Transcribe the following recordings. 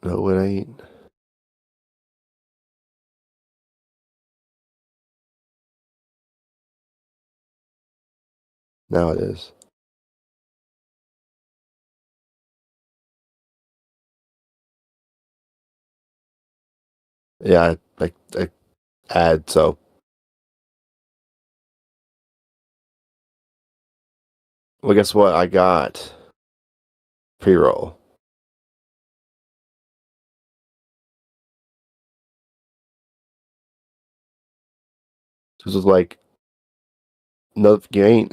No, it ain't. Now it is. Yeah, I add, so. Well, guess what? I got pre-roll. This was like, no, you ain't.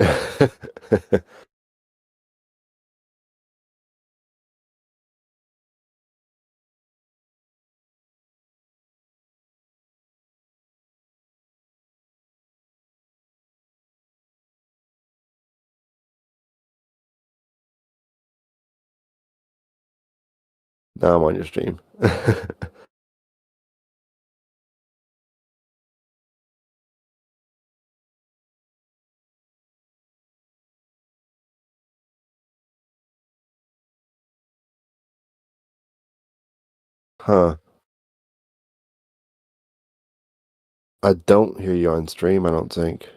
Now I'm on your stream. Huh. I don't hear you on stream, I don't think.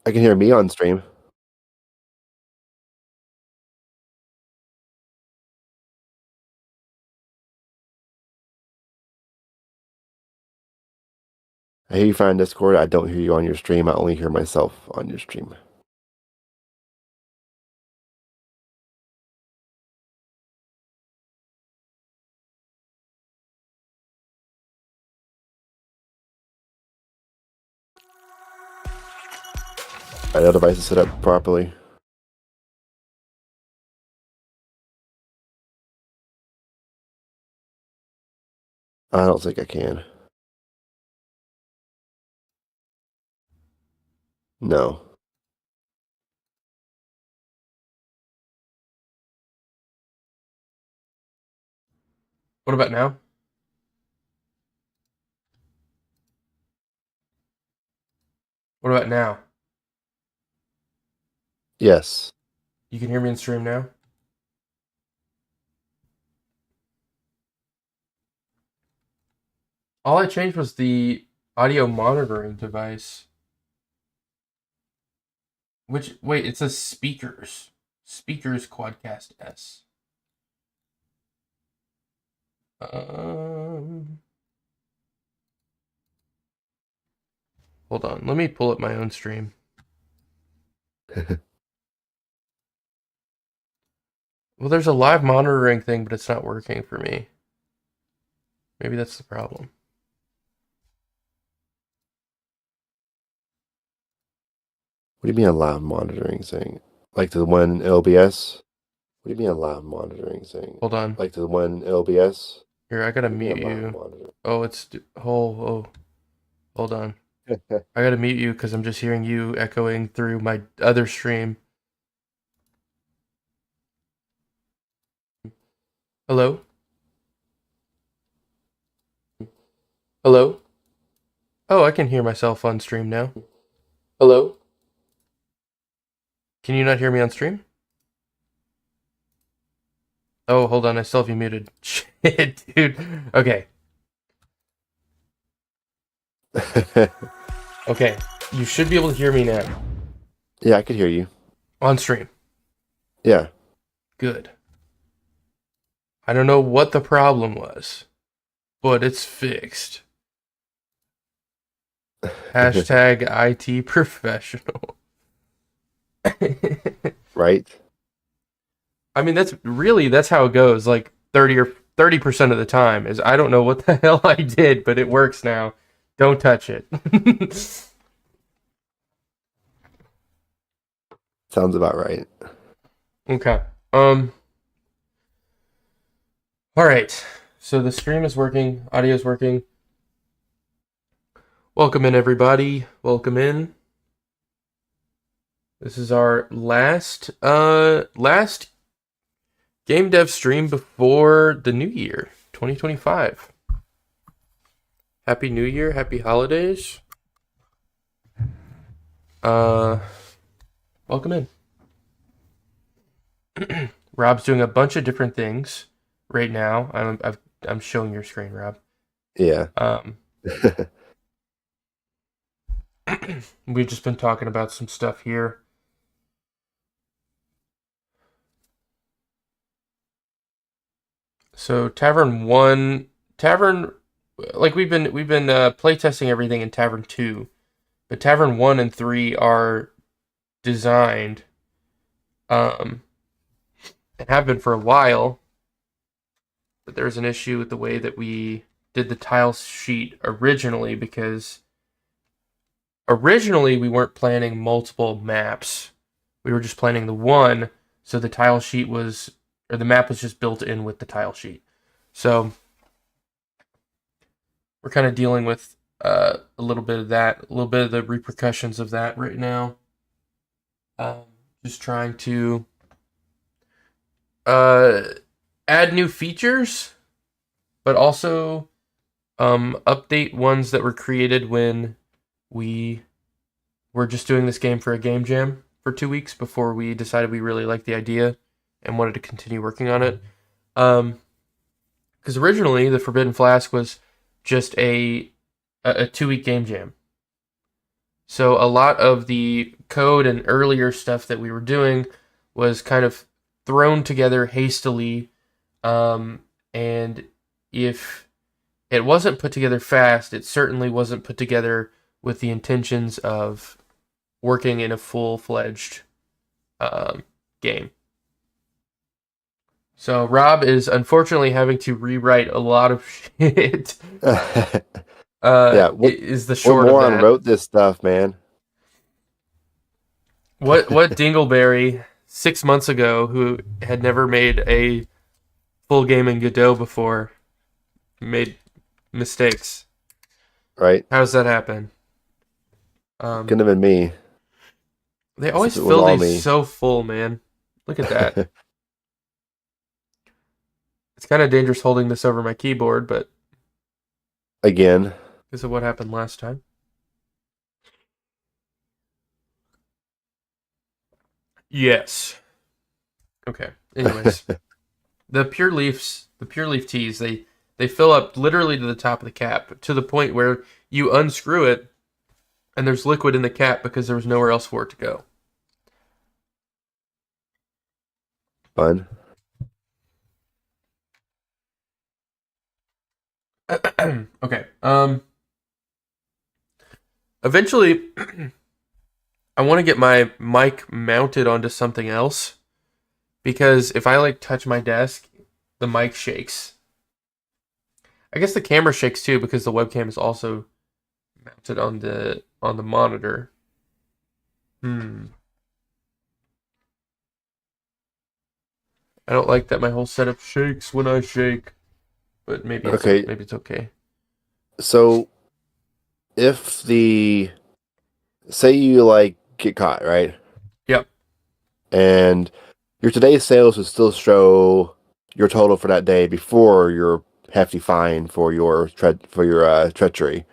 I can hear me on stream. I hear you fine on Discord. I don't hear you on your stream. I only hear myself on your stream. I know device is set up properly. I don't think I can. No. What about now? What about now? Yes. You can hear me in stream now? All I changed was the audio monitoring device. Wait, it says speakers. Speakers Quadcast S. Hold on. Let me pull up my own stream. Well, there's a live monitoring thing, but it's not working for me. Maybe that's the problem. What do you mean a live monitoring thing? Like the one in OBS? What do you mean a live monitoring thing? Hold on. Like the one in OBS? Here, I gotta What do you mute mean a live you. monitor? Oh, it's hold on. I gotta mute you because I'm just hearing you echoing through my other stream. Hello? Hello? Oh, I can hear myself on stream now. Hello? Can you not hear me on stream? Oh, hold on. I still have you muted. Shit, dude. Okay. Okay. You should be able to hear me now. Yeah, I could hear you. On stream. Yeah. Good. I don't know what the problem was, but it's fixed. Hashtag IT professional. Right? I mean, that's how it goes. Like 30% of the time is I don't know what the hell I did, but it works now. Don't touch it. Sounds about right. Okay. All right. So the stream is working. Audio is working. Welcome in, everybody. Welcome in. This is our last game dev stream before the new year, 2025. Happy New Year, happy holidays. Welcome in. Rob's doing a bunch of different things right now. I'm showing your screen, Rob. Yeah. Um, we've just been talking about some stuff here. So Tavern, like we've been playtesting everything in Tavern 2, but Tavern 1 and 3 are designed um and have been for a while, but there's an issue with the way that we did the tile sheet originally because originally we weren't planning multiple maps. We were just planning the one, so the tile sheet was or the map was just built in with the tile sheet. So we're kind of dealing with a little bit of that, a little bit of the repercussions of that right now. Just trying to uh, add new features, but also update ones that were created when we were just doing this game for a game jam for 2 weeks before we decided we really liked the idea and wanted to continue working on it. Because originally the Forbidden Flask was just a 2 week game jam. So a lot of the code and earlier stuff that we were doing was kind of thrown together hastily, and if it wasn't put together fast, it certainly wasn't put together with the intentions of working in a full-fledged game. So Rob is unfortunately having to rewrite a lot of shit. Yeah. Is the What short of moron that. wrote this stuff, man? What Dingleberry 6 months ago, who had never made a full game in Godot before, made mistakes. Right? How does that happen? Couldn't have been me. They Since always it was fill all these me. so full, man. Look at that. It's kind of dangerous holding this over my keyboard, but Again. because of what happened last time. Yes. Okay. Anyways, the pure leaf teas, they fill up literally to the top of the cap to the point where you unscrew it and there's liquid in the cap because there was nowhere else for it to go. Fun. Okay. Eventually, I want to get my mic mounted onto something else because if I like touch my desk, the mic shakes. I guess the camera shakes too because the webcam is also mounted on the monitor. Hmm. I don't like that my whole setup shakes when I shake, but Okay. maybe it's okay. So if the say you like get caught, right? Yep. And your today's sales would still show your total for that day before your hefty fine for your treachery.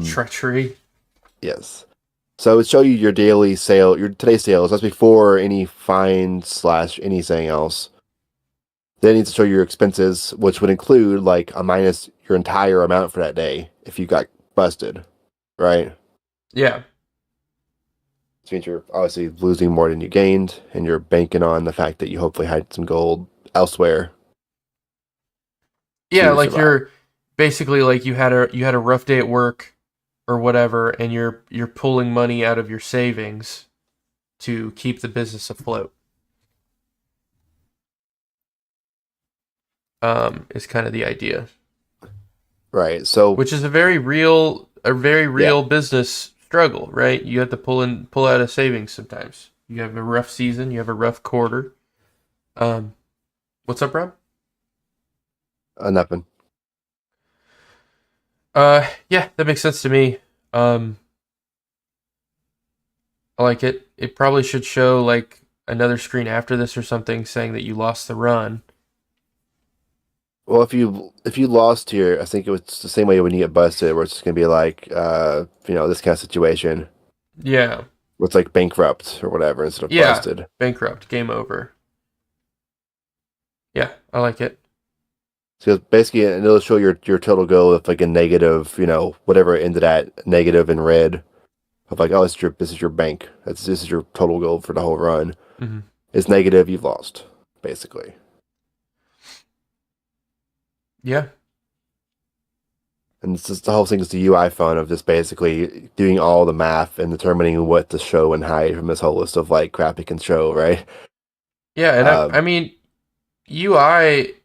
Treachery. Yes. So it would show you your daily sale, your today's sales. That's before any fine slash anything else. Then it needs to show your expenses, which would include like a minus your entire amount for that day if you got busted, right? Yeah. Which means you're obviously losing more than you gained, and you're banking on the fact that you hopefully had some gold elsewhere Yeah, to like survive. you're basically like you had a rough day at work or whatever and you're pulling money out of your savings to keep the business afloat. Is kind of the idea, Right. So which is a very yeah. real business struggle, right? You have to pull out of savings sometimes. You have a rough season, you have a rough quarter. Um, what's up, Rob? Nothing. Yeah, that makes sense to me. Um, I like it. It probably should show like another screen after this or something saying that you lost the run. Well, if you lost here, I think it was the same way when you get busted, where it's just gonna be like, this kind of situation. Yeah. Where it's like bankrupt or whatever instead of Yeah, busted. bankrupt, game over. Yeah, I like it. So basically, it'll show your total goal with like a negative, whatever it ended at negative in red. Of like, oh, this is your bank. This is your total goal for the whole run. Hmm. It's negative, you've lost, basically. Yeah, And it's just the whole thing is the UI fun of just basically doing all the math and determining what to show and hide from this whole list of like crap it can show, right? yeah, and I Um, mean, UI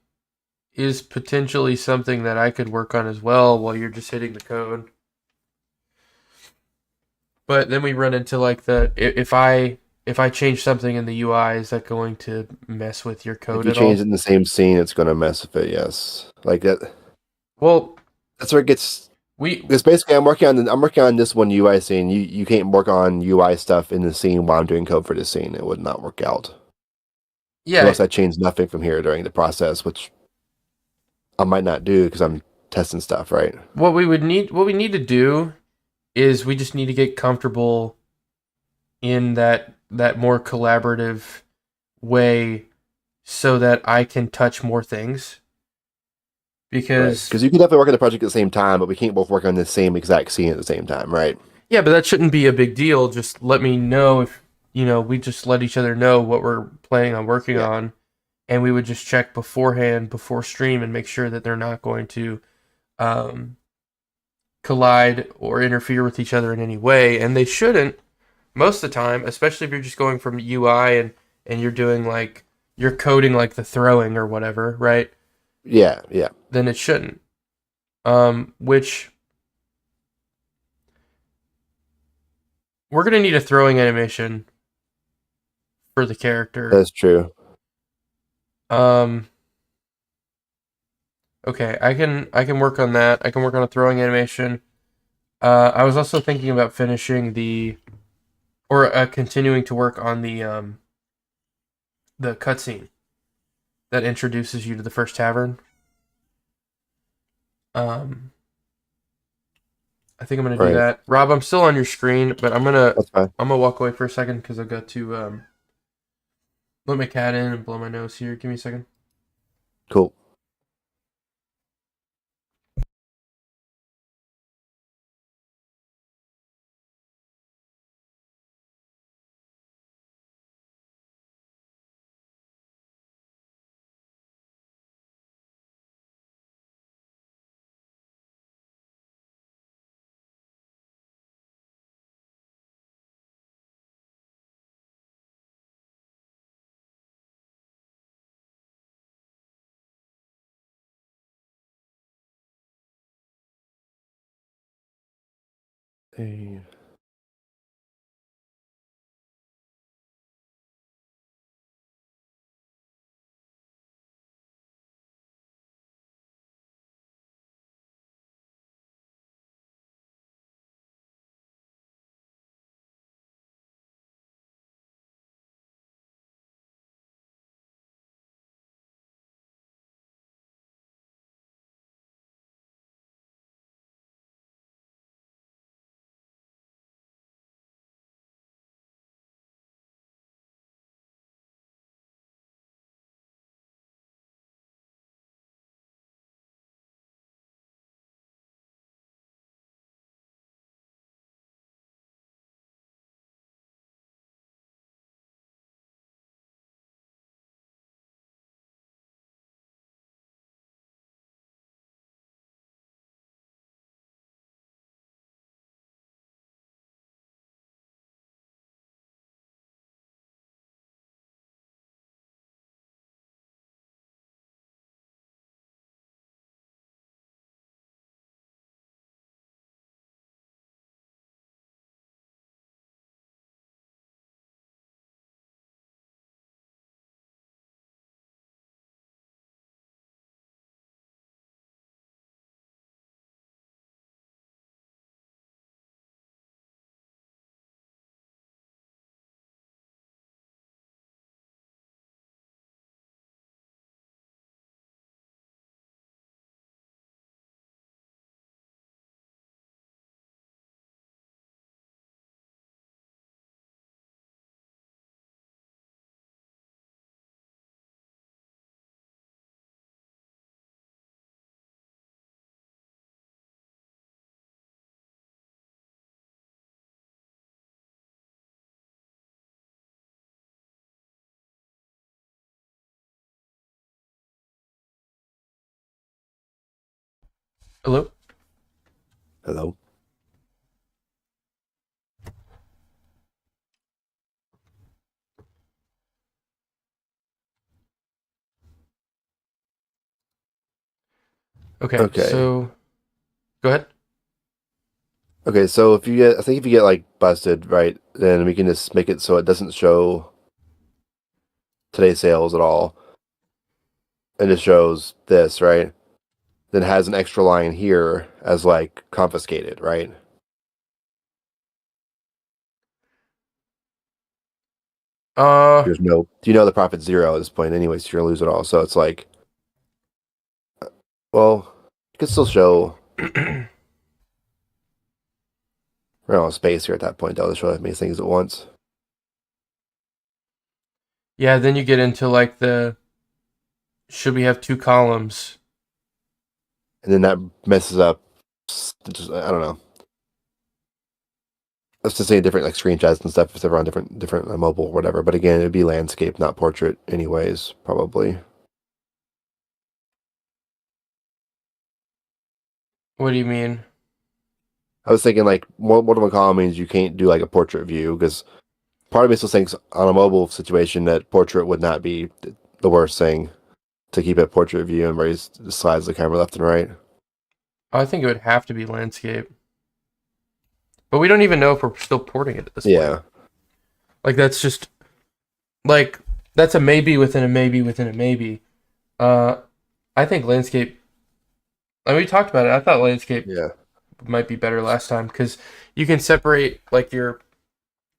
is potentially something that I could work on as well while you're just hitting the code. But then we run into like if I change something in the UI, is that going to mess with your if code you at change all? it in the same scene, it's going to mess with it. Yes, like that. Well, That's where it gets. we Because basically, I'm working on this one UI scene. You can't work on UI stuff in the scene while I'm doing code for this scene. It would not work out yeah, unless I change nothing from here during the process, which I might not do because I'm testing stuff, right? what we need to do is we just need to get comfortable in that more collaborative way so that I can touch more things Right. because Because you can definitely work on the project at the same time, but we can't both work on the same exact scene at the same time, right? yeah, but that shouldn't be a big deal. Just let me know if we just let each other know what we're planning on working Yeah. on, and we would just check beforehand before stream and make sure that they're not going to um, collide or interfere with each other in any way, and they shouldn't most of the time, especially if you're just going from UI and you're doing like you're coding like the throwing or whatever, right? Yeah. Yeah. Then it shouldn't. Which we're gonna need a throwing animation for the character. That's true. Um, okay, I can work on that. I can work on a throwing animation. I was also thinking about finishing continuing to work on the cutscene that introduces you to the first tavern. Um, I think I'm gonna do Right. that. Rob, I'm still on your screen, but I'm gonna That's fine. I'm gonna walk away for a second because I've got to let my cat in and blow my nose here. Give me a second. Cool. Hey. Hello? Hello. Okay, Okay. so go ahead. Okay, so I think if you get like busted, right, then we can just make it so it doesn't show today's sales at all. And it shows this, right? Then has an extra line here as like confiscated, right? Uh, There's no, you know, the profit's zero at this point, anyways, so you're gonna lose it all. So it's like, well, you can still show around of space here at that point, though, to show that many things at once. yeah, then you get into like the should we have two columns? And then that messes up, I don't know. Let's just say different like screenshots and stuff if they're on different mobile or whatever. But again, it'd be landscape, not portrait, anyways, probably. What do you mean? I was thinking like more than one column means you can't do like a portrait view because part of me still thinks on a mobile situation that portrait would not be the worst thing to keep it portrait view and raise the slides of the camera left and right. I think it would have to be landscape. But we don't even know if we're still porting it at this point. Yeah, Like that's just like that's a maybe within a maybe within a maybe. Uh I think landscape I mean we talked about it. I thought landscape yeah, might be better last time because you can separate like you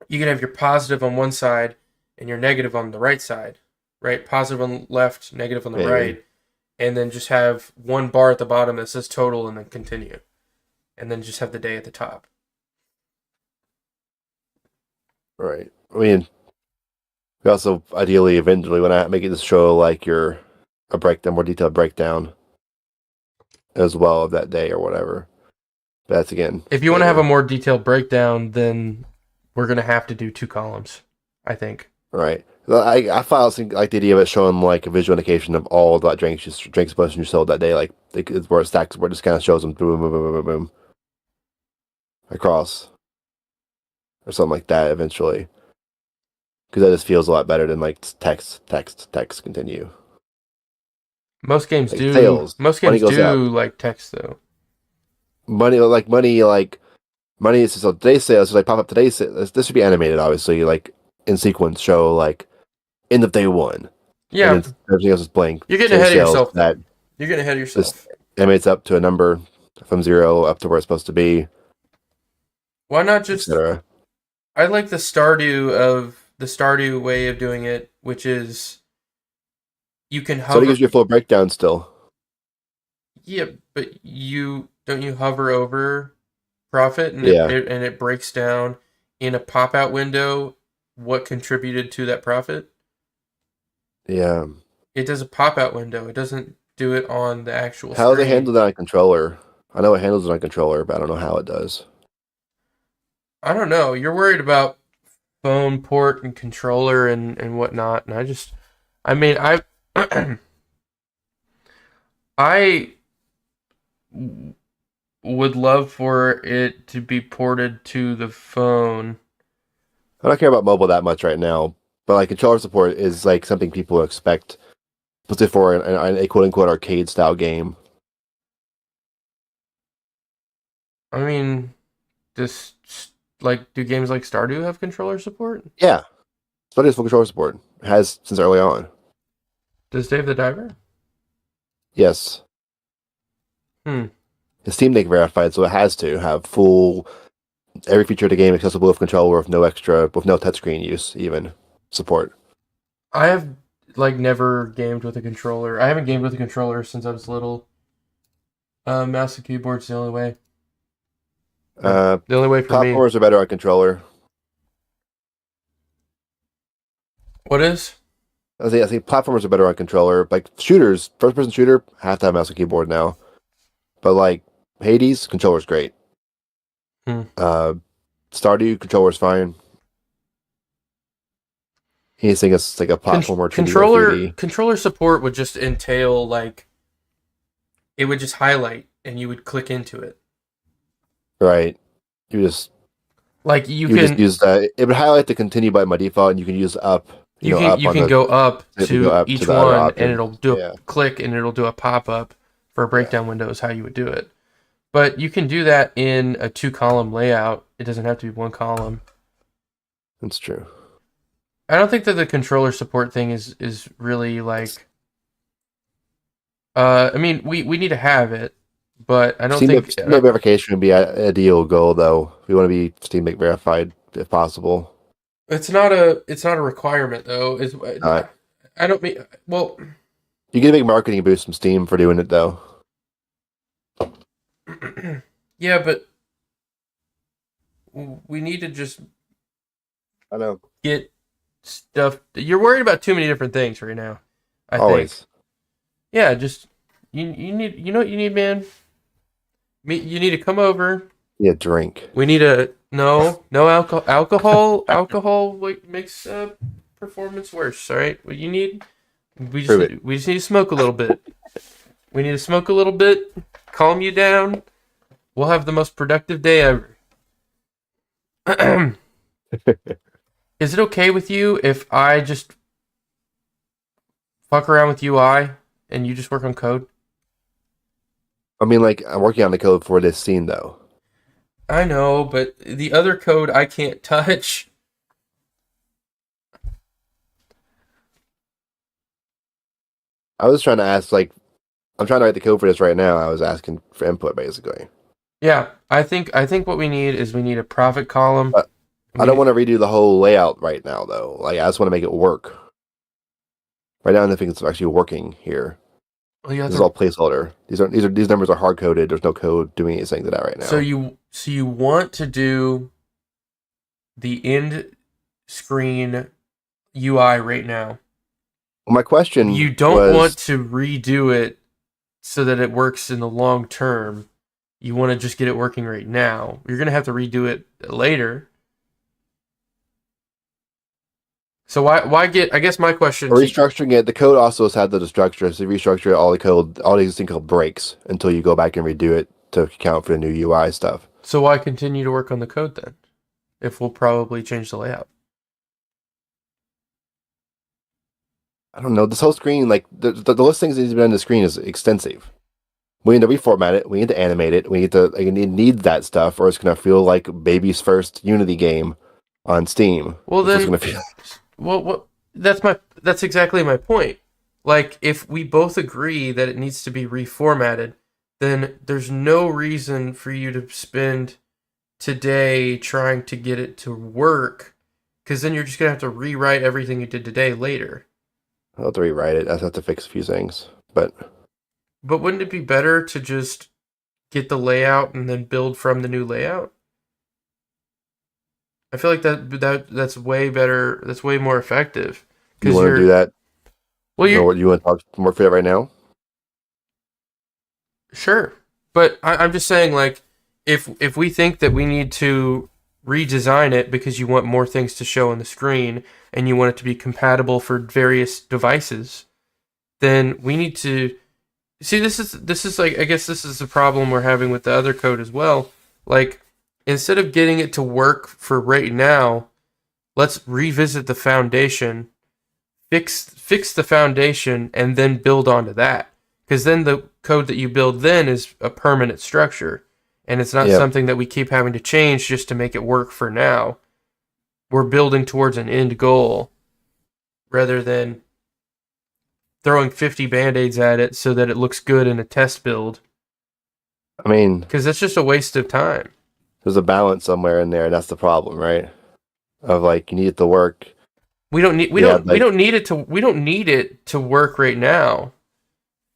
can have your positive on one side and your negative on the right side, right? Positive on the left, negative on the maybe. right, and then just have one bar at the bottom that says total and then continue. And then just have the day at the top. Right. I mean, we also ideally eventually want to make it just show like a breakdown, more detailed breakdown as well of that day or whatever. But that's again If you want to have a later. more detailed breakdown, then we're going to have to do two columns, I think. Right. Well, I thought like the idea of it showing like a visual indication of all the drinks posted you sold that day, like it's where it stacks, where it just kind of shows them boom, boom, boom, boom, boom, boom across or something like that eventually, because that just feels a lot better than like text, text, text, continue. Most games Like do. sales, Most money games goes up. do like text though. Money is so today's sales. So like pop up today's sales. This should be animated, obviously, like in sequence. Show like end of day one, and Yeah, then everything else is blank. you're getting Today's ahead of sales yourself that though. You're getting ahead of yourself. this animates up to a number from zero up to where it's supposed to be, Why not just? etc. I like the Stardew way of doing it, which is you can So it gives hover. you a full breakdown still. Yeah, but you don't you hover over profit and Yeah, it breaks down in a pop out window what contributed to that profit. yeah. It does a pop out window. It doesn't do it on the actual How do they screen. handle that on a controller? I know it handles it on a controller, but I don't know how it does. I don't know. You're worried about phone port and controller and whatnot, and I mean, I would love for it to be ported to the phone. I don't care about mobile that much right now, but like controller support is like something people expect, especially for a quote unquote arcade style game. I mean, just like do games like Stardew have controller support? Yeah, Spuddy has full controller support. It has since early on. Does Dave the Diver? Yes, Hmm. it's Steam Deck verified, so it has to have full every feature of the game accessible with controller with no touchscreen use even support. I have like never gamed with a controller. I haven't gamed with a controller since I was little. Mouse and keyboard's the only way. Well, Uh, the only way for me. Platformers are better on controller. What is? I think platformers are better on controller. Like shooters, first person shooter, have to have mouse and keyboard now. But like Hades, controller's great. Hmm. Uh, Stardew, controller's fine. Anything is like a platformer 2D or Controller 3D. controller support would just entail like it would just highlight and you would click into it. Right. You just Like you you just can use that. It would highlight the continue button by default, and you can use up. Up you on can the go up to go to up to each the other one, and option. it'll do a Yeah. click, and it'll do a pop up for a Yeah. breakdown window is how you would do it. But you can do that in a 2-column layout. It doesn't have to be 1 column. That's true. I don't think that the controller support thing is really like. I mean, we need to have it, but I don't think. Steam Deck verification would be a ideal goal, though. We want to be Steam Deck verified if possible. It's not a requirement though. Is Uh, I don't mean well. you get a big marketing boost from Steam for doing it, though. Yeah, but we need to just I know. get stuff. You're worried about too many different things right now. I Always. think. Yeah, just you need you know what you need, man. You need to come over. Yeah, drink. We need a no alcohol makes performance worse. All right, what you need we just need to smoke a little bit. We need to smoke a little bit, calm you down. We'll have the most productive day ever. Is it okay with you if I just fuck around with UI and you just work on code? I mean, like, I'm working on the code for this scene, though. I know, but the other code I can't touch. I was trying to ask, like, I'm trying to write the code for this right now. I was asking for input, basically. Yeah, I think what we need is we need a profit column. But I don't want to redo the whole layout right now, though. Like, I just want to make it work. Right now, I don't think it's actually working here. Well, This is all placeholder. These numbers are hard coded. There's no code doing anything to that right now. So you want to do the end screen UI right now. Well, my question You don't want to redo it so that it works in the long term. You want to just get it working right now. You're going to have to redo it later. So why get? I guess my question. Restructuring it. The code also has had the structure. So you restructure it, all the existing code breaks until you go back and redo it to account for the new UI stuff. So why continue to work on the code then? If we'll probably change the layout. I don't know. This whole screen, like the list of things that needs to be done on the screen is extensive. We need to reformat it. We need to animate it. We need to need that stuff, or it's gonna feel like baby's first Unity game on Steam. Well, then, gonna feel... well, that's exactly my point. Like, if we both agree that it needs to be reformatted, then there's no reason for you to spend today trying to get it to work, because then you're just gonna have to rewrite everything you did today later. I'll have to rewrite it. I have to fix a few things, but wouldn't it be better to just get the layout and then build from the new layout? I feel like that's way better. That's way more effective. You want to do that? Well, you want to talk more for that right now? Sure, but I'm just saying, like, if we think that we need to redesign it because you want more things to show on the screen and you want it to be compatible for various devices, then we need to see. This is like, I guess this is the problem we're having with the other code as well. Like, instead of getting it to work for right now, let's revisit the foundation, fix the foundation, and then build onto that. Because then the code that you build then is a permanent structure. And it's not something that we keep having to change just to make it work for now. We're building towards an end goal rather than throwing 50 Band-Aids at it so that it looks good in a test build. I mean... Because that's just a waste of time. There's a balance somewhere in there, and that's the problem, right? Of, like, you need it to work. We don't need it to work right now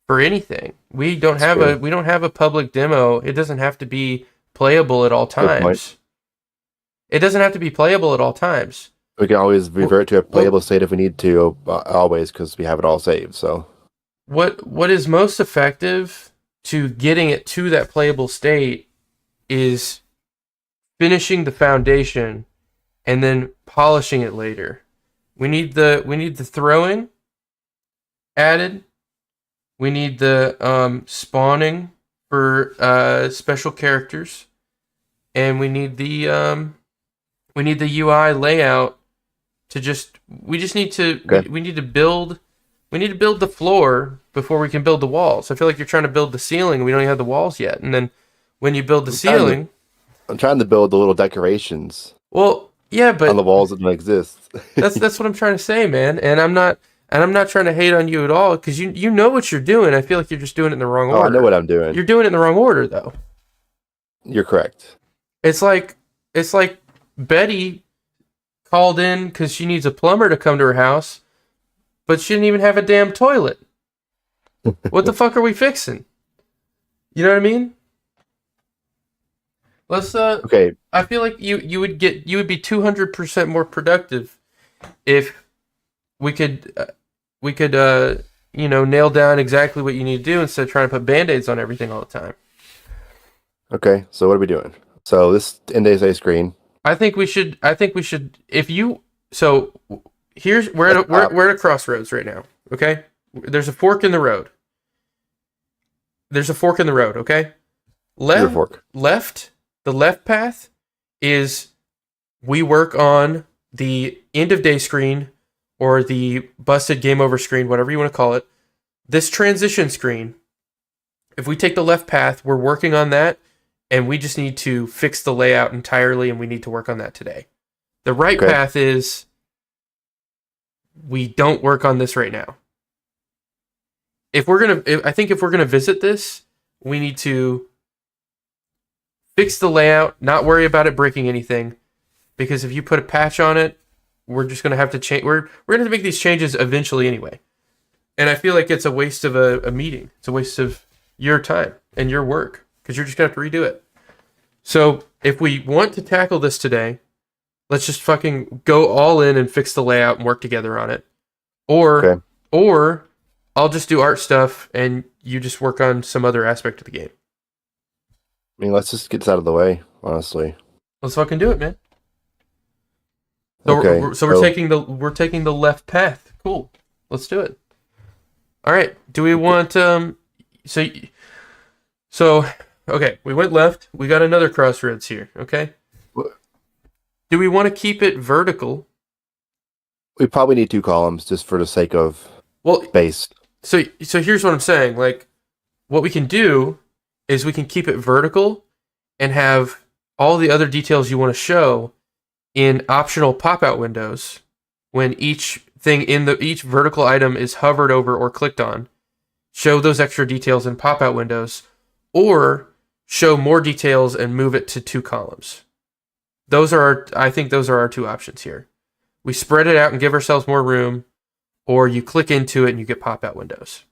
for anything. We don't have a public demo. It doesn't have to be playable at all times. It doesn't have to be playable at all times. We can always revert to a playable state if we need to, always, because we have it all saved. So, what is most effective to getting it to that playable state is finishing the foundation and then polishing it later. We need the throwing added. We need the spawning for special characters, and we need the UI layout to just we just need to Okay. we need to build the floor before we can build the walls. I feel like you're trying to build the ceiling and we don't even have the walls yet. And then when you build the I'm trying to ceiling, I'm trying to build the little decorations well, yeah, on the but walls that don't exist. that's what I'm trying to say, man. And I'm not trying to hate on you at all because you know what you're doing. I feel like you're just doing it in the wrong Oh, I know order. what I'm doing. You're doing it in the wrong order though. You're correct. It's like Betty called in because she needs a plumber to come to her house, but she didn't even have a damn toilet. What the fuck are we fixing? You know what I mean? Let's Okay. I feel like you would be 200% more productive if we could nail down exactly what you need to do instead of trying to put band-aids on everything all the time. Okay. So what are we doing? So this NDSA screen. I think we should if you so here's we're at a crossroads right now, okay? There's a fork in the road. Okay? Your fork. The left path is we work on the end of day screen or the busted game over screen, whatever you want to call it. This transition screen, if we take the left path, we're working on that, and we just need to fix the layout entirely, and we need to work on that today. The right path is we don't work on this right now. I think if we're gonna visit this, we need to fix the layout, not worry about it breaking anything, because if you put a patch on it, we're just gonna have to change. We're gonna have to make these changes eventually anyway, and I feel like it's a waste of a meeting. It's a waste of your time and your work because you're just gonna have to redo it. So if we want to tackle this today, let's just fucking go all in and fix the layout and work together on it, or I'll just do art stuff and you just work on some other aspect of the game. I mean, let's just get this out of the way, honestly. Let's fucking do it, man. So Okay. we're taking the left path. Cool. Let's do it. All right. Do we want so okay, we went left. We got another crossroads here, okay? Do we want to keep it vertical? We probably need 2 columns just for the sake of base. So here's what I'm saying. Like, what we can do is we can keep it vertical and have all the other details you want to show in optional pop-out windows when each thing in each vertical item is hovered over or clicked on. Show those extra details in pop-out windows, or show more details and move it to 2 columns. I think those are our 2 options here. We spread it out and give ourselves more room, or you click into it and you get pop-out windows.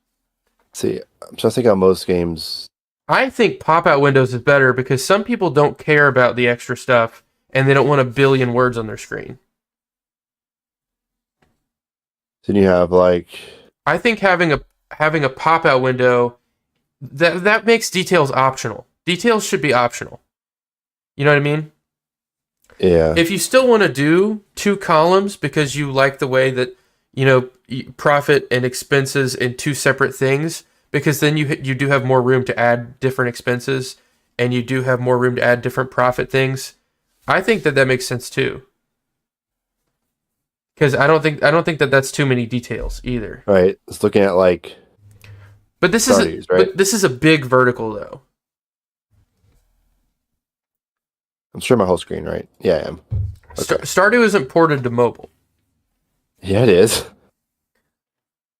See, I'm just thinking on most games. I think pop-out windows is better because some people don't care about the extra stuff and they don't want a billion words on their screen. Then you have I think having a pop-out window that makes details optional. Details should be optional. You know what I mean? Yeah. If you still want to do 2 columns because you like the way that, profit and expenses in 2 separate things, because then you do have more room to add different expenses and you do have more room to add different profit things. I think that makes sense too. Because I don't think that that's too many details either. Right. It's looking at But this is but this is a big vertical though. I'm sure my whole screen, right? Yeah, I am. Okay. Stardew isn't ported to mobile. Yeah, it is.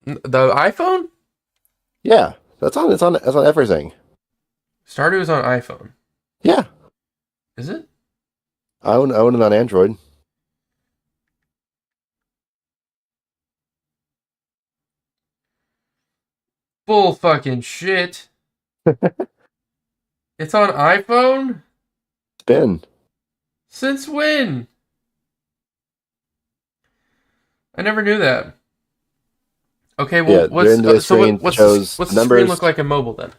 The iPhone? Yeah, that's on everything. Stardew is on iPhone. Yeah. Is it? I own it on Android. Bull fucking shit. It's on iPhone? It's been. Since when? I never knew that. Okay, well, what's the screen look like in mobile then?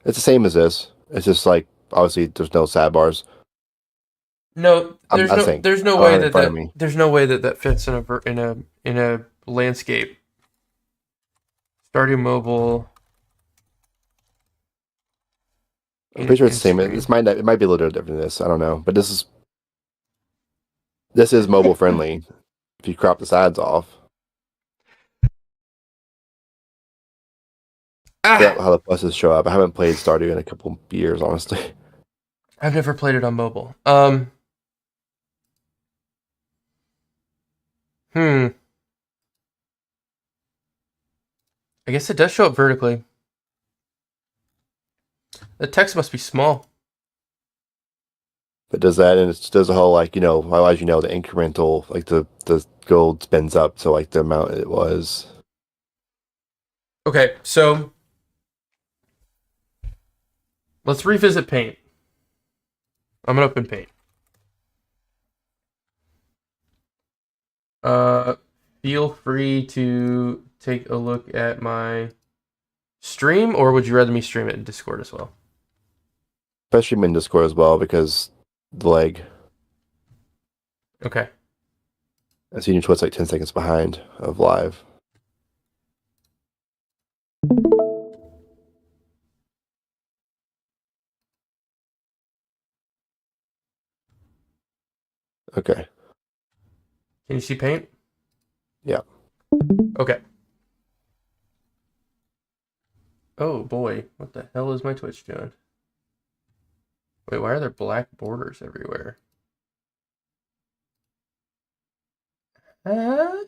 It's the same as this. It's just obviously there's no sidebars. No, there's no way that fits in a landscape. Stardew Mobile. I'm pretty sure it's in the same. This screen. might not, it might be a little different than this. I don't know, but this is mobile friendly. If you crop the sides off, Ah, forgot how the pluses show up. I haven't played Stardew in a couple years, honestly. I've never played it on mobile. Hmm. I guess it does show up vertically. The text must be small. But does that, and it does a whole like as the incremental like the gold spins up to like the amount it was. Okay, so let's revisit Paint. I'm gonna open Paint. Uh, Feel free to take a look at my stream, or would you rather me stream it in Discord as well? Especially in Discord as well because the leg. Okay. I see you Twitch like 10 seconds behind of live. Okay. Can you see Paint? Yeah. Okay. Oh boy, what the hell is my Twitch doing? Wait, why are there black borders everywhere? Huh?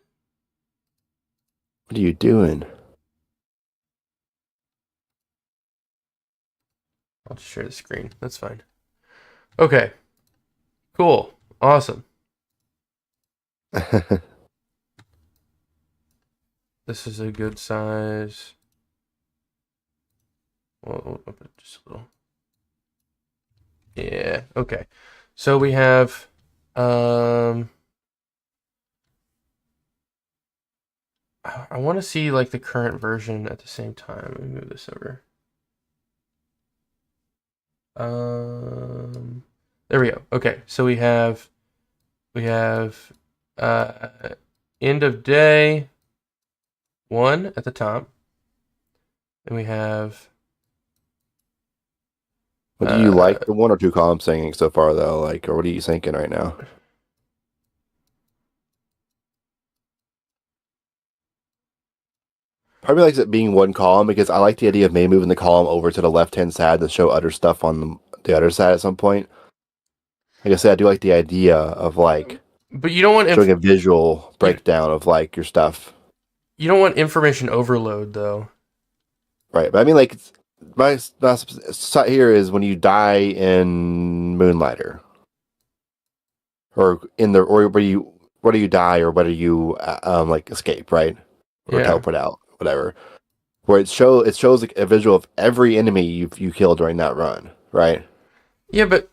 What are you doing? I'll just share the screen. That's fine. Okay. Cool. Awesome. This is a good size. Well, up it just a little. Yeah. Okay. So we have I want to see like the current version at the same time. Let me move this over. There we go. Okay, so we have uh end of day 1 at the top. And we have What do you like the one or two columns singing so far though? Like, or what are you thinking right now? Probably likes it being one column because I like the idea of maybe moving the column over to the left hand side to show other stuff on the other side at some point. Like I said, I do like the idea of like but you don't want showing a visual you, breakdown of like your stuff. you don't want information overload though. Right. But I mean like my site here is when you die in Moonlighter. Or in the or whether you die or whether you like escape, right? Or Yeah. teleport out, whatever. Where it shows like a visual of every enemy you killed during that run, right? Yeah, but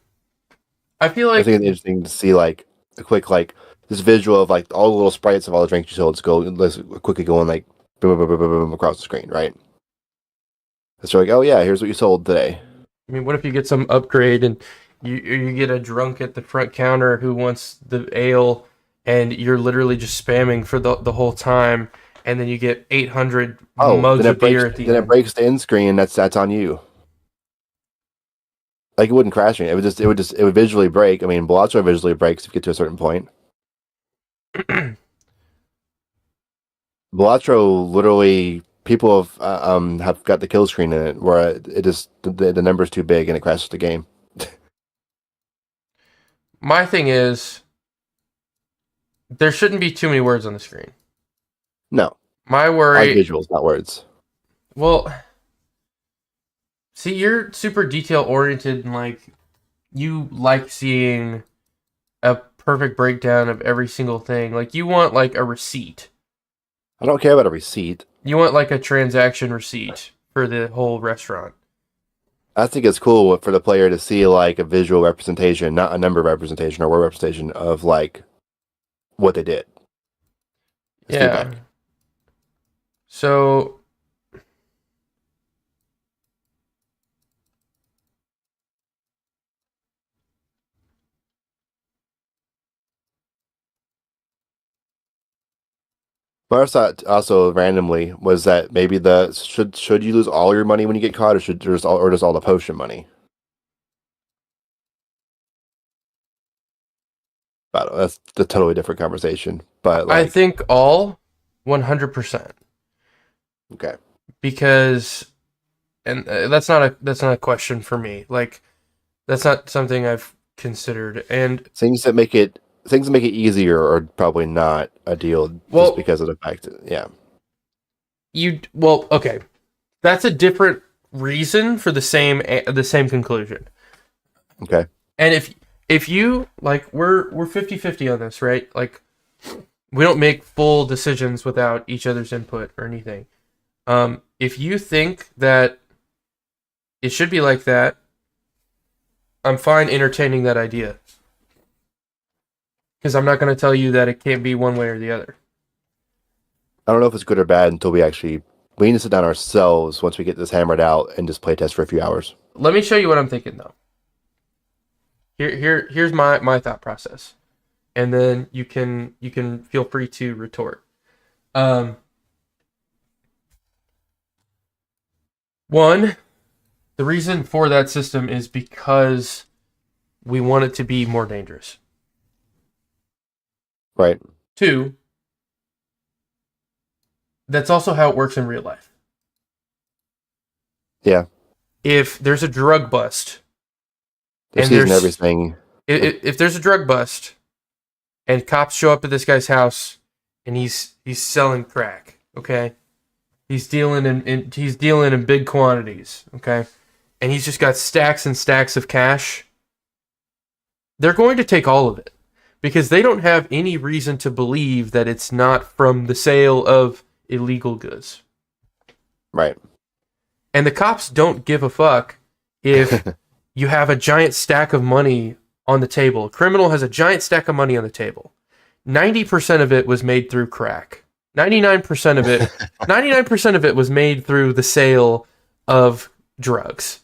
I feel I think like it's interesting to see like a quick like this visual of like all the little sprites of all the drinks you sold. Let's quickly going like boom, boom, boom, boom, boom across the screen, right? So like, oh yeah, here's what you sold today. I mean, what if you get some upgrade and you get a drunk at the front counter who wants the ale, and you're literally just spamming for the whole time, and then you get 800 Oh, mugs of beer at the then it end. breaks the end screen. That's on you. Like it wouldn't crash me. It would visually break. I mean, Balatro visually breaks if you get to a certain point. Balatro literally people have got the kill screen in it where it just the number's too big and it crashes the game. My thing is, there shouldn't be too many words on the screen. No, My I like worry, visuals, not words. well, see, you're super detail oriented and like you like seeing a perfect breakdown of every single thing. Like you want like a receipt. I don't care about a receipt. You want like a transaction receipt for the whole restaurant. I think it's cool for the player to see like a visual representation, not a number representation or word representation of like what they did. It's Yeah. feedback. So My thought also randomly was that maybe the should you lose all your money when you get caught, or does all the potion money? But that's a totally different conversation. But I like, think all 100%, okay, because and that's not a question for me. Like that's not something I've considered. And things that make it easier are probably not a deal just well, because of the fact. Yeah. okay. That's a different reason for the same conclusion. Okay. And if you like we're 50/50 on this, right? Like we don't make full decisions without each other's input or anything. If you think that it should be like that, I'm fine entertaining that idea. Because I'm not going to tell you that it can't be one way or the other. I don't know if it's good or bad until we need to sit down ourselves once we get this hammered out and just play test for a few hours. Let me show you what I'm thinking though. Here's my thought process, and then you can feel free to retort. One, the reason for that system is because we want it to be more dangerous. Right. Two, that's also how it works in real life. Yeah. If there's a drug bust, They're and seizing everything. if there's a drug bust, and cops show up at this guy's house, and he's selling crack, okay, he's dealing in big quantities, okay, and he's just got stacks and stacks of cash. They're going to take all of it because they don't have any reason to believe that it's not from the sale of illegal goods. Right. And the cops don't give a fuck if you have a giant stack of money on the table. A criminal has a giant stack of money on the table. 90% of it was made through crack. 99% of it 99% of it was made through the sale of drugs.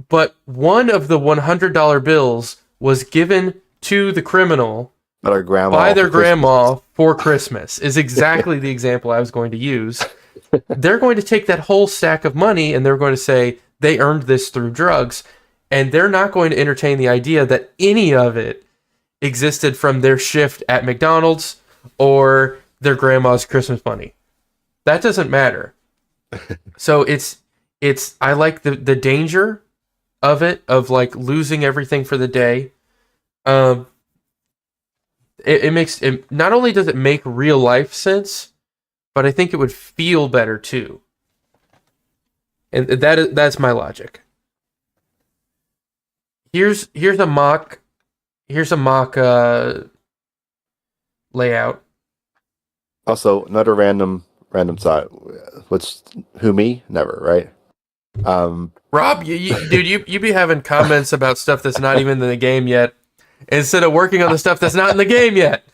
But one of the $100 bills was given to the criminal by their grandma for Christmas is exactly the example I was going to use. They're going to take that whole stack of money and they're going to say they earned this through drugs, and they're not going to entertain the idea that any of it existed from their shift at McDonald's or their grandma's Christmas money. That doesn't matter. So it's I like the danger of it, of like losing everything for the day. It makes it, not only does it make real life sense, but I think it would feel better too. And that's my logic. Here's a mock layout. Also, another random thought. Who, me? Never, right? Rob, dude, you be having comments about stuff that's not even in the game yet, instead of working on the stuff that's not in the game yet.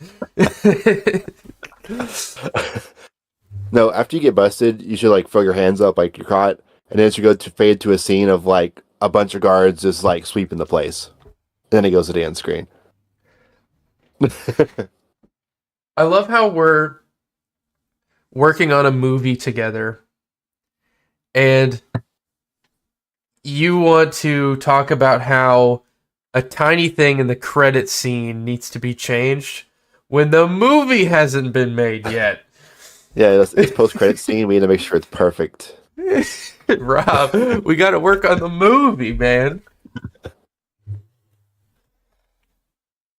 No, after you get busted, you should like throw your hands up like you're caught, and then it should go to fade to a scene of like a bunch of guards just like sweeping the place. And then it goes to the end screen. I love how we're working on a movie together, and you want to talk about how a tiny thing in the credit scene needs to be changed when the movie hasn't been made yet. Yeah, it's post-credit scene. We need to make sure it's perfect. Rob, we got to work on the movie, man.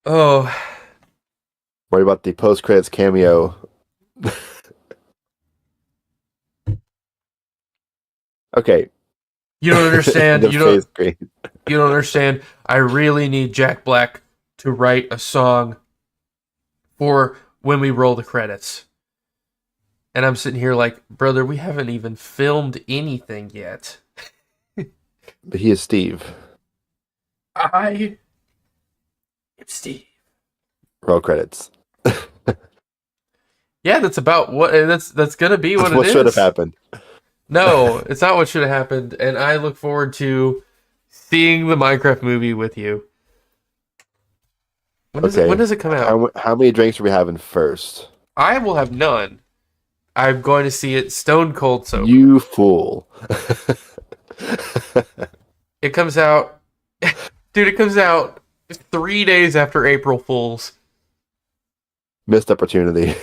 Oh. Worry about the post-credits cameo. Okay. You don't understand. You don't understand. I really need Jack Black to write a song for when we roll the credits. And I'm sitting here like, brother, we haven't even filmed anything yet. But he is Steve. I am Steve. Roll credits. Yeah, that's about what that's gonna be what it is. What should have happened? No, it's not what should have happened, and I look forward to seeing the Minecraft movie with you. When does it come out? How many drinks are we having first? I will have none. I'm going to see it stone cold sober. You fool. It comes out... Dude, it comes out 3 days after April Fools. Missed opportunity.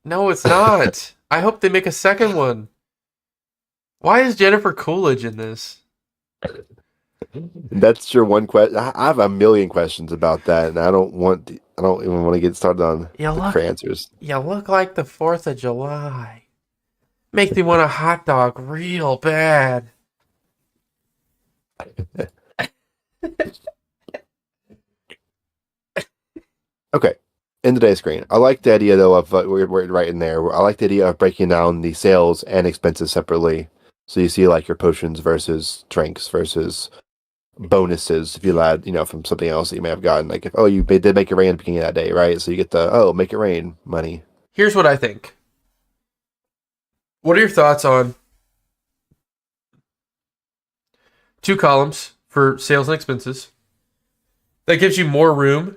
No, it's not. I hope they make a second one. Why is Jennifer Coolidge in this? That's your one question. I have a million questions about that, and I don't even want to get started on You looking for look, answers. you look like the 4th of July. Make me want a hot dog real bad. Okay. In today's screen, I like the idea though of we're right in there. I like the idea of breaking down the sales and expenses separately. So you see like your potions versus drinks versus bonuses if you add, from something else that you may have gotten. Like if did make it rain at the beginning of that day, right? So you get the make it rain money. Here's what I think. What are your thoughts on 2 columns for sales and expenses? That gives you more room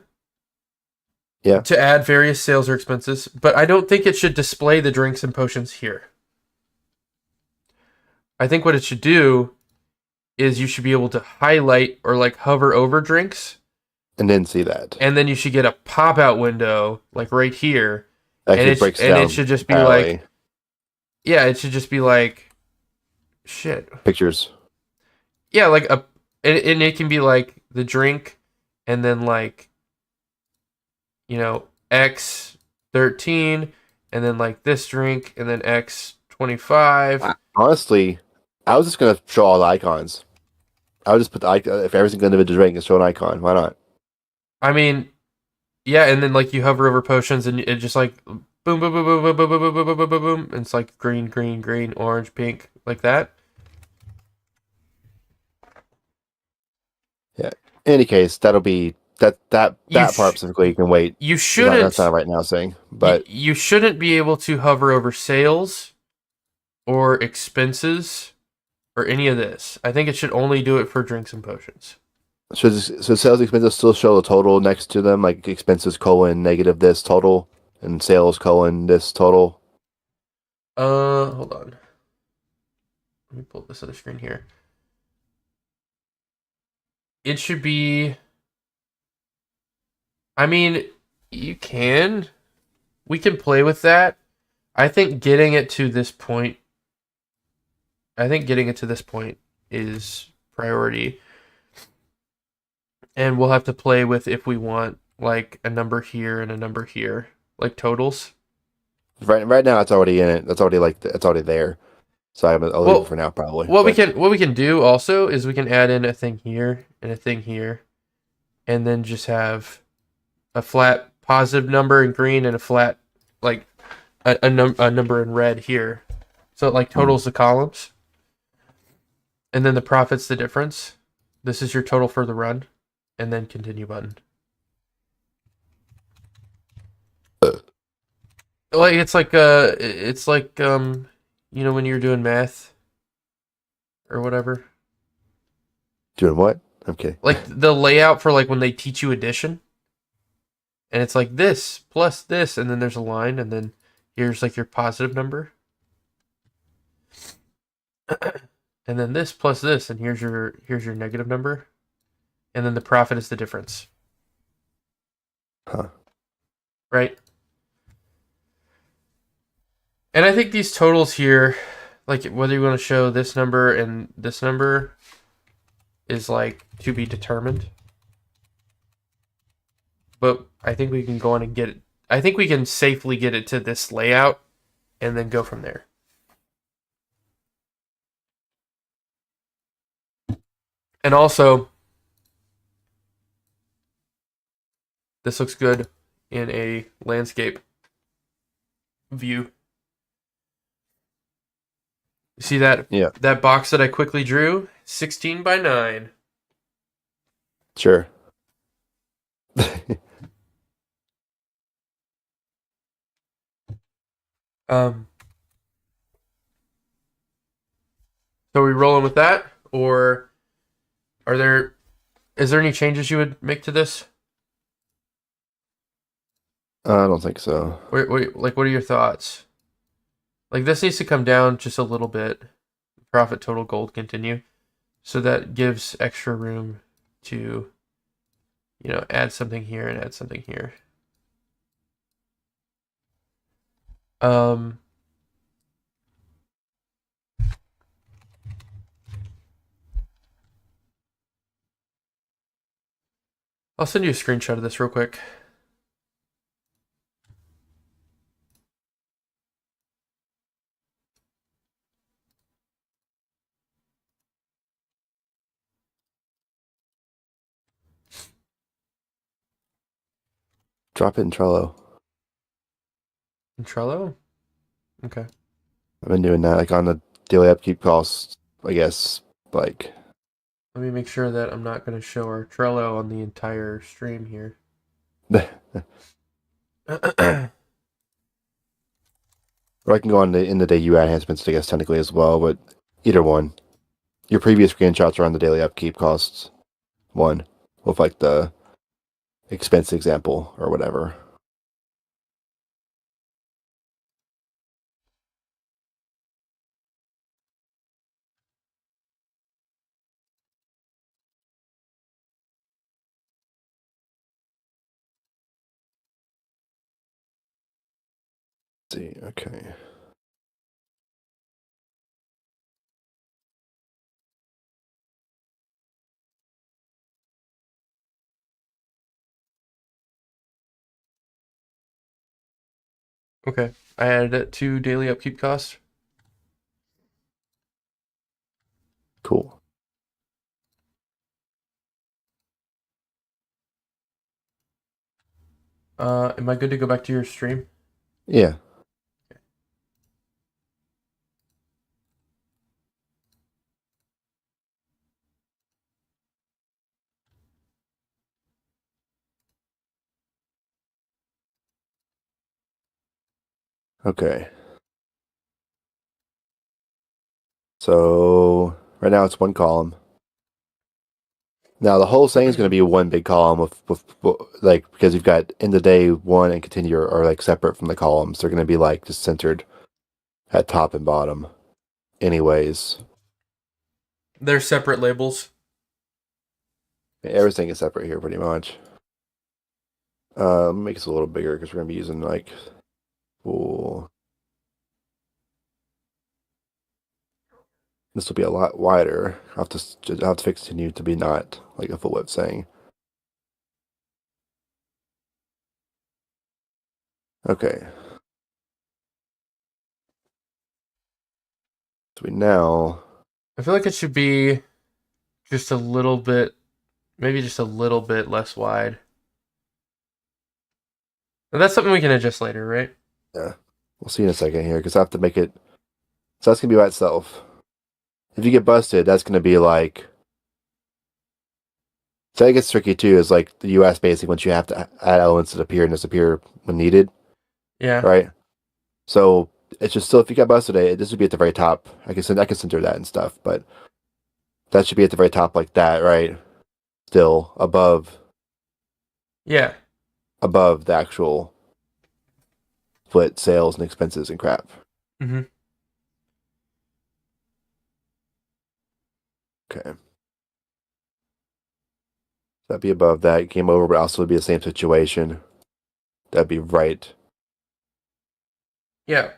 to add various sales or expenses, but I don't think it should display the drinks and potions here. I think what it should do is you should be able to highlight or like hover over drinks, and then see that. and then you should get a pop-out window like right here, Actually and breaks down it should just be entirely. like, yeah, it should just be like, shit. Pictures. Yeah, like and it can be like the drink, and then like, X13, and then like this drink, and then X25. Honestly, I was just gonna show all the icons. I would just put if every single individual drink is show an icon. Why not? I mean, yeah, and then like you hover over potions, and it just like boom, boom, boom, boom, boom, boom, boom, boom, boom, boom, boom, boom, boom, and it's like green, green, green, orange, pink, like that. Yeah. In any case, that'll be that part specifically. You can wait. You shouldn't. That's not right now saying, but you shouldn't be able to hover over sales or expenses or any of this. I think it should only do it for drinks and potions. so sales expenses still show the total next to them, like expenses negative this total and sales this total. Hold on. Let me pull this other screen here. It should be. I mean, we can play with that. I think getting it to this point is priority. And we'll have to play with if we want like a number here and a number here, like totals. Right now, it's already in it. That's already it's already there. So I'll leave it for now, probably. What we can do also is we can add in a thing here and a thing here, and then just have a flat positive number in green and a flat like a number in red here, so it like totals the columns, and then the profit's the difference. This is your total for the run, and then continue button. Like it's like when you're doing math or whatever. Doing what? Okay. Like the layout for like when they teach you addition. And it's like this plus this, and then there's a line, and then here's like your positive number. And then this plus this, and here's your negative number. And then the profit is the difference. Huh. Right? And I think these totals here, like whether you want to show this number and this number, is like to be determined. But I think we can go on and get it. I think we can safely get it to this layout and then go from there. And also, this looks good in a landscape view. You see that? Yeah. That box that I quickly drew? 16 by 9. Sure. So are we rolling with that, or is there any changes you would make to this? I don't think so. Wait, like, what are your thoughts? Like, this needs to come down just a little bit. Profit total gold continue, so that gives extra room to add something here and add something here. Um, I'll send you a screenshot of this real quick. Drop it in Trello. In Trello? Okay. I've been doing that, like on the daily upkeep costs, I guess. Like, Let me make sure that I'm not going to show our Trello on the entire stream here. or I can go on in the day you add enhancements, I guess, technically as well, but either one. Your previous screenshots are on the daily upkeep costs one, with like the expense example or whatever. Let's see, okay. Okay. I added it to daily upkeep cost. Cool. Am I good to go back to your stream? Yeah. Okay. So right now it's one column. Now the whole thing is going to be one big column with like, because you've got in the day one and continue are like separate from the columns. They're going to be like just centered at top and bottom. Anyways, They're separate labels. everything is separate here pretty much. Make this a little bigger because we're going to be using like, ooh, this will be a lot wider. I'll have to fix continue to be not like a full width saying. Okay. So we now, I feel like it should be just a little bit, maybe just a little bit less wide. And that's something we can adjust later, right? yeah, we'll see in a second here because I have to make it. So that's going to be by itself. If you get busted, that's going to be like. So it gets tricky too. Is like the US basic once you have to add elements that appear and disappear when needed, Yeah. right? So it's just still if you got busted, this would be at the very top. I can center that and stuff, but that should be at the very top like that, right? Still Yeah. above the actual split sales and expenses and crap. Mm-hmm. Okay. That'd be above that. Game over, but also would be the same situation. That'd be right. Yeah.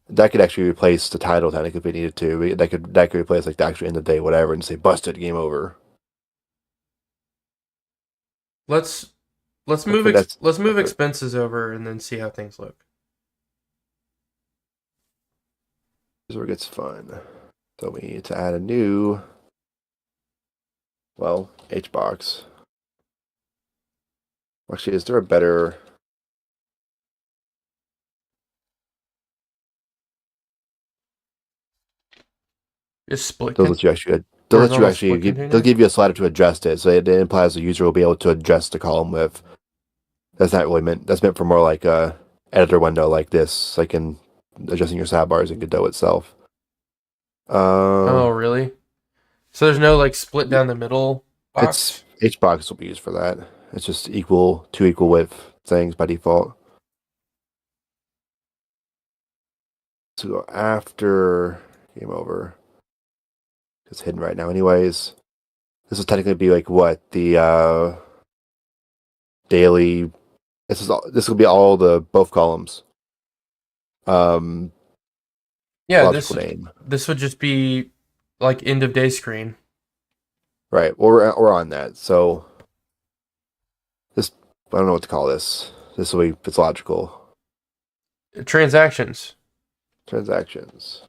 That could actually replace the title technically if we needed to. That could replace like the actual end of the day, whatever, and say busted, game over. Let's Hopefully that's let's move separate. expenses over and then see how things look. This is where it gets fun. So we need to add a new, well, H box. Actually, is there a better? Just split They'll let you actually. They'll or a let you normal actually. split They'll container. give you a slider to adjust it, so it implies the user will be able to adjust the column with. That's not really meant. That's meant for more like a editor window like this, like in adjusting your sidebars in Godot itself. Oh, really? So there's no like split down the middle It's box? HBox will be used for that. It's just two equal width things by default. So go after game over. It's hidden right now, anyways. This will technically be like what the daily. This will be all the both columns. Um, Yeah, logical name. this would just be like end of day screen. Right. Well, we're on that. So this I don't know what to call this. This will be it's logical. Transactions. Transactions.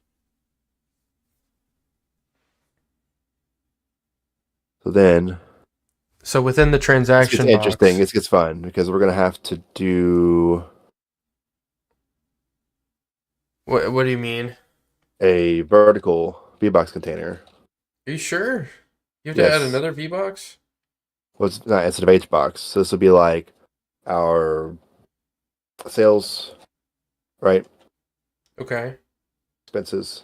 So then So within the this gets transaction interesting. box. This gets fun because we're gonna have to do What do you mean? a vertical VBox container. Are you sure? You have to add Yes. another VBox? Well, it's not instead of HBox. So this will be like our sales, right? Okay. Expenses.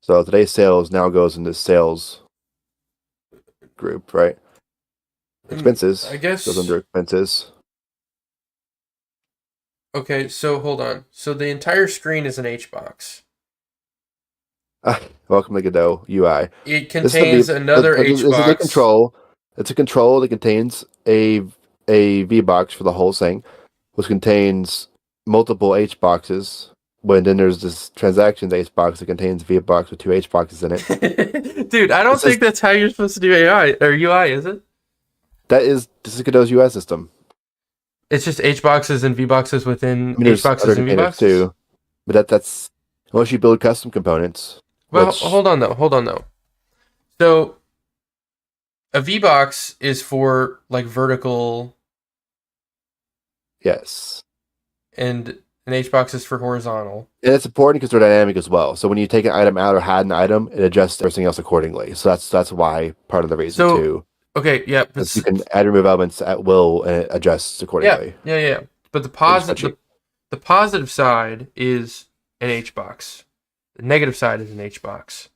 So today's sales now goes into sales group, right? Expenses I goes under guess. expenses. Okay, so hold on. So the entire screen is an HBox. Welcome to Godot UI. It This is a contains another this is a HBox. control. It's a control that contains a VBox for the whole thing, which contains multiple H boxes. When then there's this transactions H box that contains VBox with two H boxes in it. Dude, I don't This is think that's how you're supposed to do AI or UI, is it? this is Godot's UI system. It's just H boxes and V boxes within I mean, H there's other boxes and V containers boxes. too, but that's unless you build custom components, Well, which hold on though. So a V box is for like vertical, yes. and an H box is for horizontal. And it's important because they're dynamic as well. So when you take an item out or hide an item, it adjusts everything else accordingly. So that's why part of the reason So too. okay, yeah, but Is you can add and remove elements at will and it adjusts yeah, accordingly. yeah. But Like a spreadsheet. the positive side is an H box. The negative side is an H box.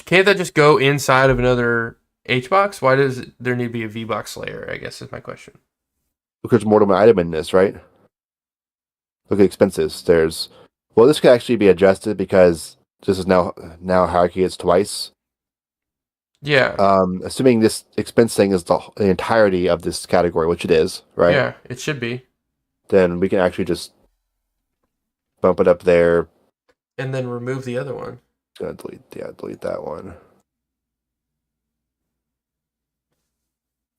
Can't that just go inside of another H box? Why does there need to be a V box layer? I guess is my question. Because more than one item in this, right? Look at expenses. There's well, this could actually be adjusted because this is now hierarchy is twice. Yeah, Assuming this expense thing is the entirety of this category, which it is, right? yeah, it should be. Then we can actually just bump it up there. And then remove the other one. Gonna delete that one.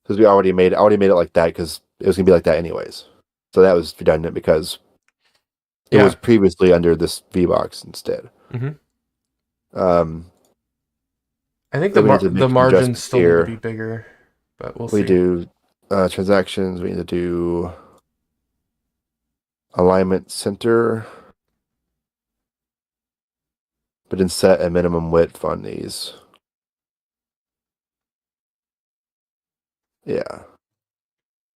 Because I already made it like that because it was gonna be like that anyways. So that was redundant because it Yeah. was previously under this VBox instead. Mm-hmm. Um, I think then we need to the make some margins adjustments still need to here. be bigger, but we'll We see. do transactions. We need to do alignment center, but then set a minimum width on these. Yeah.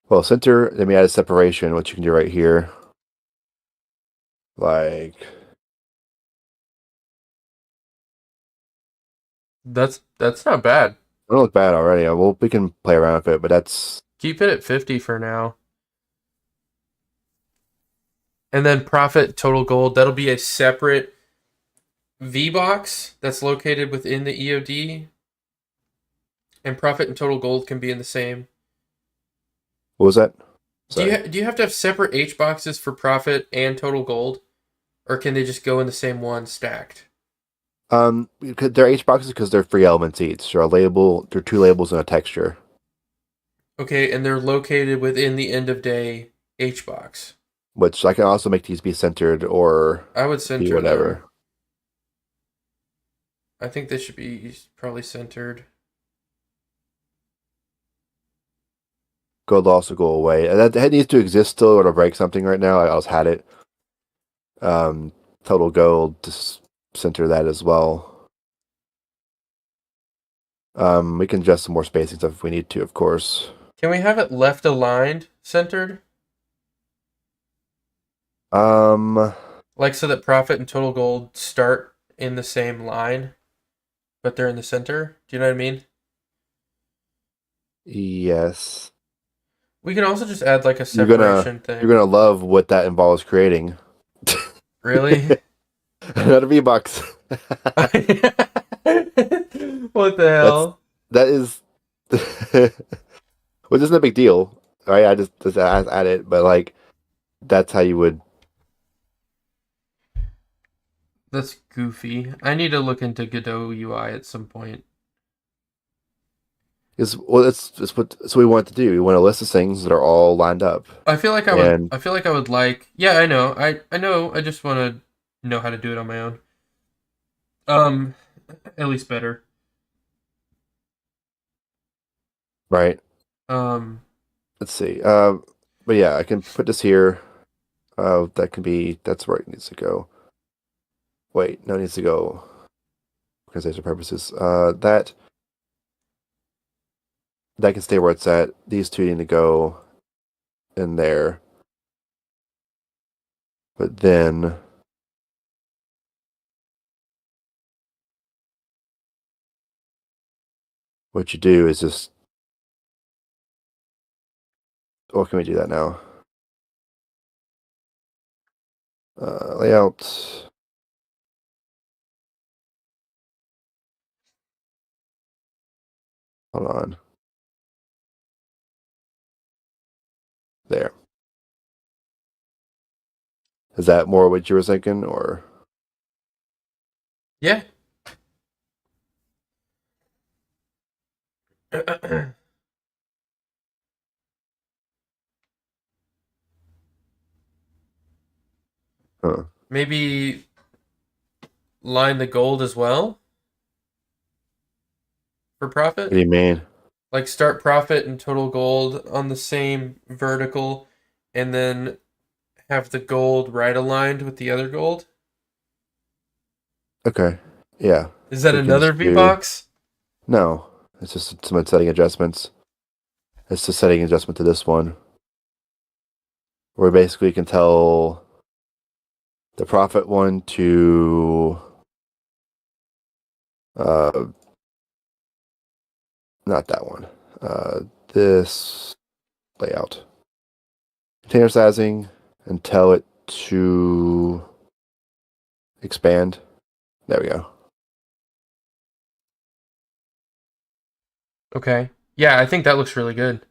Well, center. Then we add a separation, which you can do right here. Like That's not bad. I don't look bad already. Well, we can play around with it, but that's Keep it at 50 for now. And then profit total gold, that'll be a separate V box that's located within the EOD. And profit and total gold can be in the same. what was that? Sorry. Do you have to have separate H boxes for profit and total gold? Or can they just go in the same one stacked? They're H boxes because they're free elements each. They're a label. They're two labels and a texture. Okay, and they're located within the end of day H box. Which I can also make these be centered or I would be center whatever. them. I think they should be probably centered. Gold also go away. And that needs to exist still or to break something right now. I also had it. Total gold, just center that as well. We can adjust some more spacing stuff if we need to, of course. Can we have it left aligned centered? Um, Like so that profit and total gold start in the same line, but they're in the center? Do you know what I mean? yes. We can also just add like a You're gonna separation thing. you're gonna love what that involves creating. Really? Another V-Bucks. What the That's hell? that is, which isn't a big deal, right? I just add it, but like that's how you would. That's goofy. I need to look into Godot UI at some point. Is well, that's what we want to do. We want to list the things that are all lined up, I feel like I would. and I feel like I would like. Yeah, I know. I know. I just want to know how to do it on my own. Um, at least better. right. Um, Let's see. But yeah, I can put this here. That can be. That's where it needs to go. Wait, no, it needs to go. Organization purposes. That can stay where it's at. These two need to go in there. But then what you do is just, what can we do that now? Layout. Hold on. There. Is that more what you were thinking, or yeah. huh? Maybe line the gold as well for What do profit. you mean? Like start profit and total gold on the same vertical, and then have the gold right aligned with the other gold. Okay. Yeah. Is that We can another just V do box? no. It's just some setting adjustments. It's just setting adjustment to this one, where basically you can tell the profit one to uh not that one. This layout. Container sizing and tell it to expand. There we go. Okay. Yeah, I think that looks really good.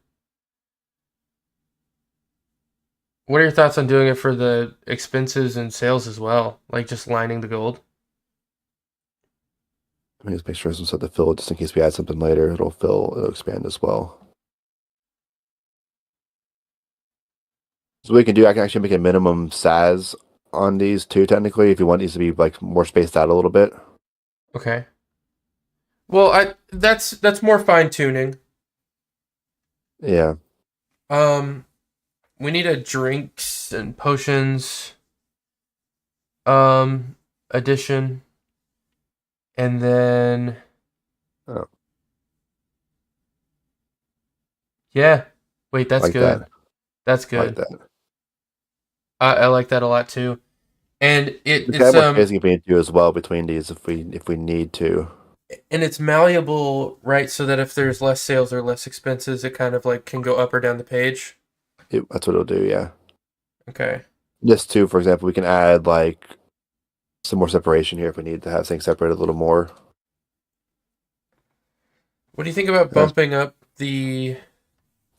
What are your thoughts on doing it for the expenses and sales as well? Like just lining the gold? Let me just make sure it's set to fill just in case we add something later. It'll expand as well. So we can do, I can actually make a minimum size on these too, technically, if you want these to be like more spaced out a little bit. Okay. Well, I that's more fine tuning. Yeah. Um, we need a drinks and potions addition, and then Oh, yeah. Wait, I that's like good. that. That's I like good. that. I like that a lot too. And We can add more spacing if we need to as well between these if we need to. it's malleable, right? So that if there's less sales or less expenses, it kind of like can go up or down the page. That's what it'll do, yeah. Okay. This too, for example, we can add like some more separation here if we need to have things separated a little more. What do you think about That's, bumping up the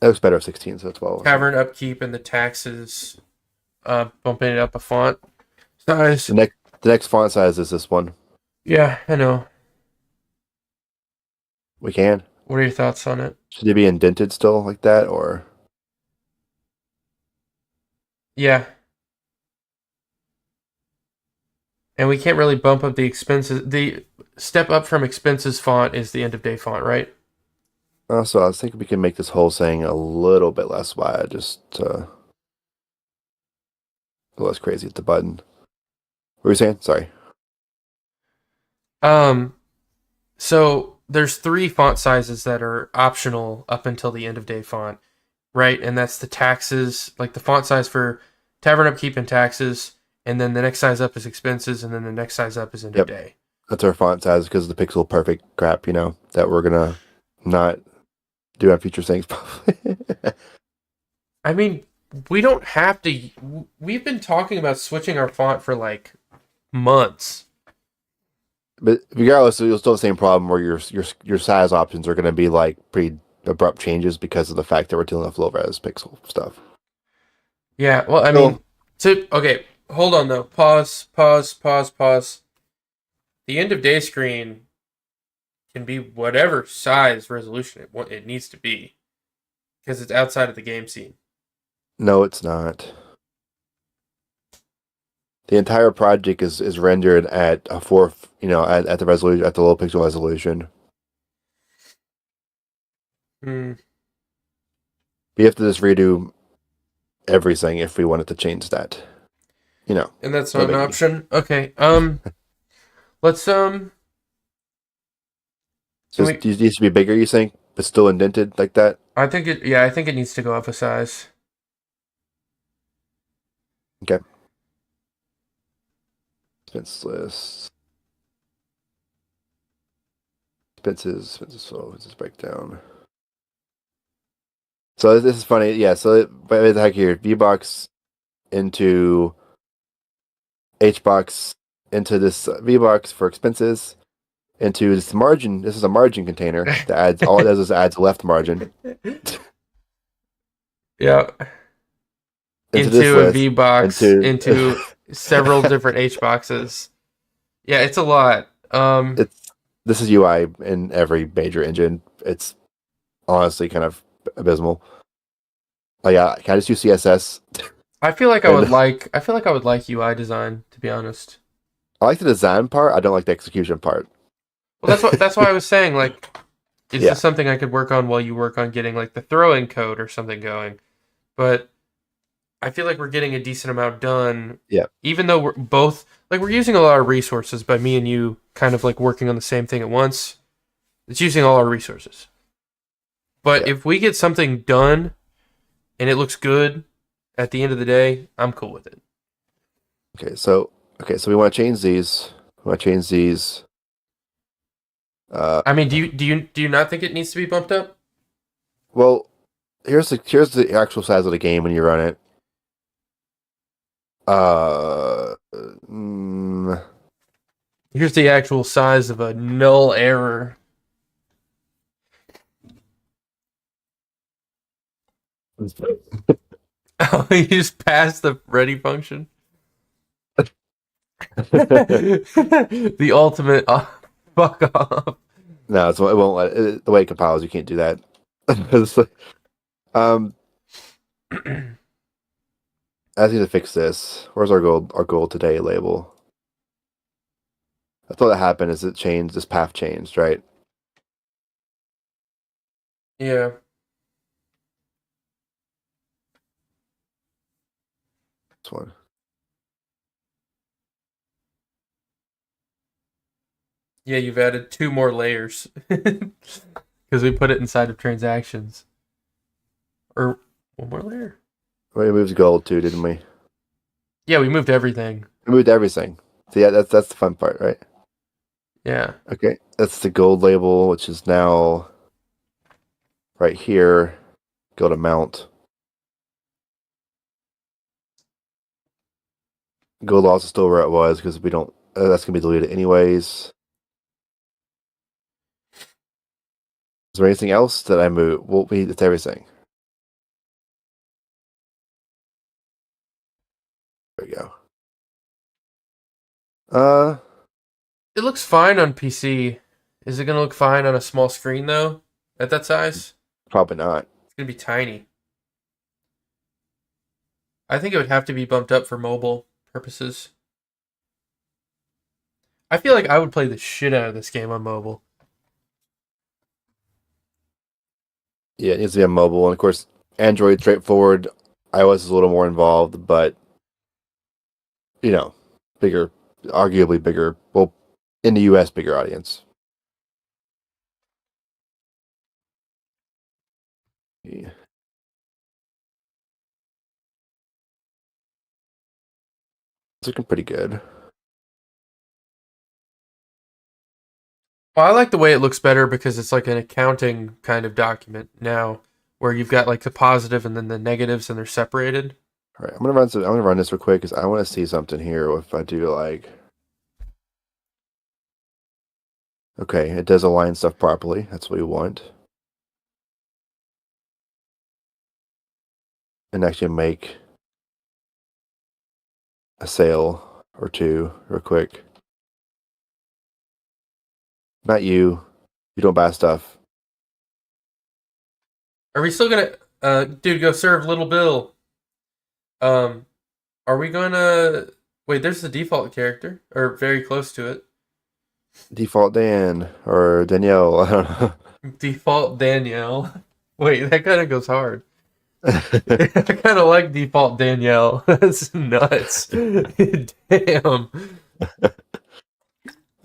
that looks better at 16, so 12, I think. tavern upkeep and the taxes? Bumping it up a font size. The next font size is this one. Yeah, I know. We can. What are your thoughts on it? Should it be indented still like that, or Yeah, and we can't really bump up the expenses. The step up from expenses font is the end of day font, right? also I was thinking we can make this whole thing a little bit less wide, just less crazy at the button. What were you saying? Sorry. Um, so there's three font sizes that are optional up until the end of day font, right? And that's the taxes, like the font size for tavern upkeep and taxes, and then the next size up is expenses, and then the next size up is end of Yep. day. That's our font size because of the pixel perfect crap, that we're gonna not do on future things probably. I mean, we don't have to. We've been talking about switching our font for like months. But regardless, you'll still have the same problem where your size options are going to be like pretty abrupt changes because of the fact that we're dealing with low res pixel stuff. Yeah, well, I So mean, okay, hold on though. Pause, pause, pause, pause. The end of day screen can be whatever size resolution it needs to be because it's outside of the game scene. no, it's not. The entire project is rendered at a fourth, at the resolution, at the low pixel resolution. Hmm. We have to just redo everything if we wanted to change that. And that's No not an biggie. option. Okay. Let's So can we? it needs to be bigger, you think, but still indented like that? I think it. Yeah, I think it needs to go up a size. Okay. Expense list. Expenses, so let's just break down. So this is funny. Yeah, so by the heck here, VBox into HBox into this VBox for expenses into this margin. This is a margin container that adds, all it does is adds left margin Yeah. into this Into a list V box, into into several different H boxes. Yeah, it's a lot. this is UI in every major engine. It's honestly kind of abysmal. Oh yeah, can I just use CSS? I feel like And I would like UI design, to be honest. I like the design part. I don't like the execution part. Well, that's why I was saying, like, is Yeah, this something I could work on while you work on getting like the throwing code or something going? But I feel like we're getting a decent amount done, yeah, even though we're both like we're using a lot of resources by me and you kind of like working on the same thing at once. It's using all our resources. But yeah. if we get something done and it looks good at the end of the day, I'm cool with it. Okay, so we want to change these. We want to change these. Uh, I mean, do you not think it needs to be bumped up? well, here's the actual size of the game when you run it. Uh, mm, Here's the actual size of a null error. Oh, you just passed the ready function. The ultimate fuck off. no, it won't let the way it compiles. You can't do that. It's like, um, I need to fix this. Where's our goal? Our goal today label. That's what happened. Is it changed? This path changed, right? Yeah. This one. Yeah, you've added two more layers because we put it inside of transactions. Or one more layer. We moved gold too, didn't we? Yeah, we moved everything. We moved everything. So yeah, that's the fun part, right? Yeah. Okay, that's the gold label, which is now right here. Go to mount. Gold loss is still where it was because we don't. That's gonna be deleted anyways. Is there anything else that I move? Well, it's everything. There we go. Uh, It looks fine on PC. Is it going to look fine on a small screen, though? At that size? Probably not. It's going to be tiny. I think it would have to be bumped up for mobile purposes. I feel like I would play the shit out of this game on mobile. Yeah, it needs to be on mobile, and of course, Android straightforward. iOS is a little more involved, but bigger, arguably bigger. Well, in the US, bigger audience. Yeah. It's looking pretty good. Well, I like the way it looks better because it's like an accounting kind of document now, where you've got like the positive and then the negatives, and they're separated. All right, I'm gonna run this real quick because I want to see something here. If I do like, Okay, it does align stuff properly. That's what we want. And actually make a sale or two real quick. Not you. You don't buy stuff. Are we still gonna, dude? Go serve Little Bill. Um, are we gonna wait? There's the default character, or very close to it. Default Dan or Danielle. I don't know. Default Danielle. Wait, that kind of goes hard. I kind of like default Danielle. That's nuts. Damn.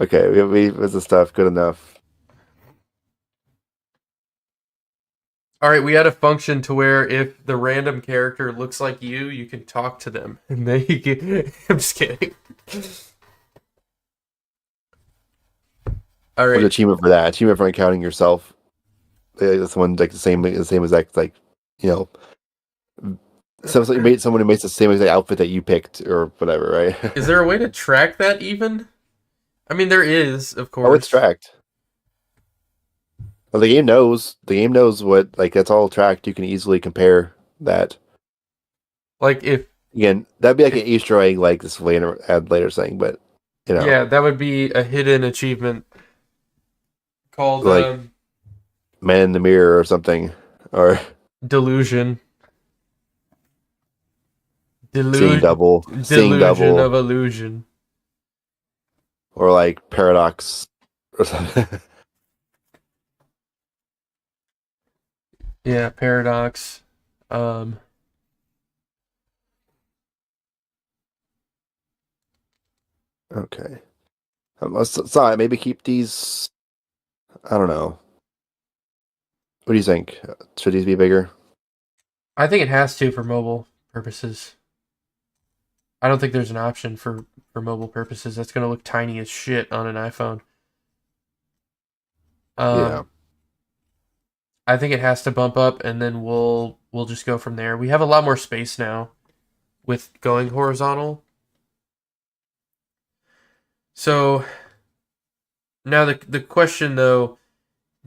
Okay, we with the stuff. Good enough. All right, we had a function to where if the random character looks like you can talk to them, and then you can. I'm just kidding. All What's the right. achievement for that? Achievement for encountering yourself. This one like the same exact like, you know, so you made someone who makes the same exact outfit that you picked or whatever, right? Is there a way to track that even? I mean, there is, of Oh, it's course. tracked. Well, the game knows. The game knows what like that's all tracked. You can easily compare that. Like if, Again, that'd be like an if Easter egg, like this later add later thing, but you know, yeah, that would be a hidden achievement called like Man in the Mirror or something, or delusion. Seeing Double, Seeing Delusion Double, of illusion. or like Paradox or something. Yeah, paradox. Um, Okay. So maybe keep these. I don't know. What do you think? Should these be bigger? I think it has to for mobile purposes. I don't think there's an option for mobile purposes. That's gonna look tiny as shit on an iPhone. Yeah. Um, I think it has to bump up, and then we'll just go from there. We have a lot more space now with going horizontal. So now the question though,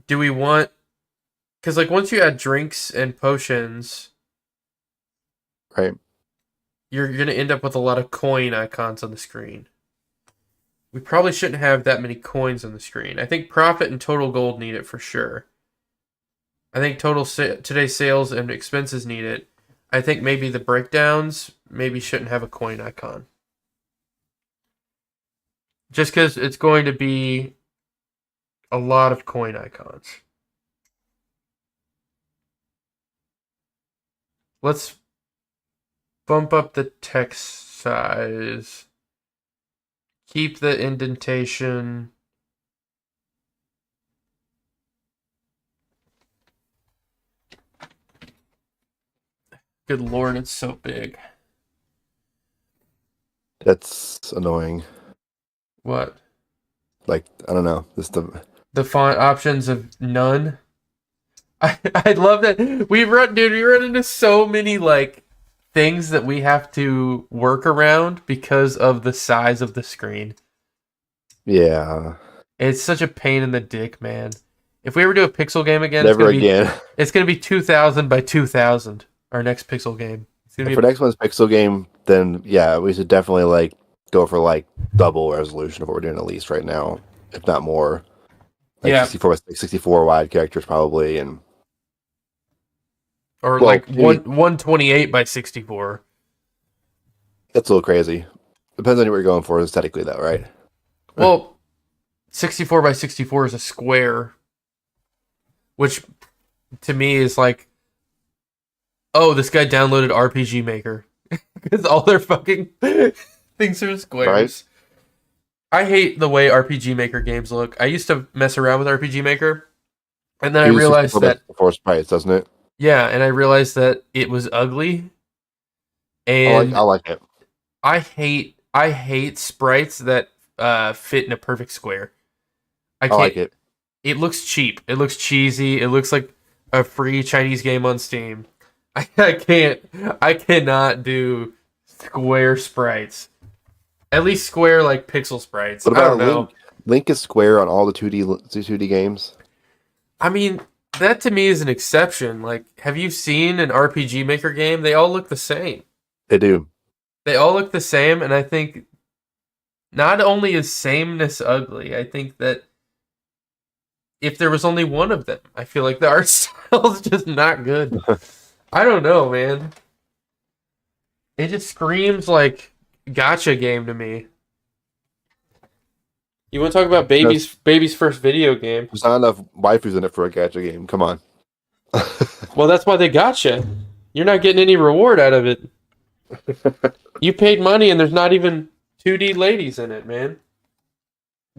do we want? Because like once you add drinks and potions, Right. you're gonna end up with a lot of coin icons on the screen. We probably shouldn't have that many coins on the screen. I think profit and total gold need it for sure. I think today's sales and expenses need it. I think maybe the breakdowns maybe shouldn't have a coin icon. Just because it's going to be a lot of coin icons. Let's bump up the text size. Keep the indentation. Good lord, it's so big. That's annoying. What? Like, I don't know. Just The font options of none. I love that we run into so many like things that we have to work around because of the size of the screen. yeah. It's such a pain in the dick, man. If we ever do a pixel game again, Never again. it's gonna be 2000 by 2000. Our next pixel game. It's gonna For be next one's Pixel game, then yeah, we should definitely like go for like double resolution of what we're doing at least right now, if not more. Like yeah, 64 by 64 wide characters probably, and or well, like maybe 128 by 64. that's a little crazy. Depends on what you're going for aesthetically, though, right? Well, 64 by 64 is a square, which to me is like, oh, this guy downloaded RPG Maker because all their fucking things are squares. Right? I hate the way RPG Maker games look. I used to mess around with RPG Maker, and then I Uses realized 64 by that 64 sprites, doesn't it? yeah, and I realized that it was ugly, I and like it. I hate sprites that fit in a perfect square. I I can't. like it. It looks cheap. It looks cheesy. It looks like a free Chinese game on Steam. I can't. I cannot do square sprites. At least square like pixel sprites. What I don't about know. Link? Link is square on all the 2D games. I mean, that to me is an exception. Like, have you seen an RPG Maker game? They all look the same. They do. They all look the same, and I think not only is sameness ugly, I think that if there was only one of them, I feel like the art style is just not good. I don't know, man. It just screams like gotcha game to me. You want to talk about baby's first video game? There's not enough waifus in it for a gacha game. Come on. Well, that's why they gotcha. You're not getting any reward out of it. You paid money and there's not even 2D ladies in it, man.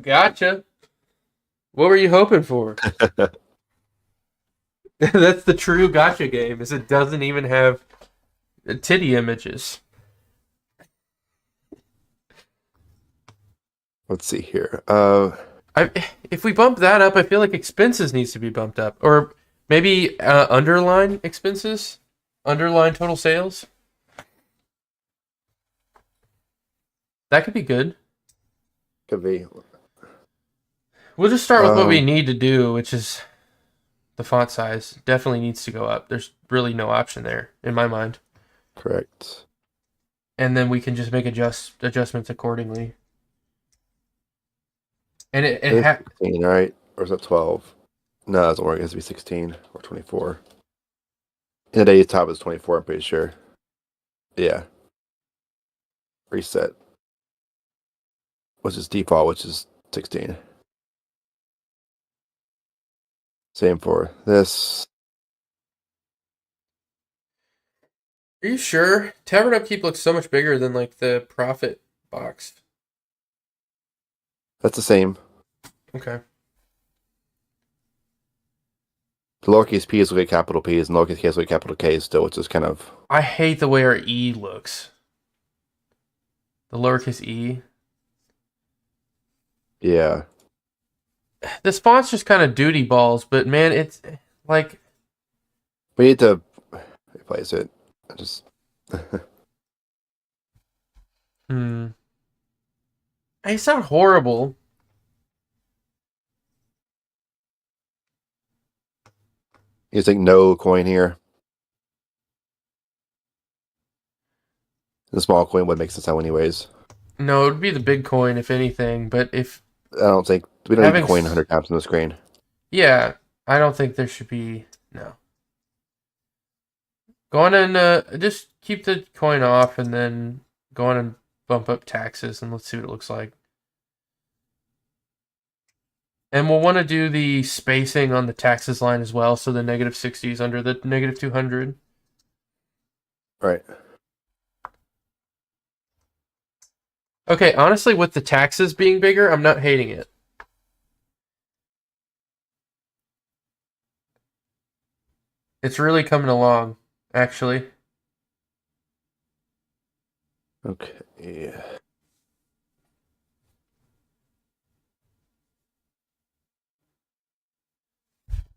Gotcha. What were you hoping for? That's the true gotcha game, is it doesn't even have titty images. Let's see here. If we bump that up, I feel like expenses needs to be bumped up. Or maybe underline expenses? Underline total sales? That could be good. Could be. We'll just start with what we need to do, which is the font size. Definitely needs to go up. There's really no option there, in my mind. Correct. And then we can just make adjustments accordingly. And it 16, right? Or is that 12? No, it doesn't work. It has to be 16 or 24. In the day's top is 24, I'm pretty sure. Yeah. Reset. Which is default, which is 16. Same for this. Are you sure? Tavern Upkeep looks so much bigger than like the profit box. That's the same. Okay. The lowercase p's look like capital P's, and lowercase k's look like capital K's still, which is kind of... I hate the way our E looks. The lowercase e. Yeah. This font's just kind of duty balls, but man, it's like... We need to replace it. I just... It's not horrible. You think no coin here? The small coin would make sense now anyways. No, it would be the big coin if anything, but if... I don't think... We don't need coin 100 times on the screen. Yeah, I don't think there should be... No. Go on and just keep the coin off and then go on and bump up taxes and let's see what it looks like. And we'll want to do the spacing on the taxes line as well, so the -60 is under the -200. Right. Okay, honestly, with the taxes being bigger, I'm not hating it. It's really coming along, actually. Okay.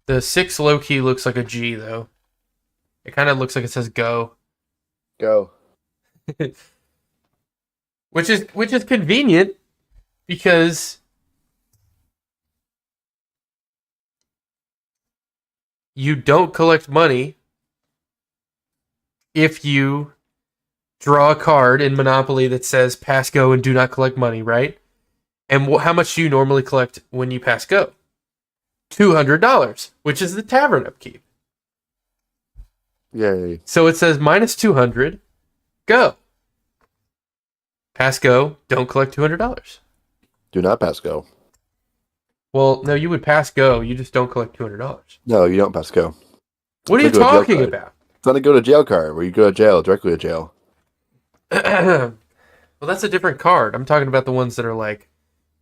The 6 low-key looks like a G, though. It kind of looks like it says go. Go. Which is convenient, because you don't collect money if you draw a card in Monopoly that says pass go and do not collect money, right? And how much do you normally collect when you pass go? $200, which is the tavern upkeep. Yay. So it says -200, go. Pass go, don't collect $200. Do not pass go. Well, no, you would pass go, you just don't collect $200. No, you don't pass go. What are you talking about? It's not a go to jail card where you go to jail, directly to jail. Well, that's a different card. I'm talking about the ones that are like,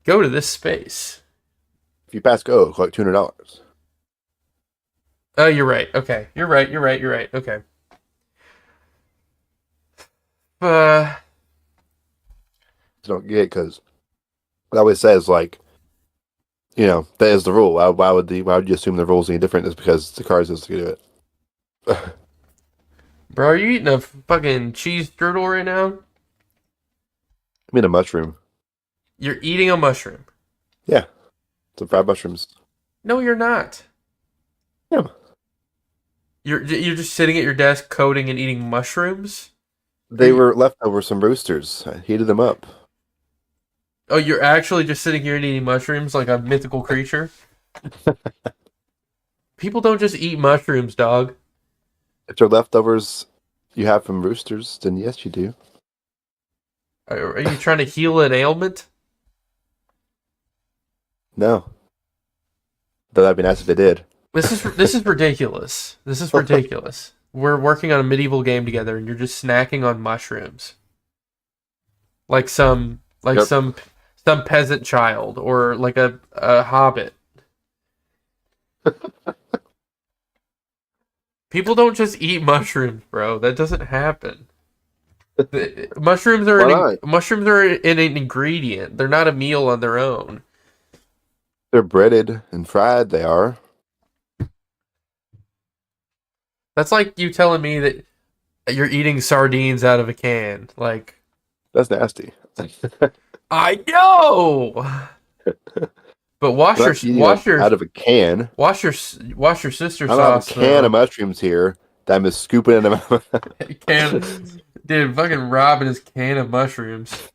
go to this space. If you pass go, collect $200. Oh, you're right. Okay. You're right. Okay. Don't get it because it always says like, you know, that is the rule. Why would you assume the rule's any different? Is because the card says to do it. Bro, are you eating a fucking cheese strudel right now? I mean a mushroom. You're eating a mushroom. Yeah, some fried mushrooms. No, you're not. Yeah, You're just sitting at your desk coding and eating mushrooms. Are they you? were left over some roosters. I heated them up. Oh, you're actually just sitting here and eating mushrooms like a mythical creature. People don't just eat mushrooms, dog. If they're leftovers you have from roosters, then yes, you do. Are you trying to heal an ailment? No, though that'd be nice if they did. This is ridiculous. This is ridiculous. We're working on a medieval game together, and you're just snacking on mushrooms like some like Yep. some peasant child or like a hobbit. People don't just eat mushrooms, bro. That doesn't happen. Why not? Mushrooms are an ingredient. They're not a meal on their own. They're breaded and fried. They are. That's like you telling me that you're eating sardines out of a can. Like, That's nasty. I know, but I'm not eating them out of a can. wash your sister I don't have a sauce can of though. mushrooms here that I'm just scooping into my Can dude fucking robbing his can of mushrooms.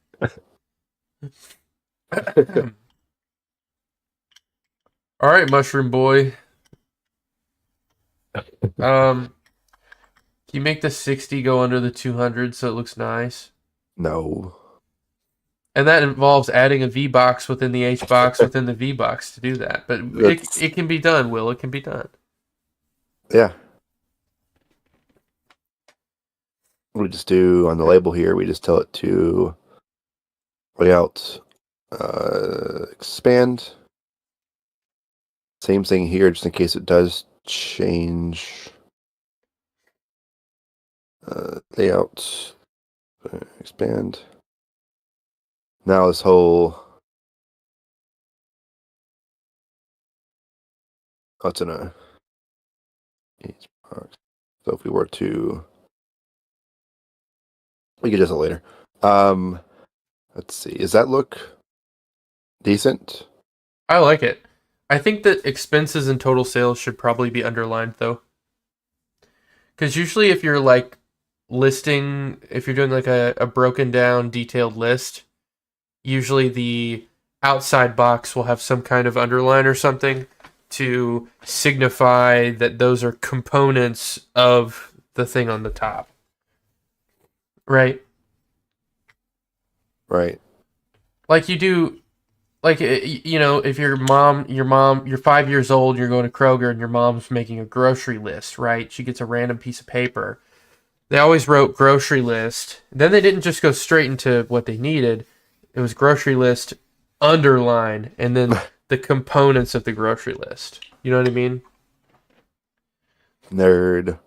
All right, mushroom boy. Can you make the 60 go under the 200 so it looks nice? No. And that involves adding a V box within the H box within the V box to do that. But That's it can be done, Will. It can be done. yeah. We just do on the label here, we just tell it to layout expand. Same thing here, just in case it does change layout expand. Now this whole it's in a each box. So if we were to we could adjust it later. Let's see. Does that look decent? I like it. I think that expenses and total sales should probably be underlined though. Because usually if you're like listing, if you're doing like a broken down detailed list, usually the outside box will have some kind of underline or something to signify that those are components of the thing on the top. Right? Right. Like you do like you know, if you're 5 years old, you're going to Kroger and your mom's making a grocery list, right? She gets a random piece of paper. They always wrote grocery list. Then they didn't just go straight into what they needed. It was grocery list underline and then the components of the grocery list. You know what I mean? Nerd.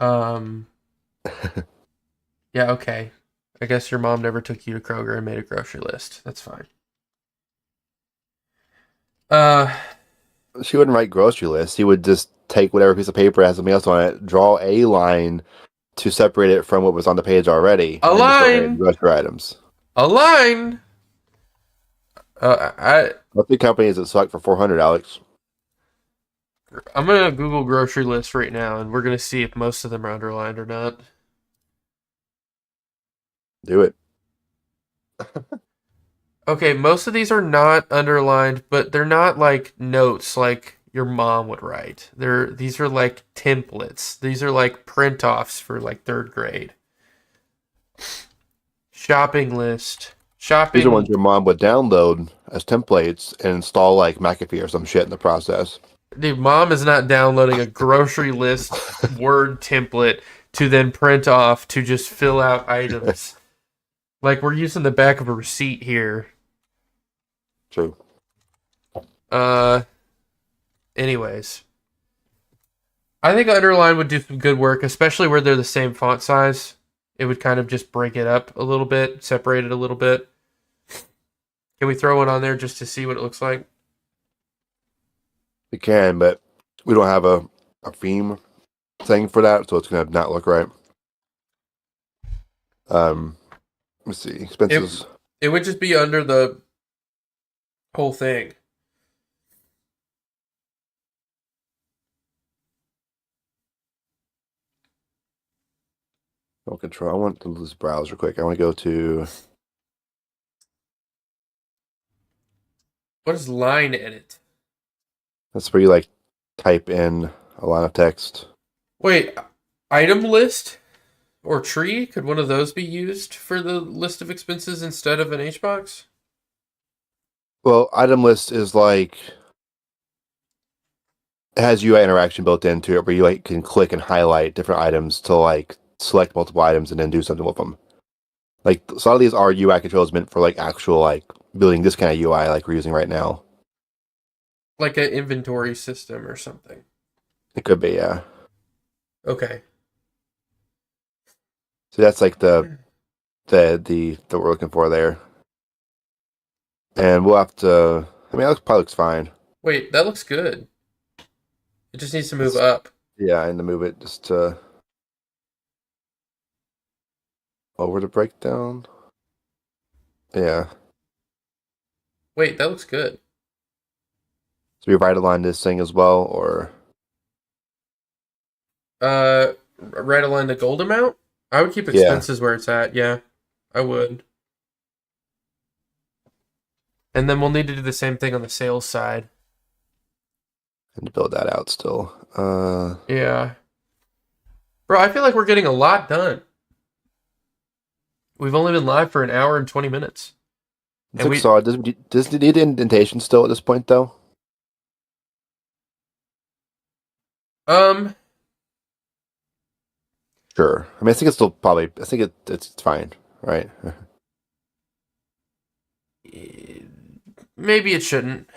Um yeah, okay. I guess your mom never took you to Kroger and made a grocery list. That's fine. Uh She wouldn't write grocery lists. She would just take whatever piece of paper has something else on it, draw a line to separate it from what was on the page already, a and then just start writing line, grocery items. a line. I What the companies that select for 400, Alex? I'm gonna Google grocery list right now, and we're gonna see if most of them are underlined or not. Do it. Okay, most of these are not underlined, but they're not like notes like your mom would write. These are like templates. These are like print offs for like third grade. Shopping list. These are ones Shopping. your mom would download as templates and install like McAfee or some shit in the process. Dude, mom is not downloading a grocery list Word template to then print off to just fill out items. Like we're using the back of a receipt here. True. Uh, anyways, I think underline would do some good work, especially where they're the same font size. It would kind of just break it up a little bit, separate it a little bit. Can we throw one on there just to see what it looks like? We can, but we don't have a theme thing for that, so it's gonna not look right. Let's see. It Expenses. It would just be under the whole thing. No control. I want to lose browse real quick. I want to go to. What is line edit? That's where you like type in a line of text. Wait, item list or tree? Could one of those be used for the list of expenses instead of an HBox? Well, item list is like it has UI interaction built into it, where you like can click and highlight different items to like select multiple items and then do something with them. Like so a lot of these are UI controls meant for like actual like building this kind of UI like we're using right now. Like an inventory system or something. It could be, yeah. Okay. So that's like the that we're looking for there. And we'll have to. I mean, that probably looks fine. Wait, that looks good. It just needs to move It's, up. yeah, and to move it just to over the breakdown. Yeah. Wait, that looks good. So we right align this thing as well, or Right align the gold amount? I would keep yeah, expenses where it's at. Yeah, I would. And then we'll need to do the same thing on the sales side. and to build that out still. Yeah. Bro, I feel like we're getting a lot done. We've only been live for an hour and 20 minutes. It's And like solid. Does it need indentation still at this point though? um Sure. I mean, I think it's still probably. I think it's fine, right? maybe it shouldn't.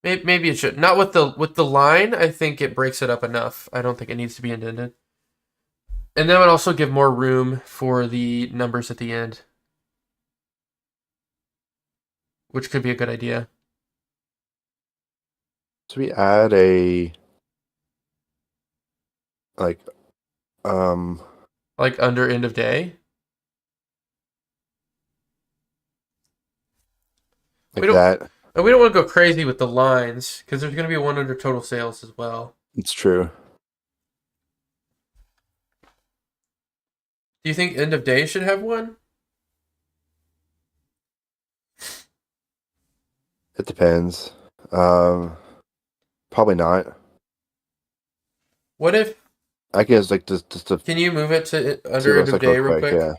Maybe it should. Not with the line. I think it breaks it up enough. I don't think it needs to be indented. And that would also give more room for the numbers at the end, which could be a good idea. So we add a like Like under end of day. We like don't that. and we don't want to go crazy with the lines because there's going to be one under total sales as well. It's true. Do you think end of day should have one? It depends. Probably not. What if I guess like just to can you move it to see what under it end looks of like day real real quick. quick? Yeah.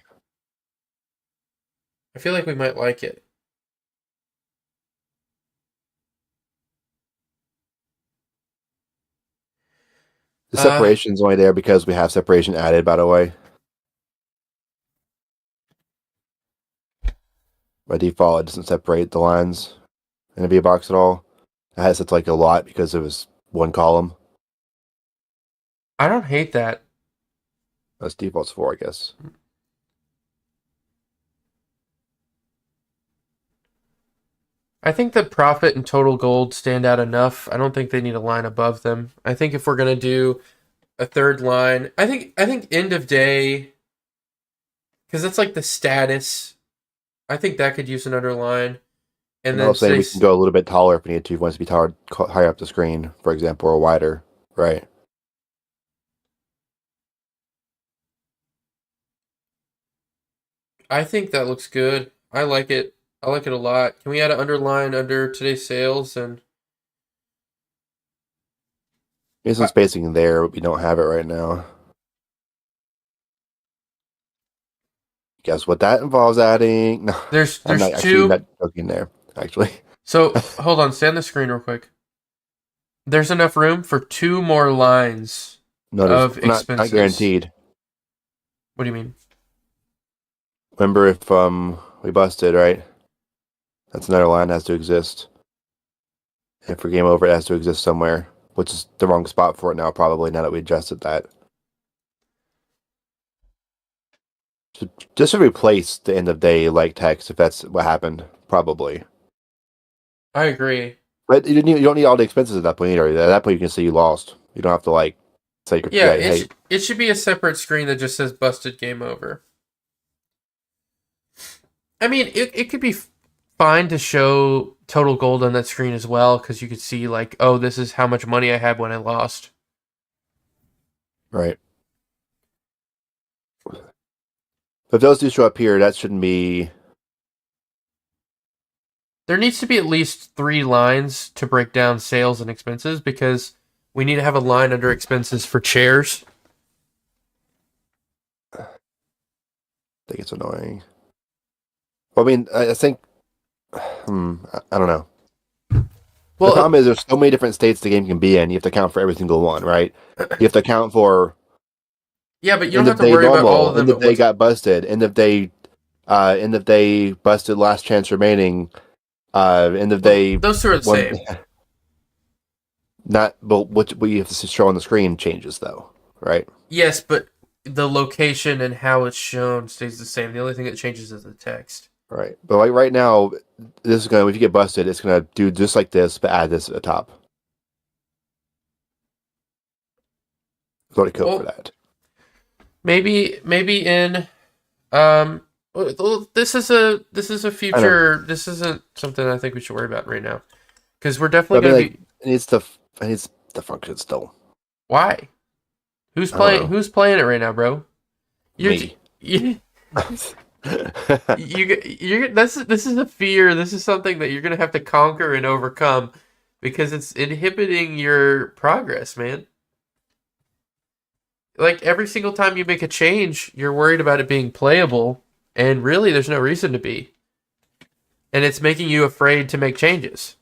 I feel like we might like it. The Uh separation's only there because we have separation added, by the way. By default, it doesn't separate the lines in a V box at all. It has it like a lot because it was one column. I don't hate that. That's default's 4, I guess. I think the profit and total gold stand out enough. I don't think they need a line above them. I think if we're gonna do a third line, I think end of day because that's like the status. I think that could use an underline. And And I then was saying say we can go a little bit taller if we need to. If it wants to be taller, higher up the screen, for example, or wider. Right. I think that looks good. I like it. I like it a lot. Can we add an underline under today's sales and There's some spacing there, but we don't have it right now. Guess what that involves adding? No, I'm there's not actually two. not joking there. Actually, So hold on, stay on the screen real quick. There's enough room for two more lines no, there's of not expenses. guaranteed. What do you mean? Remember, if we busted, right? That's another line that has to exist. And for game over, it has to exist somewhere, which is the wrong spot for it now, probably. Now that we adjusted that, so just to replace the end of day like text, if that's what happened, probably. I agree. But you don't need all the expenses at that point either. At that point, you can say you lost. You don't have to like say, Yeah, yeah, it hey, it should be a separate screen that just says busted game over. I mean, it could be fine to show total gold on that screen as well, because you could see like, oh, this is how much money I had when I lost. Right. If those do show up here, that shouldn't be. There needs to be at least 3 lines to break down sales and expenses, because we need to have a line under expenses for chairs. I think it's annoying. Well, I mean, I think. I don't know. The Well, problem is there's so many different states the game can be in. You have to account for every single one, right? You have to account for yeah, but you don't end have of to day worry about all normal, of them end of at day once. got busted, end of day busted, last chance remaining, end of Well, day those two are the one. same. Not, but what we have to show on the screen changes though, right? Yes, but the location and how it's shown stays the same. The only thing that changes is the text. Right. But like right now, this is gonna if you get busted, it's gonna do just like this, but add this at the top. There's already code for Well, that. maybe in well, this is a I know. future. This isn't something I think we should worry about right now, because we're But definitely I mean, going to like, be. it needs the function still. Why? Who's I don't playing? know. Who's playing it right now, bro? You're Me. you, you this is a fear. This is something that you're gonna have to conquer and overcome, because it's inhibiting your progress, man. Like every single time you make a change, you're worried about it being playable, and really there's no reason to be. And it's making you afraid to make changes.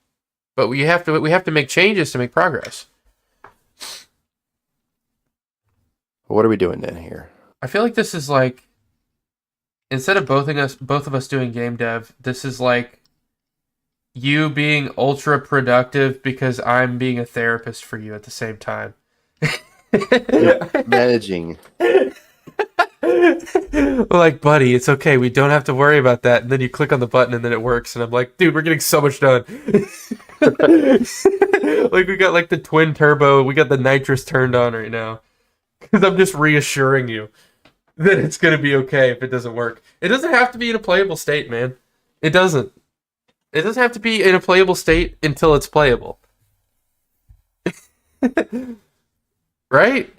But we have to make changes to make progress. What are we doing then here? I feel like this is like, instead of both of us doing game dev, this is like you being ultra productive because I'm being a therapist for you at the same time. You're managing. Like, buddy, it's okay. We don't have to worry about that. And then you click on the button and then it works. And I'm like, dude, we're getting so much done. Like, we got like the twin turbo, we got the nitrous turned on right now. Because I'm just reassuring you that it's going to be okay if it doesn't work. It doesn't have to be in a playable state, man. It doesn't. It doesn't have to be in a playable state until it's playable. Right?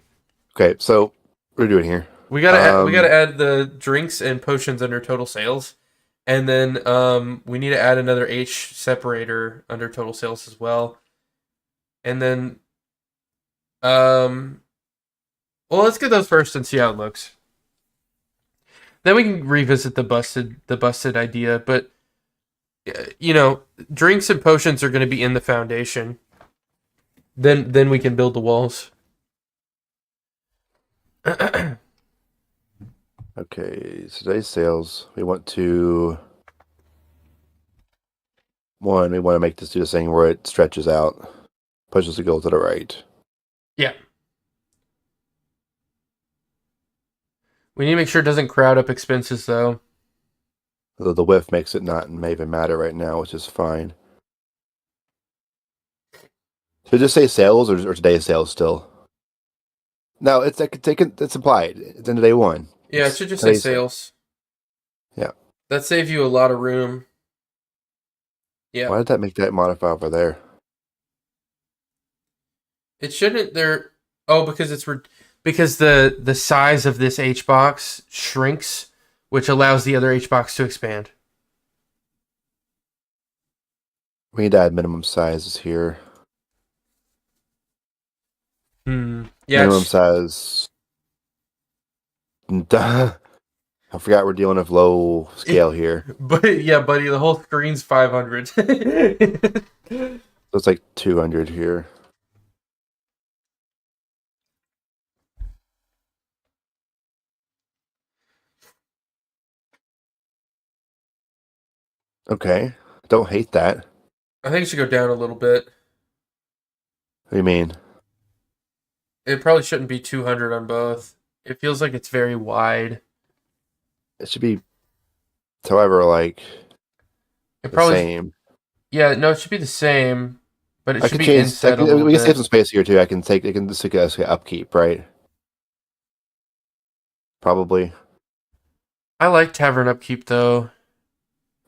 Okay, so what are we doing here? We gotta add the drinks and potions under total sales, and then we need to add another H separator under total sales as well, and then well, let's get those first and see how it looks. Then we can revisit the busted idea, but drinks and potions are going to be in the foundation. Then we can build the walls. Okay, today's sales. We want to make this do this thing where it stretches out, pushes the goal to the right. Yeah. We need to make sure it doesn't crowd up expenses, though. Although the width makes it not even matter right now, which is fine. Should it just say sales or today's sales still? No, it's implied. It's into day one. Yeah, it should just say sales. Yeah. That saves you a lot of room. Yeah. Why did that make that modify over there? It shouldn't there. Oh, because because the size of this H box shrinks, which allows the other H box to expand. We need to add minimum sizes here. Yeah. Minimum size. Duh. I forgot we're dealing with low scale here. But yeah, buddy, the whole screen's 500. So it's like 200 here. Okay. Don't hate that. I think it should go down a little bit. What do you mean? It probably shouldn't be 200 on both. It feels like it's very wide. It should be, however, like It the probably same. Yeah, no, it should be the same, but it I should can be change. inset a little we can save bit. some space here too. I can just take a upkeep, right? Probably. I like Tavern Upkeep though.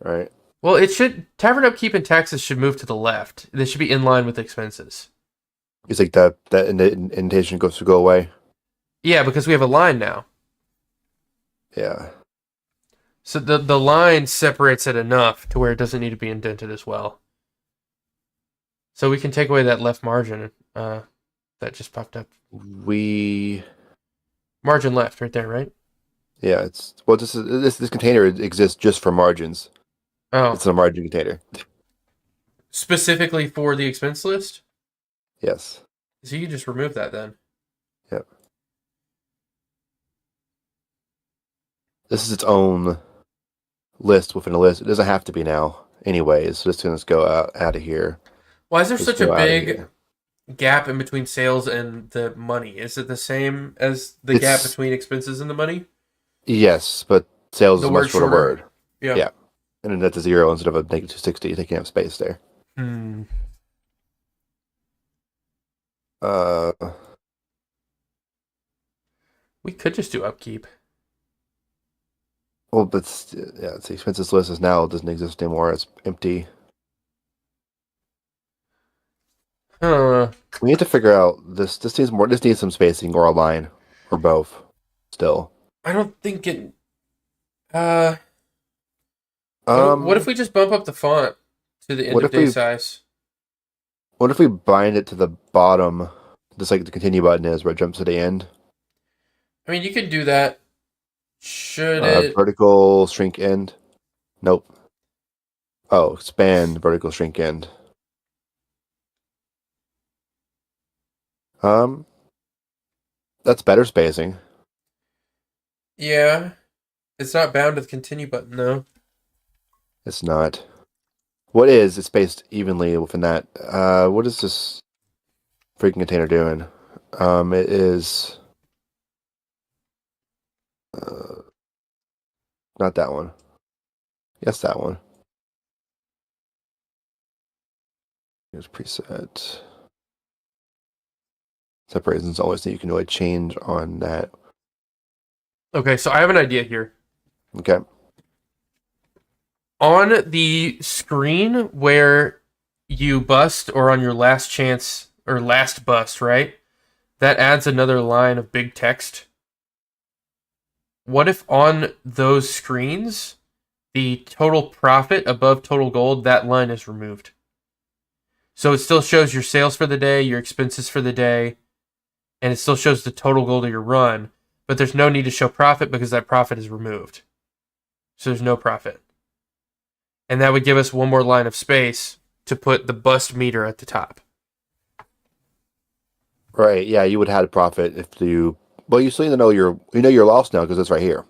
right? Well, it should tavern upkeep and taxes should move to the left. They should be in line with expenses. It's like that indentation goes to go away. Yeah, because we have a line now. Yeah. So the line separates it enough to where it doesn't need to be indented as well. So we can take away that left margin that just popped up. We Margin left right there, right? Yeah, it's well this container exists just for margins. Oh, It's a margin container. specifically for the expense list? Yes. So you can just remove that then. Yep. This is its own list within a list. It doesn't have to be now anyways. So just gonna go out of here. Why is there Just such a go out of big here. gap in between sales and the money? Is it the same as the gap It's between expenses and the money? Yes, but sales The is a word much shorter shorter? word. Yeah. Yeah. And then that's a zero instead of a negative 260, taking up space there. Hmm. Uh We could just do upkeep. well, but yeah, it's the expenses list is now doesn't exist anymore. It's empty. Huh. We need to figure out this. This needs more. This needs some spacing or a line or both. Still. I don't think it. Uh, what if Um. we just bump up the font to the end What of if day we size? What if we bind it to the bottom, just like the continue button is, where it jumps to the end? I mean, you could do that. Should it? Vertical shrink end. Nope. Oh, expand vertical shrink end. Um. That's better spacing. Yeah, it's not bound to the continue button though. It's not. What is? It's spaced evenly within that. What is this freaking container doing? It is. Uh, Not that one. Yes, that one. Here's preset. Separations always you can really change on that. Okay, so I have an idea here. Okay. On the screen where you bust, or on your last chance or last bust, right? That adds another line of big text. What if on those screens, the total profit above total gold, that line is removed? So it still shows your sales for the day, your expenses for the day, and it still shows the total gold of your run, but there's no need to show profit because that profit is removed. So there's no profit. And that would give us one more line of space to put the bust meter at the top. Right. Yeah, you would have had a profit if you. Well, you still need to know your loss now because it's right here.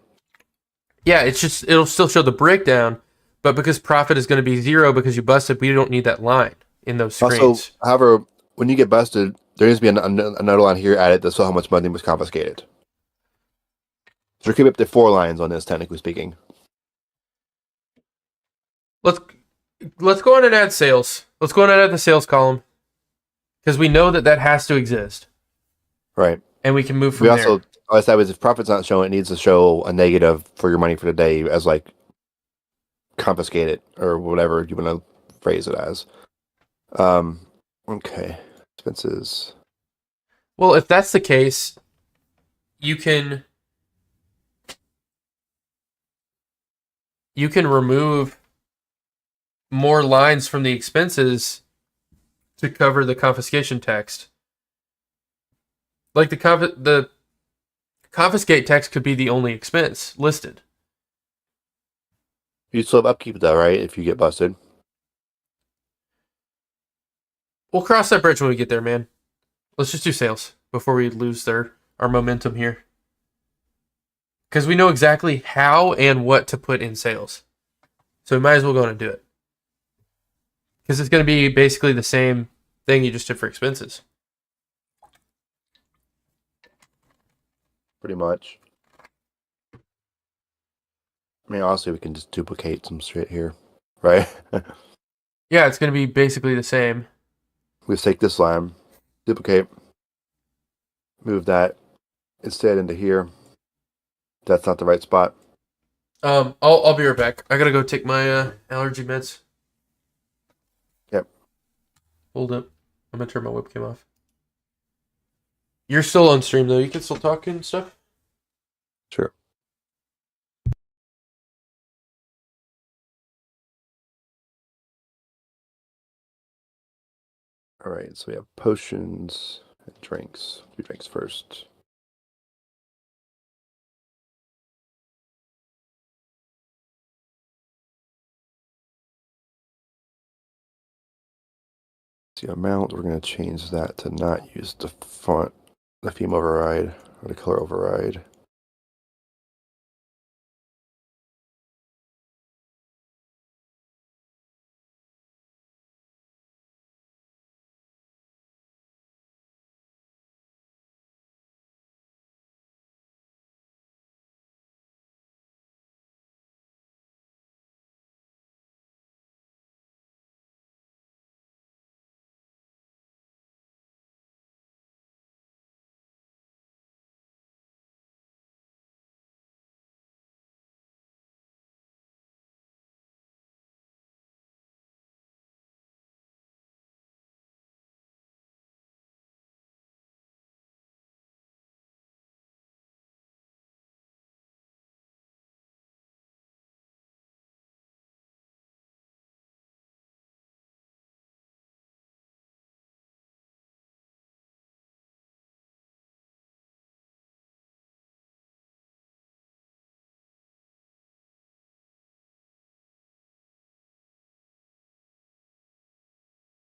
Yeah, it'll still show the breakdown, but because profit is going to be zero because you busted, we don't need that line in those screens. Also, however, when you get busted, there needs to be another line here added to show how much money was confiscated. So there could be up to 4 lines on this, technically speaking. Let's go on and add sales. Let's go on and add the sales column because we know that has to exist, Right. and we can move from We also, there. I said, if profit's not showing, it needs to show a negative for your money for the day as like confiscated or whatever you want to phrase it as. Okay. Expenses. Well, if that's the case, you can remove more lines from the expenses to cover the confiscation text. Like the confiscate text could be the only expense listed. You still have upkeep though, right? If you get busted. We'll cross that bridge when we get there, man. Let's just do sales before we lose our momentum here. Because we know exactly how and what to put in sales. So we might as well go on and do it. Because it's going to be basically the same thing you just did for expenses. Pretty much. I mean, honestly, we can just duplicate some shit here, right? Yeah, it's going to be basically the same. We take this line, duplicate, move that instead into here. That's not the right spot. I'll be right back. I gotta go take my allergy meds. Yep. Hold up. I'm gonna turn my webcam off. You're still on stream though. You can still talk and stuff. Sure. All right, so we have potions and drinks. Do drinks first. The amount, we're going to change that to not use the font, the theme override, or the color override.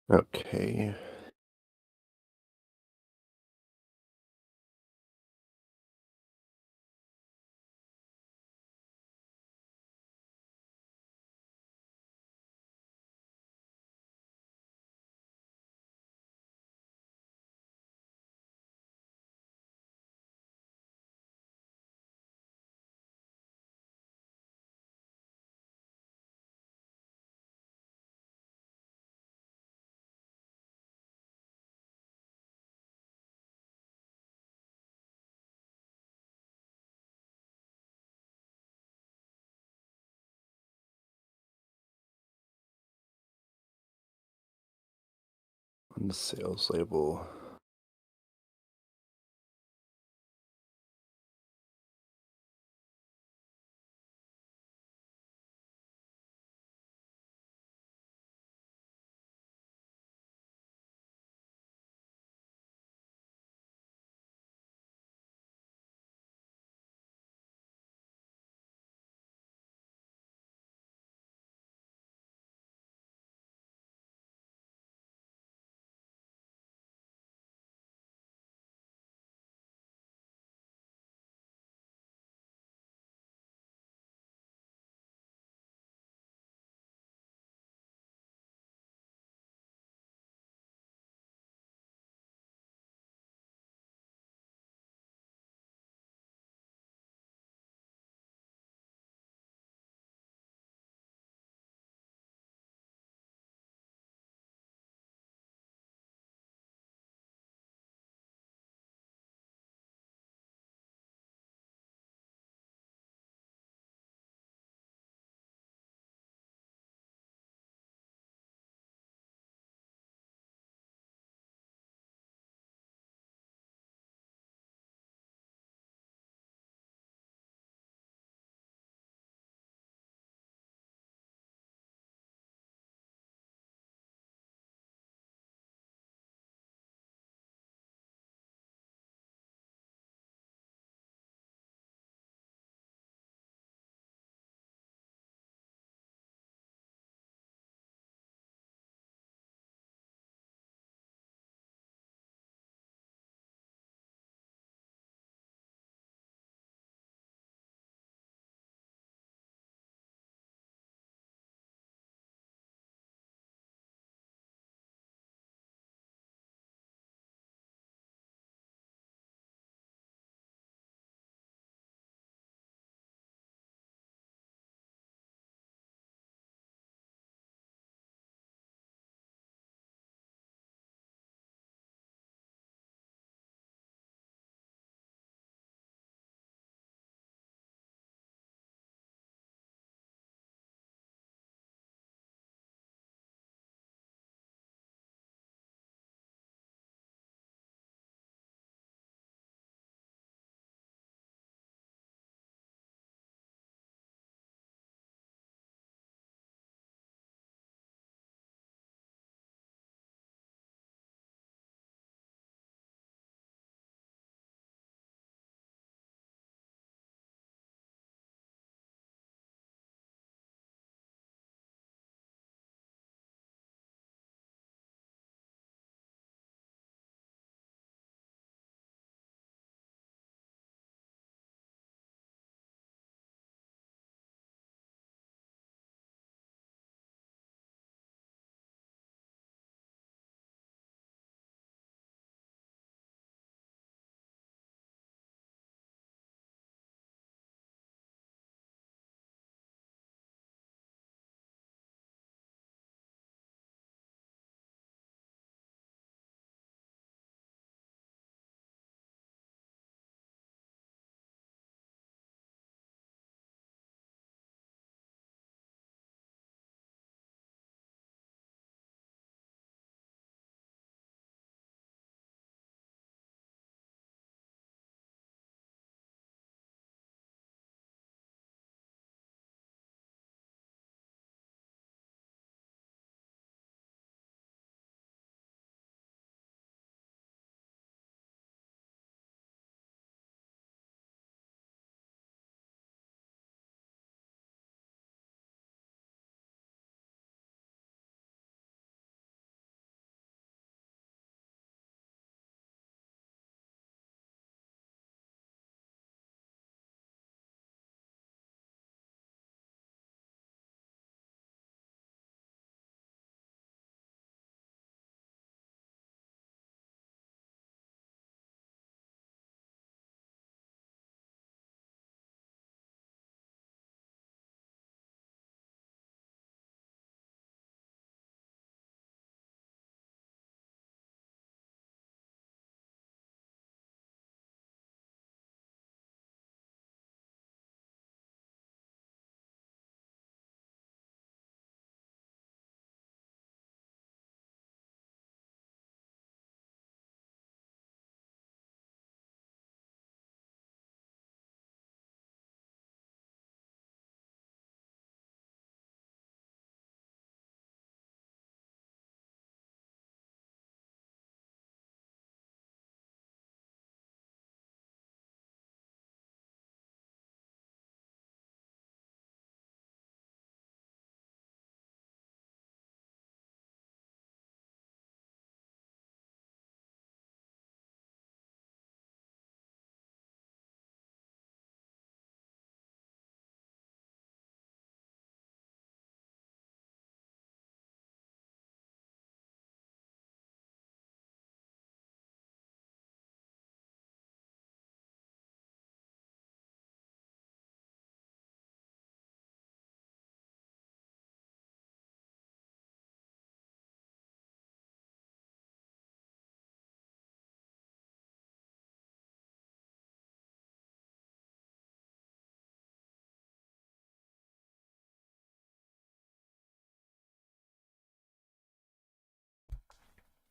Okay. On the sales label.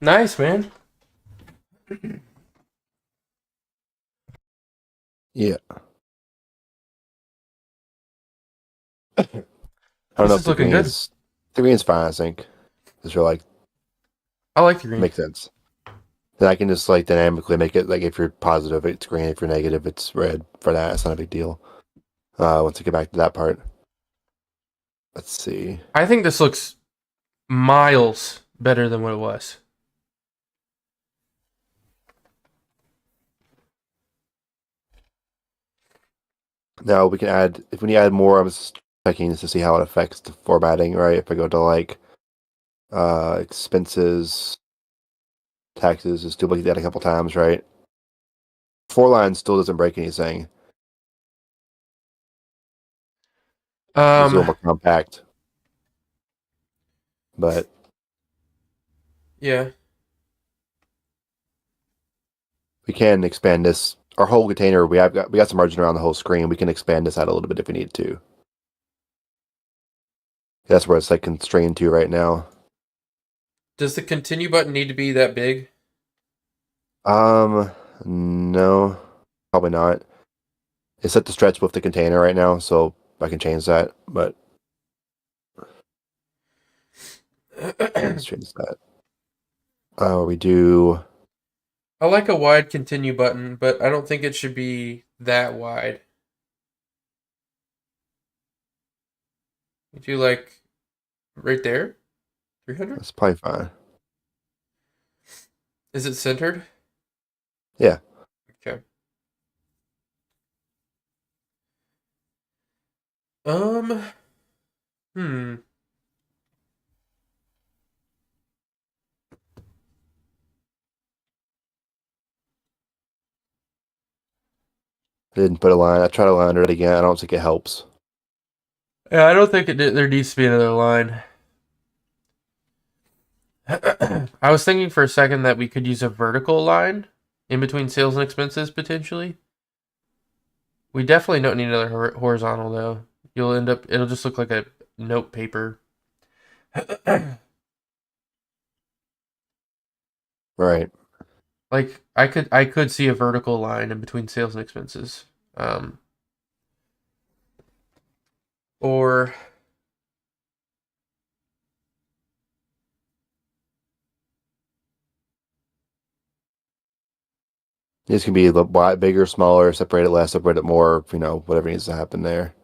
Nice, man. Yeah. I don't know This if is looking good. the green's fine, I think. Because you're like, I like the green. makes sense. Then I can just like dynamically make it like if you're positive, it's green. If you're negative, it's red. For that, it's not a big deal. Once I get back to that part, let's see. I think this looks miles better than what it was. Now we can add if we need to add more. I'm just checking just to see how it affects the formatting. Right? If I go to like expenses, taxes, just duplicate that a couple times. Right? 4 lines still doesn't break anything. It's a Um, little more compact, but yeah. we can expand this. Our whole container, we got some margin around the whole screen. We can expand this out a little bit if we need to. That's where it's like constrained to right now. Does the continue button need to be that big? No, probably not. It's set to stretch with the container right now, so I can change that. But let's change that. We do. I like a wide continue button, but I don't think it should be that wide. We do like right there, 300. That's probably fine. Is it centered? Yeah, Okay. Um. Hmm. I didn't put a line. I tried to line under it again. I don't think it helps. Yeah, I don't think there needs to be another line. I was thinking for a second that we could use a vertical line in between sales and expenses potentially. We definitely don't need another horizontal though. It'll just look like a note paper. Right. Like I could see a vertical line in between sales and expenses. Um, or This can be a little bigger, smaller, separate it less, separate it more. Whatever needs to happen there.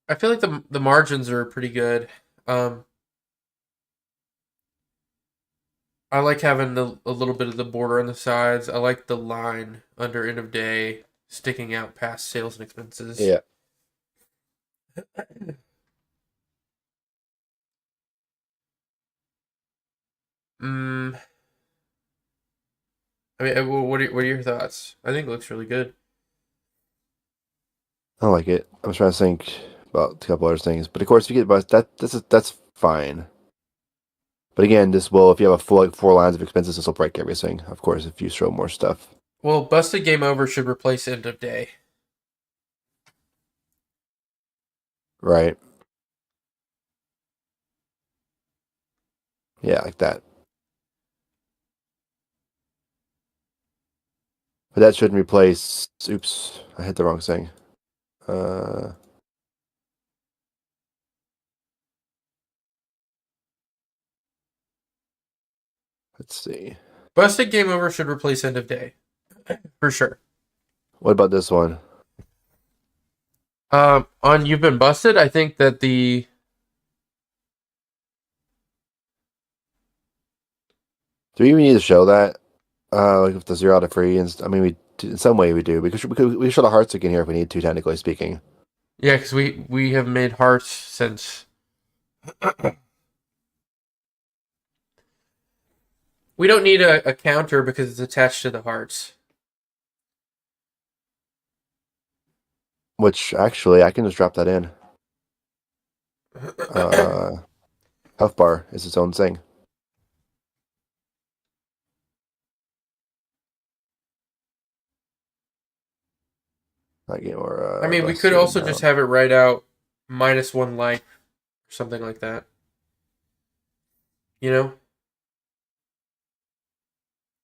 I feel like the margins are pretty good. Um, I like having a little bit of the border on the sides. I like the line under end of day sticking out past sales and expenses. Yeah. Mm, I mean, what are your thoughts? I think it looks really good. I like it. I'm trying to think about a couple other things, but of course, if you get that's fine. But again, if you have a full like 4 lines of expenses, this will break everything. Of course, if you show more stuff. Well, busted game over should replace end of day. Right. Yeah, like that. But that shouldn't replace. Oops, I hit the wrong thing. Uh, let's see. Busted game over should replace end of day for sure. What about this one? On you've been busted. I think that the Do we even need to show that? Like with the 0 to 3, and I mean, in some way we do. We show the hearts again here if we need to, technically speaking. yeah, because we have made hearts since we don't need a counter because it's attached to the hearts. Which actually, I can just drop that in. Uh, Health bar is its own thing. Not game I or mean, we could busted. also just No. have it write out -1 life or something like that. You know?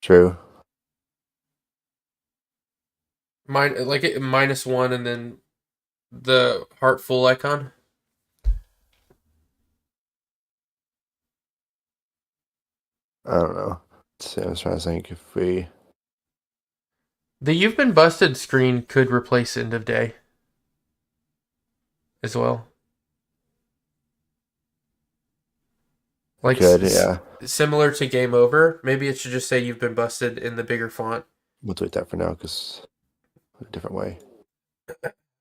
True. Like it -1 and then the heart full icon. I don't know. Let's see, I was trying to think if we. The "You've been busted" screen could replace end of day as well. It Like could, yeah. similar to game over. Maybe it should just say "You've been busted" in the bigger font. We'll delete that for now because a different way.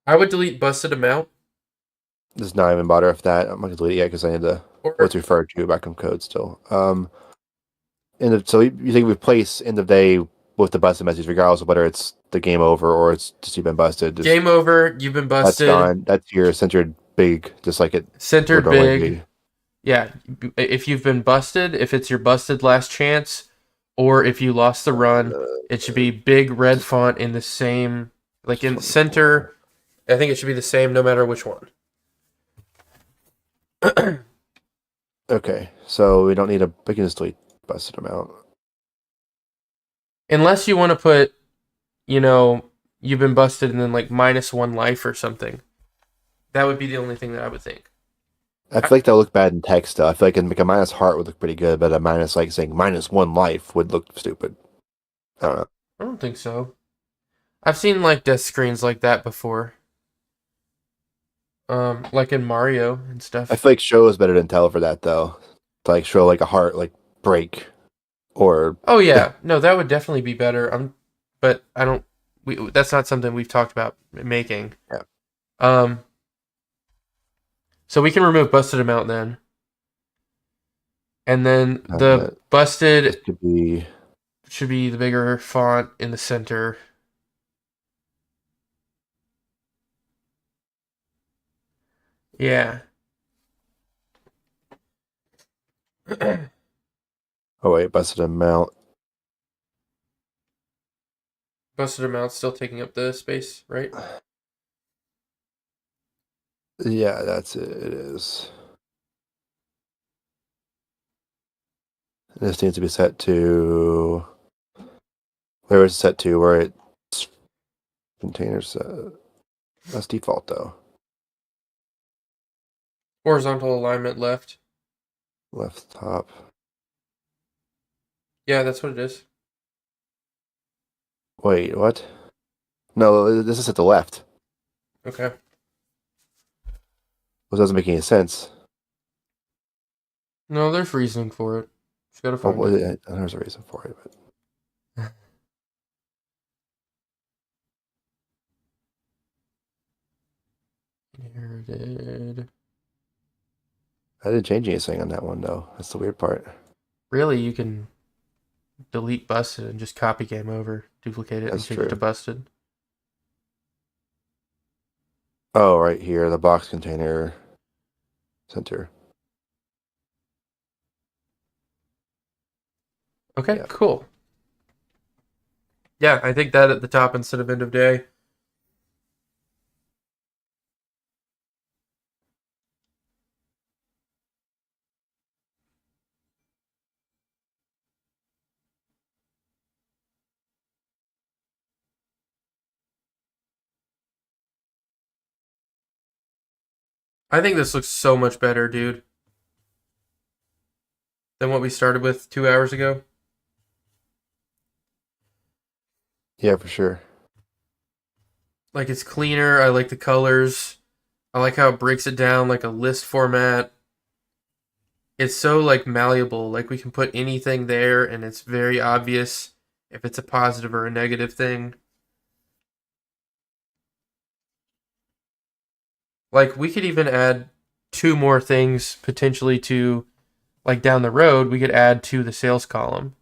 I would delete busted amount Does not even bother if that. I'm not gonna delete it yet because I need to what's or referred to back in code still. So you think replace end of day with the busted message, regardless of whether it's the game over or it's just you've been busted. Just game over. You've been that's busted. gone. That's your centered big, just like it would Centered normally big. be. Yeah, if you've been busted, if it's your busted last chance, or if you lost the run, it should be big red Just, font in the same, like just in one more. center. I think it should be the same no matter which one. Okay, so we don't need a. We can just delete busted amount. Unless you want to put, you know, you've been busted and then like -1 life or something. That would be the only thing that I would think. I I, feel like that would look bad in text though. I feel like a minus heart would look pretty good, but a minus like saying -1 life would look stupid. I don't know. I don't think so. I've seen like death screens like that before. Like in Mario and I stuff. feel like show is better than tell for that though. To like show like a heart like break or Oh yeah, no, that would definitely be better. But I don't. That's not something we've talked about making. yeah. Um, so we can remove busted amount then, and then the This busted could be should be the bigger font in the center. Yeah, oh wait, busted amount. busted amount still taking up the space, right? Yeah, that's it. It is. This needs to be set to where is it set to? Where it's containers. That's default though. Horizontal alignment left. Left top. Yeah, that's what it is. Wait, what? No, this is at the left. Okay. Which doesn't make any sense. No, there's reasoning for it. Just gotta Oh, find it. there's a reason for it, but Inherited. I didn't change anything on that one though. That's the weird part. Really, you can delete busted and just copy game over, duplicate it, and That's change it to true. busted. Oh, right here, the box container center. Okay, Yeah. cool. Yeah, I think that at the top instead of end of day. I think this looks so much better, dude, than what we started with 2 hours ago. Yeah, for sure. Like it's cleaner. I like the colors. I like how it breaks it down like a list format. It's so like malleable. Like we can put anything there and it's very obvious if it's a positive or a negative thing. Like we could even add two more things potentially to like down the road we could add to the sales column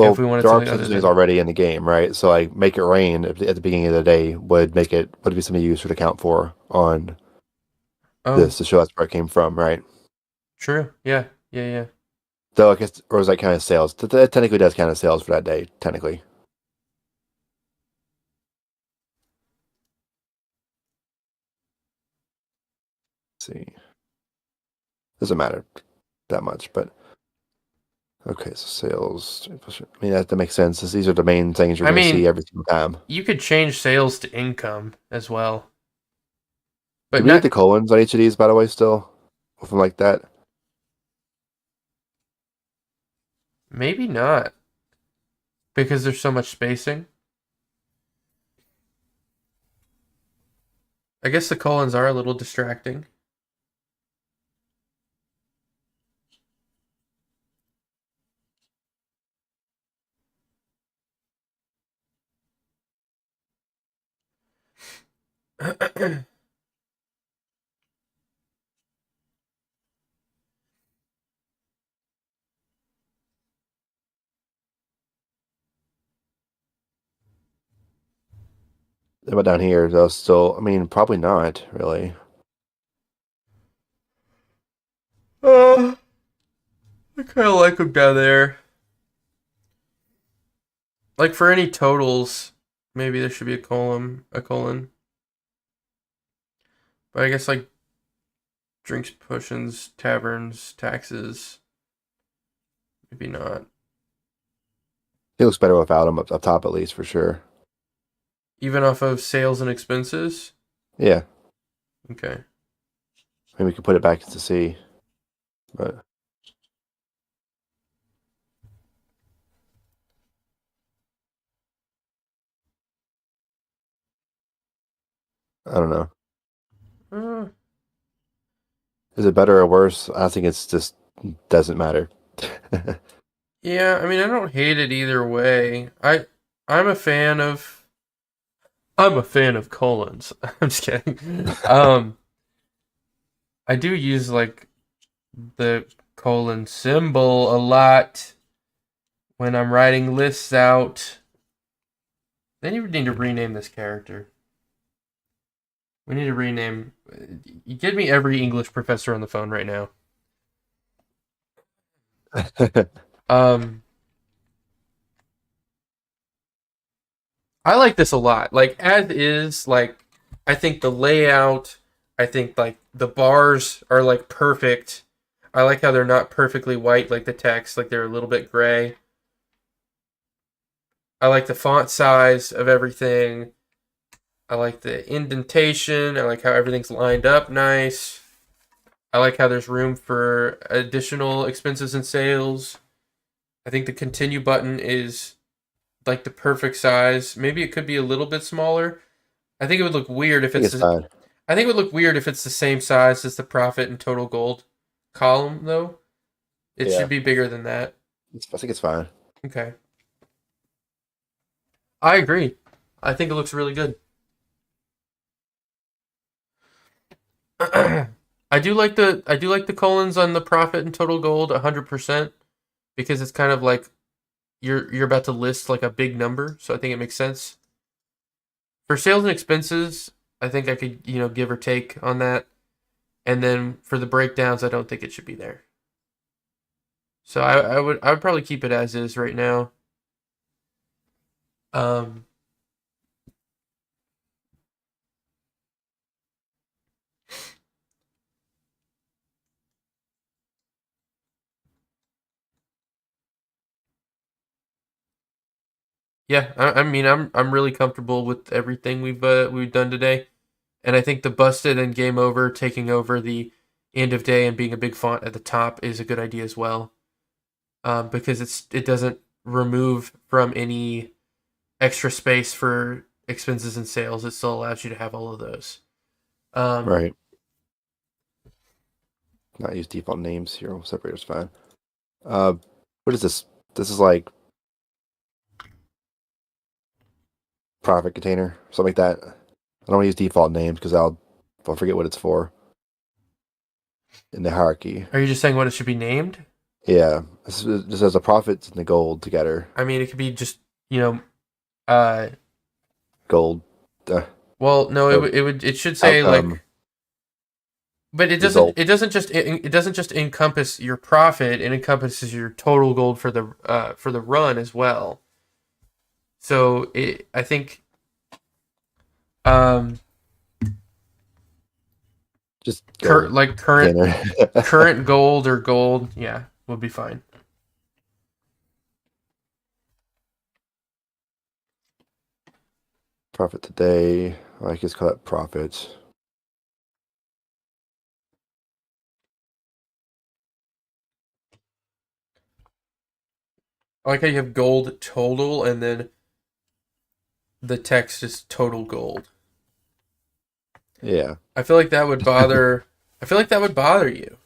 if Well, we wanted there are something such other things than already in the game, right? So like make it rain at the beginning of the day would be something you should account for on oh, this to show that's where it came from, right? true. Yeah. Yeah, yeah. Though I guess or is that kind of sales? That technically does kind of sales for that day, technically. Let's see. Doesn't matter that much, but Okay, so sales. I mean, that makes sense. These are the main things you're I going to see mean, every single time. you could change sales to income as well, Do but we need not the colons on each of these, by the way, still? Something like that? maybe not because there's so much spacing. I guess the colons are a little distracting. But down here, though, still, I mean, probably not, really. uh, I kind of like them down there. Like for any totals, maybe there should be a column, a colon. But I guess like drinks, potions, taverns, taxes, maybe not. It looks better without them up top, at least, for sure. Even off of sales and expenses. Yeah. Okay. Maybe we could put it back to C, but I don't know. Uh, Is it better or worse? I think it's just doesn't matter. yeah, I mean I don't hate it either way. I'm a fan of I'm a fan of colons. I'm just kidding. I do use like the colon symbol a lot when I'm writing lists out. Then you need to rename this character. We need to rename. You give me every English professor on the phone right now. Um, I like this a lot. Like as is, like I think the layout, I think like the bars are like perfect. I like how they're not perfectly white like the text, like they're a little bit gray. I like the font size of everything. I like the indentation. I like how everything's lined up nice. I like how there's room for additional expenses and sales. I think the continue button is like the perfect size. Maybe it could be a little bit smaller. I think it would look weird if think it's it's fine. I think it would look weird if it's the same size as the profit and total gold column though. It should Yeah, be bigger than that. I think it's fine. Okay. I agree. I think it looks really good. I do like the colons on the profit and total gold 100% because it's kind of like you're about to list like a big number, so I think it makes sense. For sales and expenses, I think I could, give or take on that. And then for the breakdowns, I don't think it should be there. So I would probably keep it as is right now. Um, yeah, I mean I'm really comfortable with everything we've done today, and I think the busted and game over taking over the end of day and being a big font at the top is a good idea as well, because it doesn't remove from any extra space for expenses and sales. It still allows you to have all of those. Um, Right. Not use default names here. Separator's fine. Uh, what is this? This is like profit container, something like that. I don't want to use default names because I'll forget what it's for in the hierarchy. are you just saying what it should be named? Yeah, this has the profits and the gold together. I mean, it could be just you know, uh, Gold, uh, well, no, or it should say outcome like, but result. it doesn't just encompass your profit. It encompasses your total gold for the run as well. So I think um Just gold like container. current gold or gold, yeah, would be fine. Profit today. I guess call it profit. I like how you have gold total and then the text is total gold. Yeah. I feel like that would bother. I feel like that would bother you.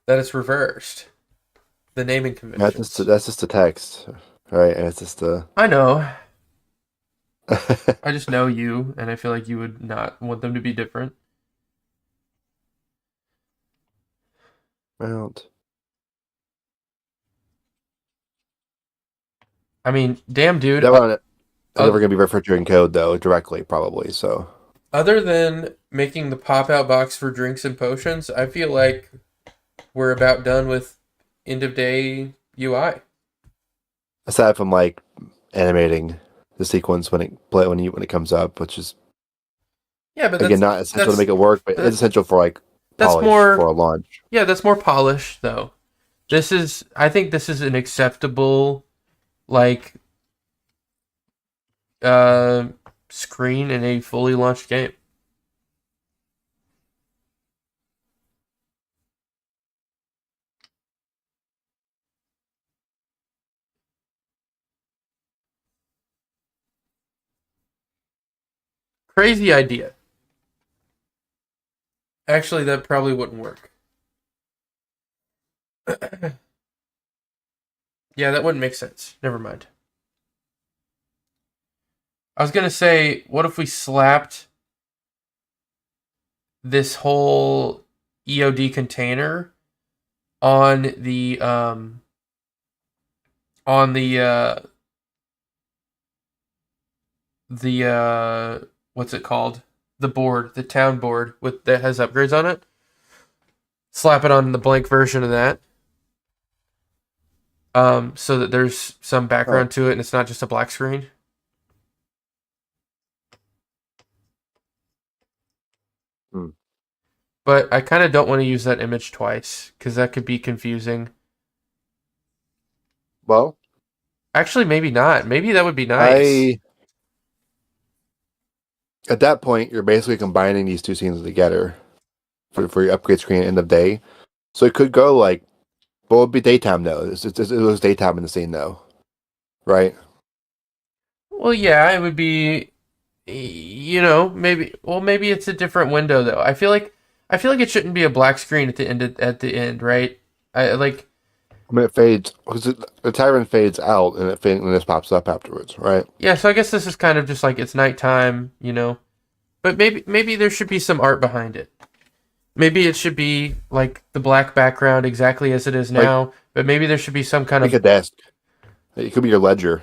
That it's reversed. The naming conventions. That's just the text, right? And it's just the. I know. I just know you, and I feel like you would not want them to be different. Mount. I mean, damn, dude. That one is never Oth- going to be refrigerating code though directly, probably. So Other than making the pop-out box for drinks and potions, I feel like we're about done with end of day UI. aside from like animating the sequence when it comes up, which is Yeah, but again not essential to that's make it work, but it's essential for like that's polish for more. a launch. Yeah, that's more polished though. I think this is an acceptable like uh screen in a fully launched game. Crazy idea. Actually, that probably wouldn't work. Yeah, that wouldn't make sense. Never mind. I was gonna say, what if we slapped this whole EOD container on the what's it called? The board, the town board with that has upgrades on it. Slap it on the blank version of that. So that there's some Oh, background to it and it's not just a black screen. hmm. But I kind of don't want to use that image twice because that could be confusing. Well, Actually, maybe not. Maybe that would be nice. I at that point you're basically combining these two scenes together for your upgrade screen at end of day. So it could go like, what would be daytime though? It was daytime in the scene though, right? Well, yeah, it would be, maybe. Well, maybe it's a different window though. I feel like it shouldn't be a black screen at the end, right? I like. I mean, it fades because the tyrant fades out and this pops up afterwards, right? Yeah, so I guess this is kind of just like it's nighttime. But maybe there should be some art behind it. Maybe it should be like the black background exactly as it is Like now, but maybe there should be some kind make of a desk. It could be your ledger.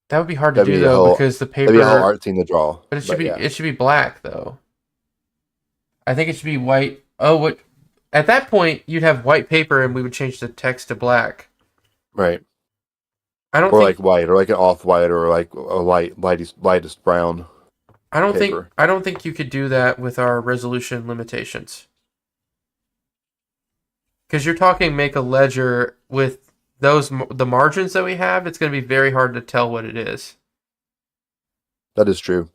that would be hard to That'd do be a though whole because the that'd be a whole paper, art scene to draw. but But yeah, it should be black though. I think it should be white. Oh, what? At that point, you'd have white paper, and we would change the text to black. right. I don't Or think. like white, or like an off white, or like a lightest brown paper. I don't think you could do that with our resolution limitations. Because you're talking make a ledger with the margins that we have. It's going to be very hard to tell what it is. That is true.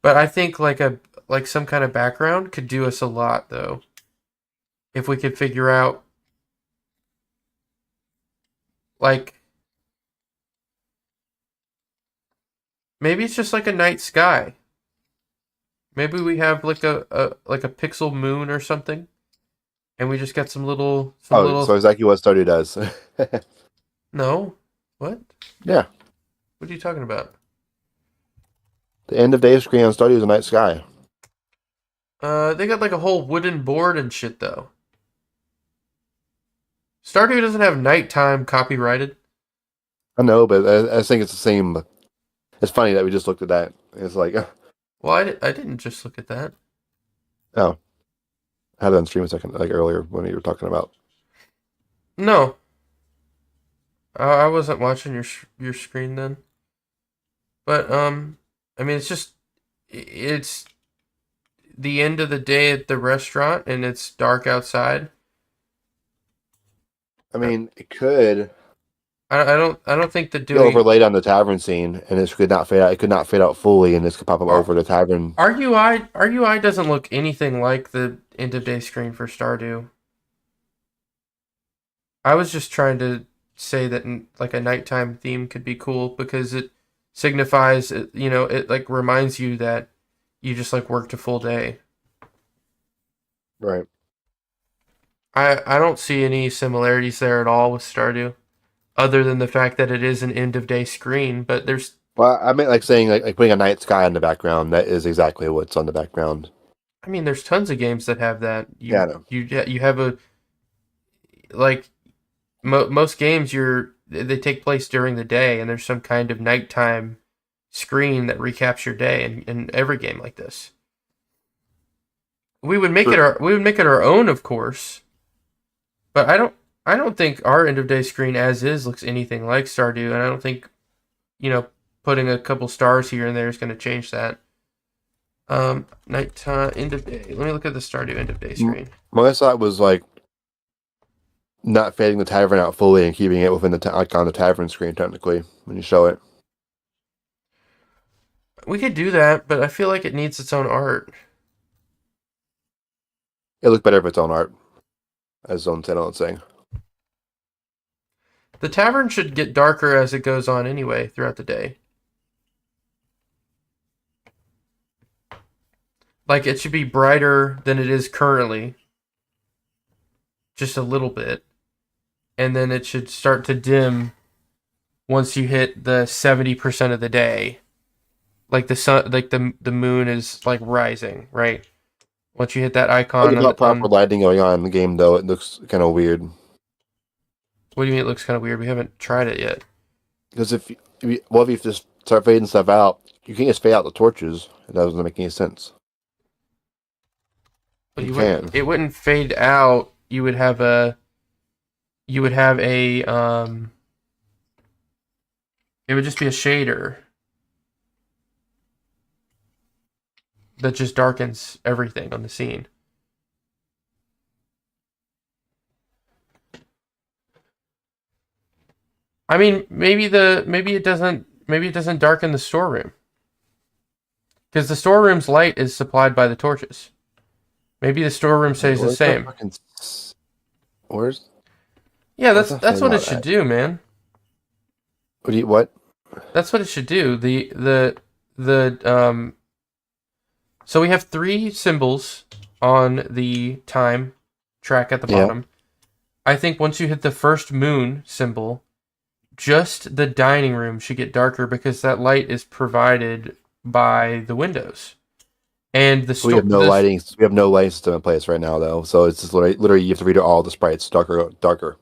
But I think like some kind of background could do us a lot though. If we could figure out like maybe it's just like a night sky. Maybe we have like a pixel moon or something, and we just got some Oh, so little. exactly what Stardew does. No, what? Yeah, What are you talking about? the end of day screen on Stardew is a night sky. They got like a whole wooden board and shit though. Stardew doesn't have nighttime copyrighted. I know, but I think it's the same. It's funny that we just looked at that. It's like, Well, I didn't just look at that. oh, I had it on stream a second, like earlier when you were talking about. No, I wasn't watching your screen then. But I mean, it's the end of the day at the restaurant and it's dark outside. I mean, it could. I don't think that You doing overlaid on the tavern scene, and this could not fade out. It could not fade out fully, and this could pop up R- over the tavern. RUI doesn't look anything like the end of day screen for Stardew. I was just trying to say that like a nighttime theme could be cool because it signifies it like reminds you that you just like worked a full day. Right. I don't see any similarities there at all with Stardew, other than the fact that it is an end of day screen. But there's, Well, I meant like saying like putting a night sky in the background. That is exactly what's on the background. I mean, there's tons of games that have that. Yeah, I You know. you have a like most games they take place during the day, and there's some kind of nighttime screen that recaps your day in every game like this. We would make it our own, of course, but I don't think our end of day screen as is looks anything like Stardew, and I don't think you know putting a couple stars here and there is going to change that. Nighttime end of day. Let me look at the Stardew end of day screen. My thought was like not fading the tavern out fully and keeping it within the like on the tavern screen technically when you show it. We could do that, but I feel like it needs its own art. It looked better if its own art, as its own standalone thing. The tavern should get darker as it goes on anyway throughout the day. Like it should be brighter than it is currently, just a little bit, and then it should start to dim once you hit the 70% of the day. Like the sun, like the moon is like rising, right? Once you hit that Like icon without proper on lighting going on in the game, though, it looks kind of weird. what do you mean it looks kind of weird? We haven't tried it yet. Because if you just start fading stuff out, you can't just fade out the torches. It doesn't make any sense. But You can. it wouldn't fade out. You would have a it would just be a shader that just darkens everything on the scene. I mean, maybe it doesn't darken the storeroom because the storeroom's light is supplied by the torches. Maybe the storeroom stays the Where's the same. fucking? Where's Yeah, where's the that's fade what it out should at? do, man. What do you what? That's what it should do. The so we have three symbols on the time track at the Yeah. bottom. I think once you hit the first moon symbol, just the dining room should get darker because that light is provided by the windows. And the We store have no lighting. We have no lighting system in place right now, though. So it's just literally you have to redo all the sprites darker, darker.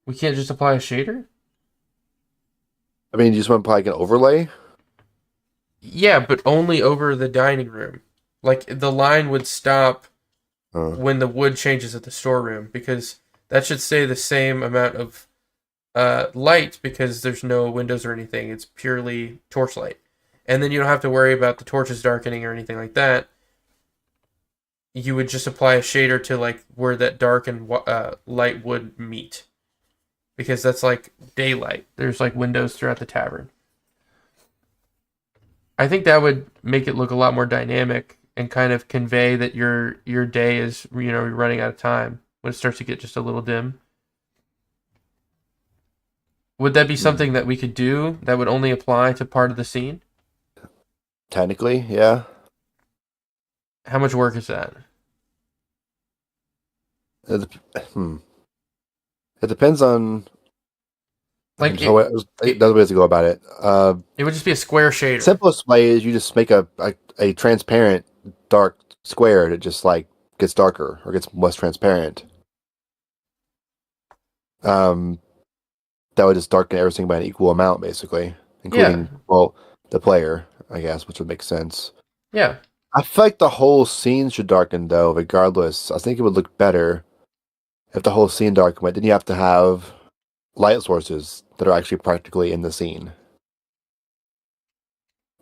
we can't just apply a shader? I mean, you just want to apply like an overlay. Yeah, but only over the dining room. Like the line would stop Uh, when the wood changes at the storeroom because that should stay the same amount of light because there's no windows or anything. It's purely torchlight. And then you don't have to worry about the torches darkening or anything like that. You would just apply a shader to like where that dark and light would meet because that's like daylight. There's like windows throughout the tavern. I think that would make it look a lot more dynamic and kind of convey that your day is running out of time when it starts to get just a little dim. Would that be something that we could do that would only apply to part of the scene? technically, yeah. How much work is that? It, hmm. It depends on Like another ways to go about it. it would just be a square shader. Simplest way is you just make a transparent dark square that just like gets darker or gets less transparent. Um, that would just darken everything by an equal amount, basically, including the player, I guess, which would make sense. Yeah. I feel like the whole scene should darken though, regardless. I think it would look better if the whole scene darkened, but then you have to have light sources that are actually practically in the scene.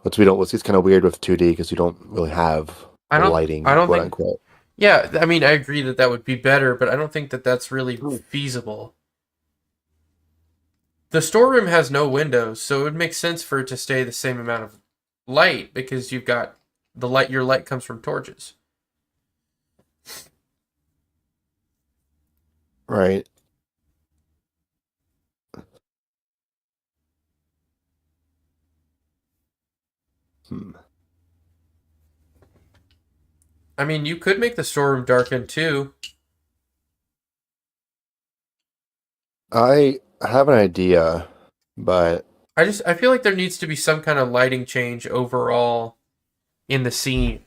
Which gets kind of weird with 2D because you don't really have I the don't lighting, I don't quote think unquote. Yeah, I mean I agree that that would be better, but I don't think that that's really feasible. the storeroom has no windows, so it would make sense for it to stay the same amount of light because you've got the light. Your light comes from torches. Right. Hmm. I mean, you could make the storeroom darken too. I have an idea, but I feel like there needs to be some kind of lighting change overall in the scene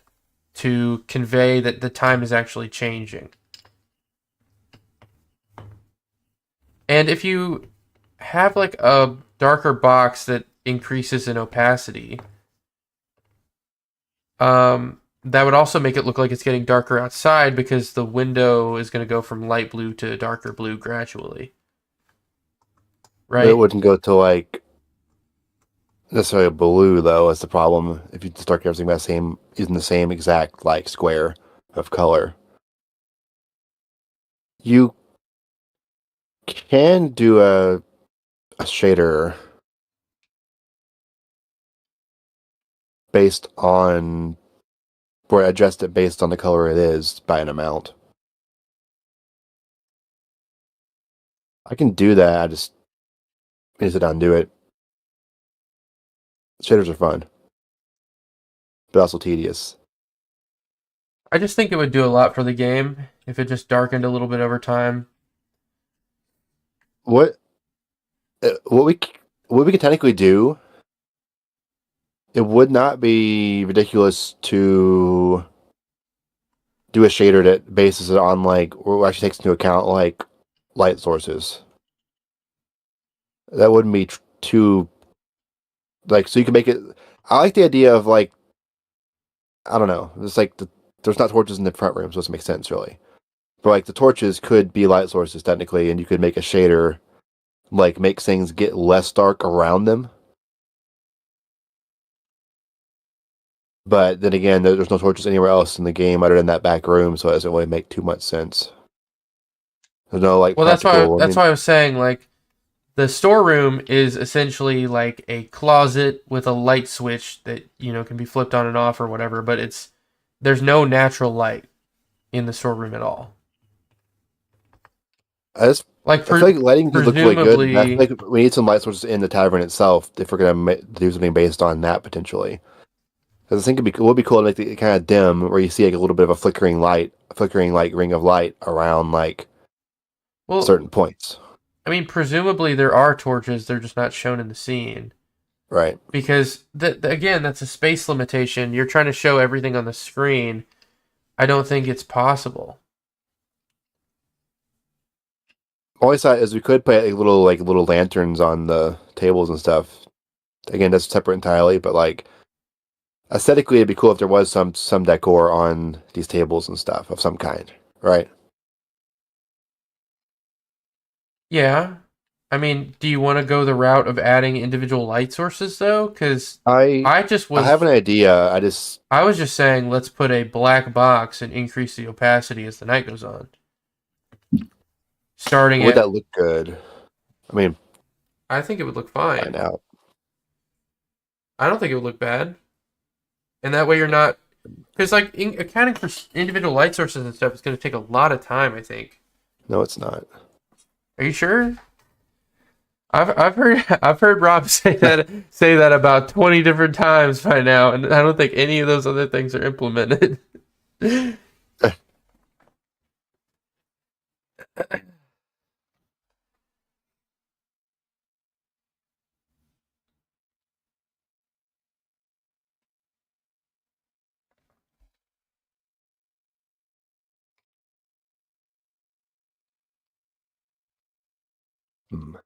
to convey that the time is actually changing. And if you have like a darker box that increases in opacity, that would also make it look like it's getting darker outside because the window is going to go from light blue to darker blue gradually. but it Right? wouldn't go to like necessarily blue though. That's the problem. If you start everything by the same using the same exact like square of color, you can do a shader based on or adjust it based on the color it is by an amount. I can do that. I just need to sit down and do it. Shaders are fun, but also tedious. I just think it would do a lot for the game if it just darkened a little bit over time. What what we could technically do, it would not be ridiculous to do a shader that bases it on like or actually takes into account like light sources. That wouldn't be too like so you can make it. I like the idea of like I don't know. It's like there's not torches in the front room, so it doesn't make sense really. But like the torches could be light sources technically, and you could make a shader like make things get less dark around them. But then again, there's no torches anywhere else in the game other than that back room, so it doesn't really make too much sense. There's no like Well, practical. I that's mean, why I was saying like the storeroom is essentially like a closet with a light switch that, can be flipped on and off or whatever, but there's no natural light in the storeroom at all. I just Like I feel like lighting could look really good. But I feel presumably, like we need some light sources in the tavern itself if we're gonna do something based on that potentially. Because I think it would be cool to make it kind of dim, where you see like a little bit of a flickering like ring of light around like well, certain points. I mean, presumably there are torches, they're just not shown in the scene. Right. Because again, that's a space limitation. You're trying to show everything on the screen. I don't think it's possible. Always thought is we could put little lanterns on the tables and stuff. Again, that's separate entirely, but like aesthetically, it'd be cool if there was some decor on these tables and stuff of some kind, right? Yeah. I mean, do you want to go the route of adding individual light sources though? Because I I just I have an was idea. I just I was just saying let's put a black box and increase the opacity as the night goes on. Starting would at that look good? I mean, I think it would look find fine. out. I don't think it would look bad. And that way you're not because like accounting for individual light sources and stuff is going to take a lot of time, I think. No, it's not. Are you sure? I've heard I've heard Rob say that about 20 different times by now, and I don't think any of those other things are implemented. Hmm.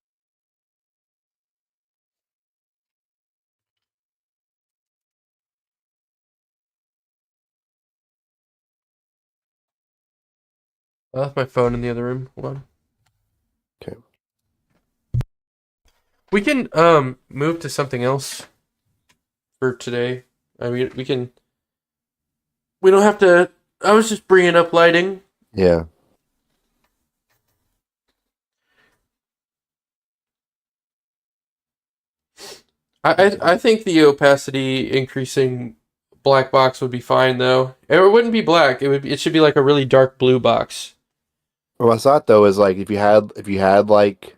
I left my phone in the other room. Hold on. Okay. We can move to something else for today. I mean, we can. We don't have to. I was just bringing up lighting. Yeah. I think the opacity increasing black box would be fine though. It wouldn't be black. It should be like a really dark blue box. What I thought though is like if you had like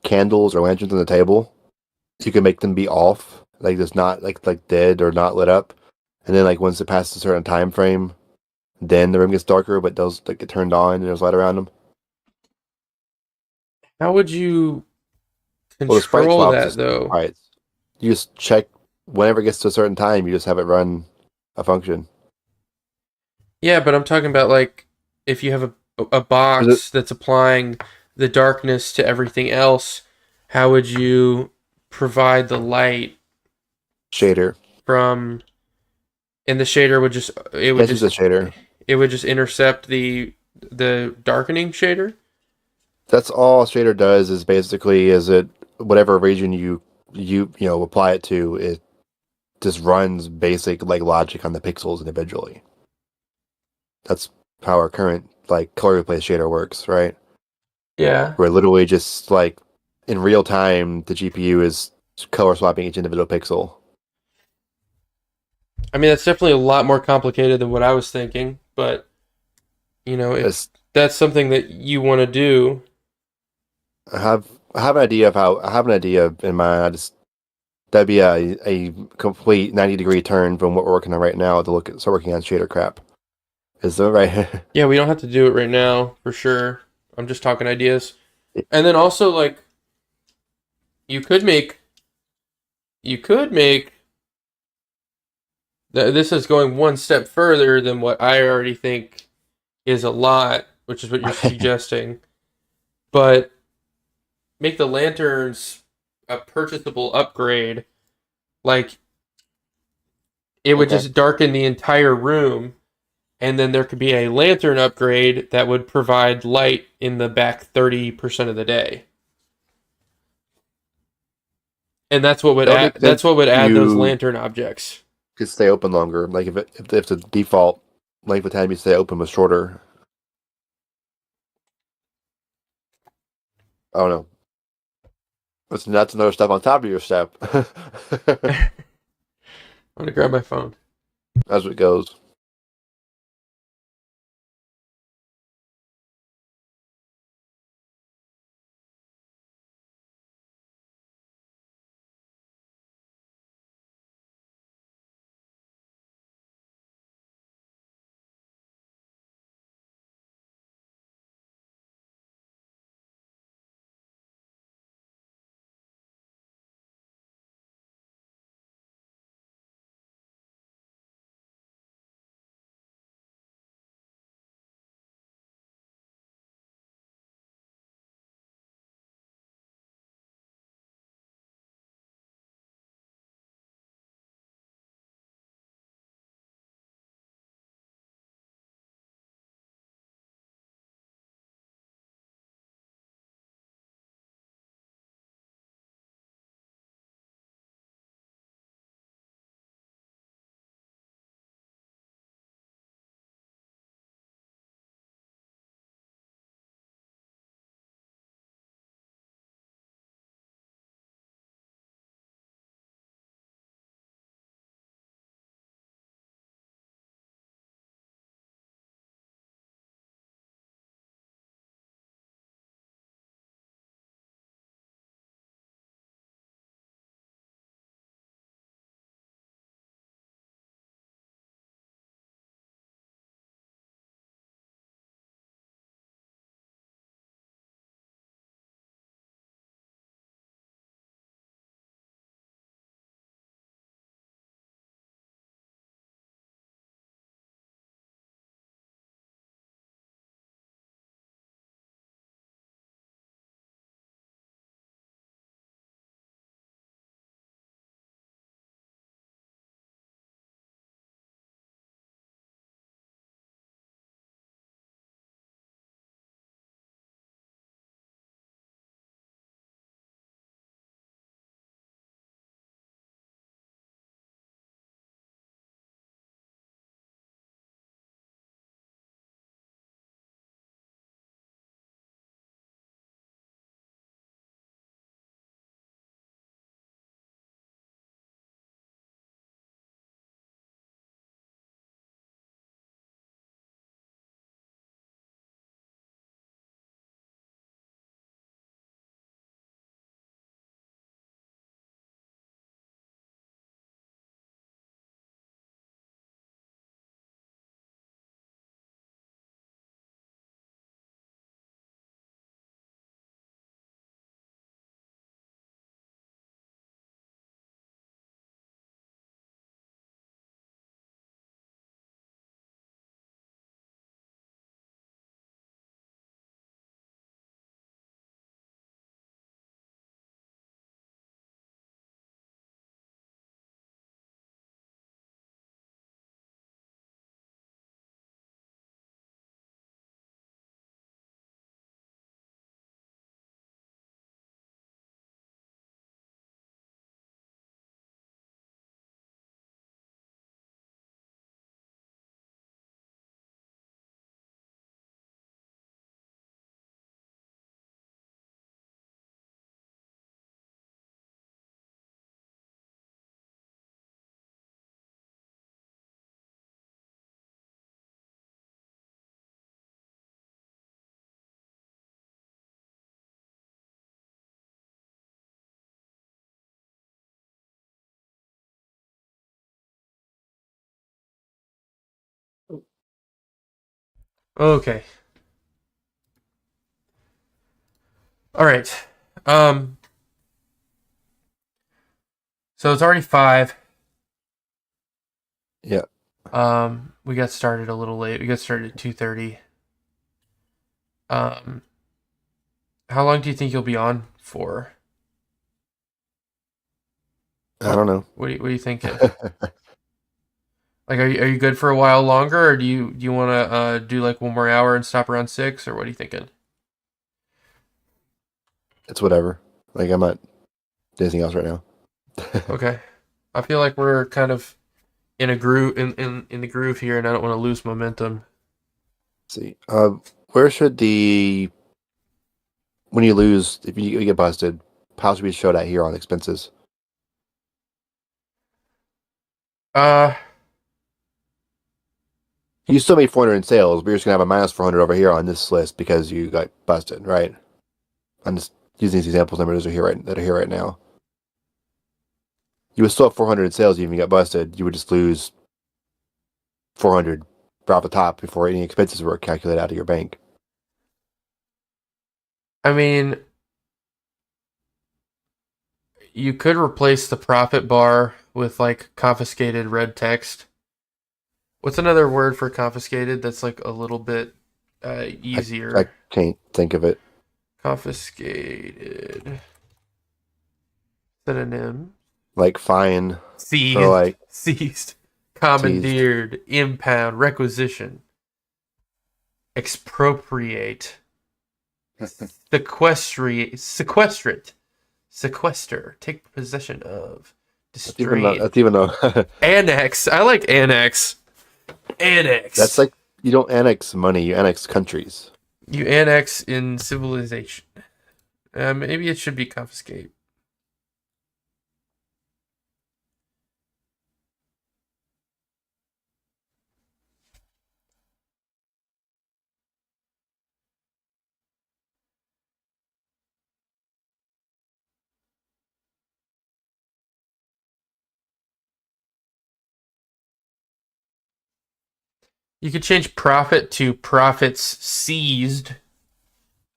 candles or lanterns on the table, you could make them be off, like just not like dead or not lit up, and then like once it passes a certain time frame, then the room gets darker, but those like get turned on and there's light around them. How would you Well, the sprite control swaps that is though? sprites. You just check whenever it gets to a certain time, you just have it run a function. Yeah, but I'm talking about like if you have a Is it box that's applying the darkness to everything else, how would you provide the light shader? from and the shader would just Yes, it's a shader. it would just intercept the darkening shader? That's all shader does is basically is it whatever region you apply it to, it just runs basic like logic on the pixels individually. That's how our current like color replace shader works, right? Yeah. Where literally just like in real time the GPU is color swapping each individual pixel. I mean that's definitely a lot more complicated than what I was thinking, but if It's, that's something that you want to do, I have an idea of how I have an idea in mind. That'd be a complete 90-degree turn from what we're working on right now to start working on shader crap. Is that right? yeah, we don't have to do it right now for sure. I'm just talking ideas. And then also like you could make you could make this is going one step further than what I already think is a lot, which is what you're suggesting. But make the lanterns a purchasable upgrade. Like it would Okay. just darken the entire room, and then there could be a lantern upgrade that would provide light in the back 30% of the day. And That would make that's sense what would if add those you lantern objects. could stay open longer. Like if the default length of time you stay open was shorter. I don't know. That's another step on top of your step. I'm gonna grab my phone. As it goes. Okay. All right. Um. So it's already 5. Yeah. We got started a little late. We got started at 2:30. Um. How long do you think you'll be on for? I don't know. What are you thinking? Like, are you good for a while longer, or do you want to do like one more hour and stop around 6, or what are you thinking? It's whatever. Like I'm not doing anything else right now. Okay. I feel like we're kind of in a groove in the groove here, and I don't want to lose momentum. See, where should the when you lose if you get busted, how should we show that here on expenses? Uh, You still made 400 in sales, but you're just gonna have a minus 400 over here on this list because you got busted, right? I'm just using these examples numbers that are here right now. You would still have 400 in sales even if you got busted. You would just lose 400 right off the top before any expenses were calculated out of your bank. I mean, you could replace the profit bar with like confiscated red text. What's another word for confiscated that's like a little bit I easier? can't think of it. Confiscated. Synonym. Like fine or Seized. like Seized. teased. Commandeered. Impound. Requisition. Expropriate. Sequestrate. Sequester. Take possession of. Distrain. That's even though Annex. I like annex. that's Annex. like you don't annex money, you annex countries. You annex in civilization. Maybe it should be confiscate. You could change profit to profits seized.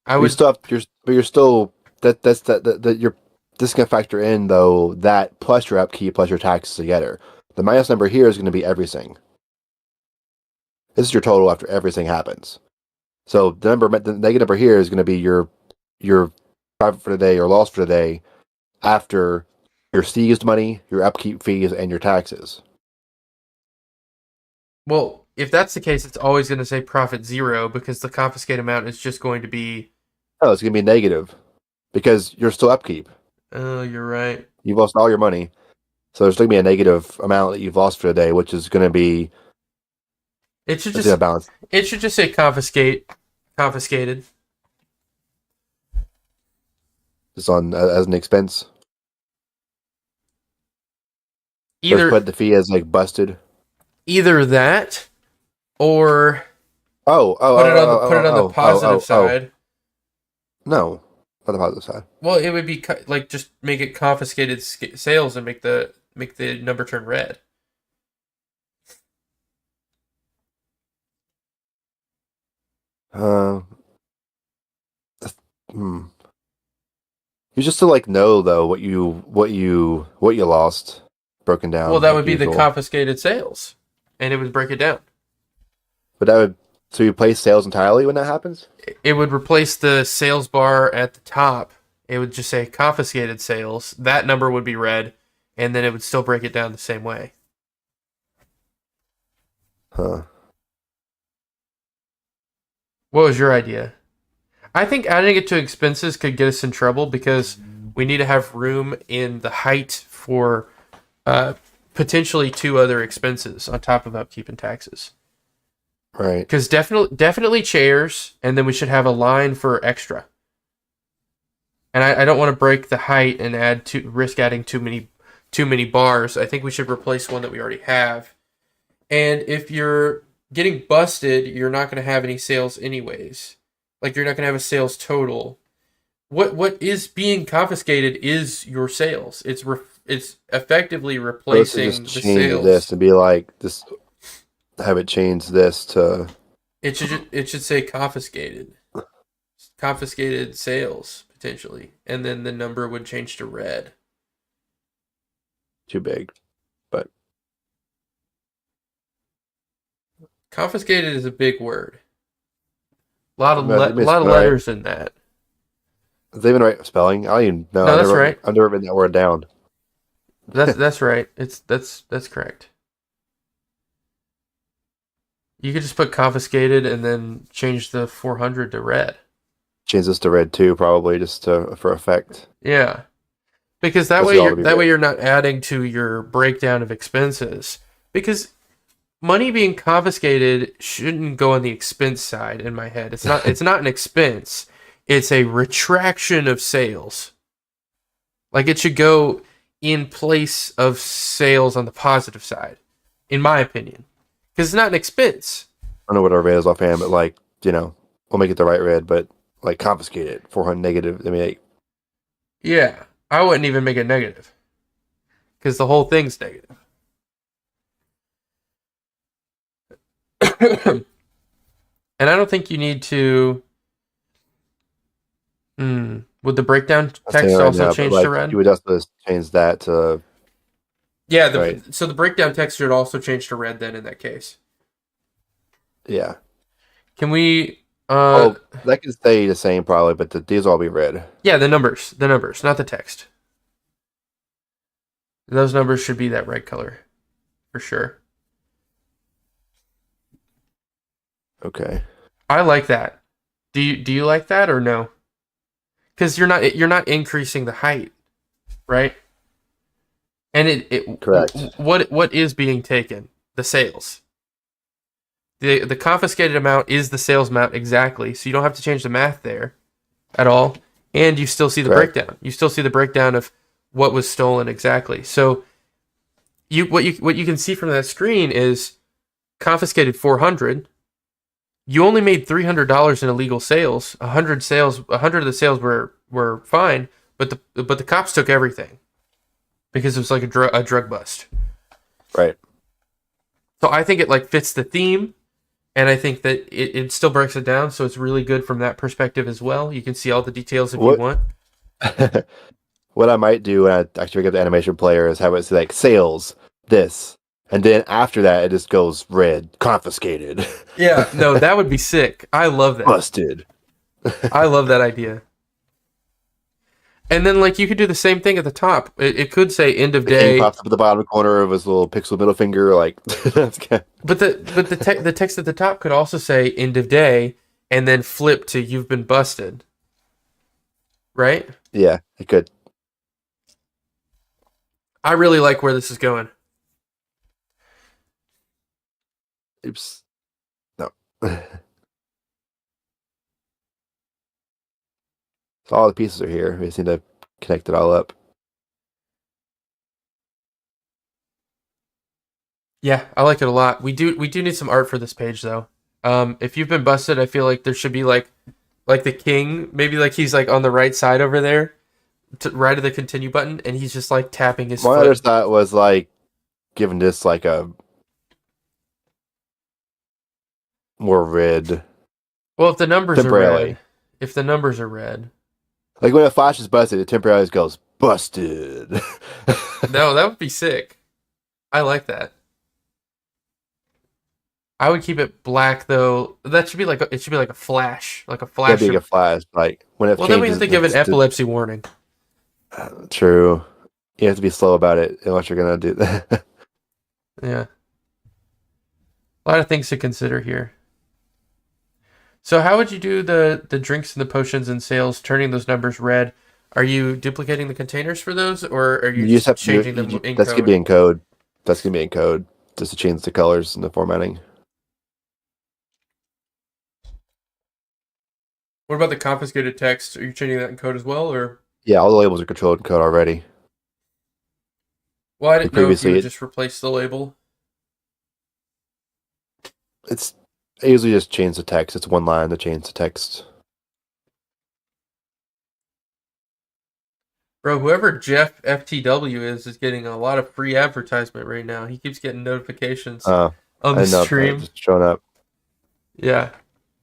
I But you would. still have you're still that you're this is gonna factor in though that plus your upkeep plus your taxes together. The minus number here is gonna be everything. This is your total after everything happens. So the negative number here is gonna be your profit for the day or loss for the day after your seized money, your upkeep fees, and your taxes. Well, if that's the case, it's always going to say profit 0 because the confiscate amount is just going to be. Oh, it's gonna be negative because you're still upkeep. Oh, you're right. You've lost all your money. So there's going to be a negative amount that you've lost for the day, which is going to be It should it's going to just. balance. It should just say confiscate. Confiscated. Just on as an expense. Or Either put the fee as like busted. either that or Oh, oh, put oh, it on the oh, put it oh, on the oh, oh, positive oh, oh. side. No, not the positive side. Well, it would be like just make it confiscated sales and make the number turn red. Uh, hmm. You just to like know though what you lost broken Well, down that like would be the usual. confiscated sales, and it would break it down. But that would so you play sales entirely when that happens. It would replace the sales bar at the top. It would just say confiscated sales. That number would be red, and then it would still break it down the same way. Huh. What was your idea? I think adding it to expenses could get us in trouble because we need to have room in the height for uh, potentially 2 other expenses on top of upkeep and taxes. Right. Because definitely chairs, and then we should have a line for extra. And I don't want to break the height and risk adding too many bars. I think we should replace one that we already have. And if you're getting busted, you're not going to have any sales anyways. Like you're not going to have a sales total. What is being confiscated is your sales. It's effectively So let's just replacing the change this sales. and be like this. Have it change this to it should say confiscated sales potentially, and then the number would change to red. Too big. But Confiscated is a big word. A they missed lot of it, right? letters in that. Is that even right spelling? I don't even know. No, that's right. I've never written that word down. That's right. That's correct. You could just put confiscated and then change the 400 to red. Change this to red too, probably just for effect. Yeah, because Let's see all to be that way red. you're not adding to your breakdown of expenses. Because money being confiscated shouldn't go on the expense side in my head. It's not an expense. It's a retraction of sales. Like it should go in place of sales on the positive side, in my opinion. Because it's not an expense. I don't know what our red is offhand, but like, we'll make it the right red, but like confiscated, 400 negative. I mean, like, Yeah. I wouldn't even make it negative. Because the whole thing's negative. And I don't think you need to. Would the breakdown I'm saying text it right also now, but change to like red? you would also change that to Yeah, right. so the breakdown text should also change to red then in that case. Yeah. Can we Oh, that can stay the same probably, but these will all be red. yeah, the numbers, not the text. Those numbers should be that red color for sure. Okay. I like that. Do you like that or no? Cuz you're not increasing the height, right? And Correct. what is being taken? The sales. The confiscated amount is the sales amount exactly, so you don't have to change the math there at all, and you still see the Correct. breakdown. You still see the breakdown of what was stolen exactly. So what you can see from that screen is confiscated 400. You only made $300 in illegal sales. 100 of the sales were fine, but the cops took everything because it was like a drug bust. Right. So I think it like fits the theme. And I think that it still breaks it down, so it's really good from that perspective as well. You can see all the details if you What want. what I might do when I actually get the animation player is have it say like sales, this. And then after that it just goes red, confiscated. Yeah, no, that would be sick. I love that. Busted. I love that idea. And then like you could do the same thing at the top. It could say end of The king day, pops up at the bottom corner of his little pixel middle finger, like that's kind but the text at the top could also say end of day, and then flip to you've been busted. Right? yeah, it could. I really like where this is going. Oops. No. So all the pieces are here. We just need to connect it all up. Yeah, I like it a lot. We do need some art for this page though. If you've been busted, I feel like there should be like the king, maybe like he's like on the right side over there, right of the continue button, and he's just like tapping his My other foot. thought was like giving this like a more red Well, temporarily. if the numbers are red, Like when a flash is busted, it temporarily goes busted. no, that would be sick. I like that. I would keep it black though. That should be it should be like a That'd flash be a of. flash. Like when it Well, then we have changes, to give an epilepsy warning. true. You have to be slow about it unless you're gonna do that. Yeah, a lot of things to consider here. So how would you do the drinks and the potions and sales, turning those numbers red? Are you duplicating the containers for those, or are you You just just have to do changing them in that's gonna be code? in code. That's gonna be in code just to change the colors and the formatting. What about the confiscated text? Are you changing that in code as well, or? Yeah, all the labels are controlled in code already. Well, I And didn't know if you previously, would just replace the label. it's I usually just change the text. It's one line to change the text. Bro, whoever Jeff FTW is getting a lot of free advertisement right now. He keeps getting notifications on I the know that stream. just showing up. Yeah.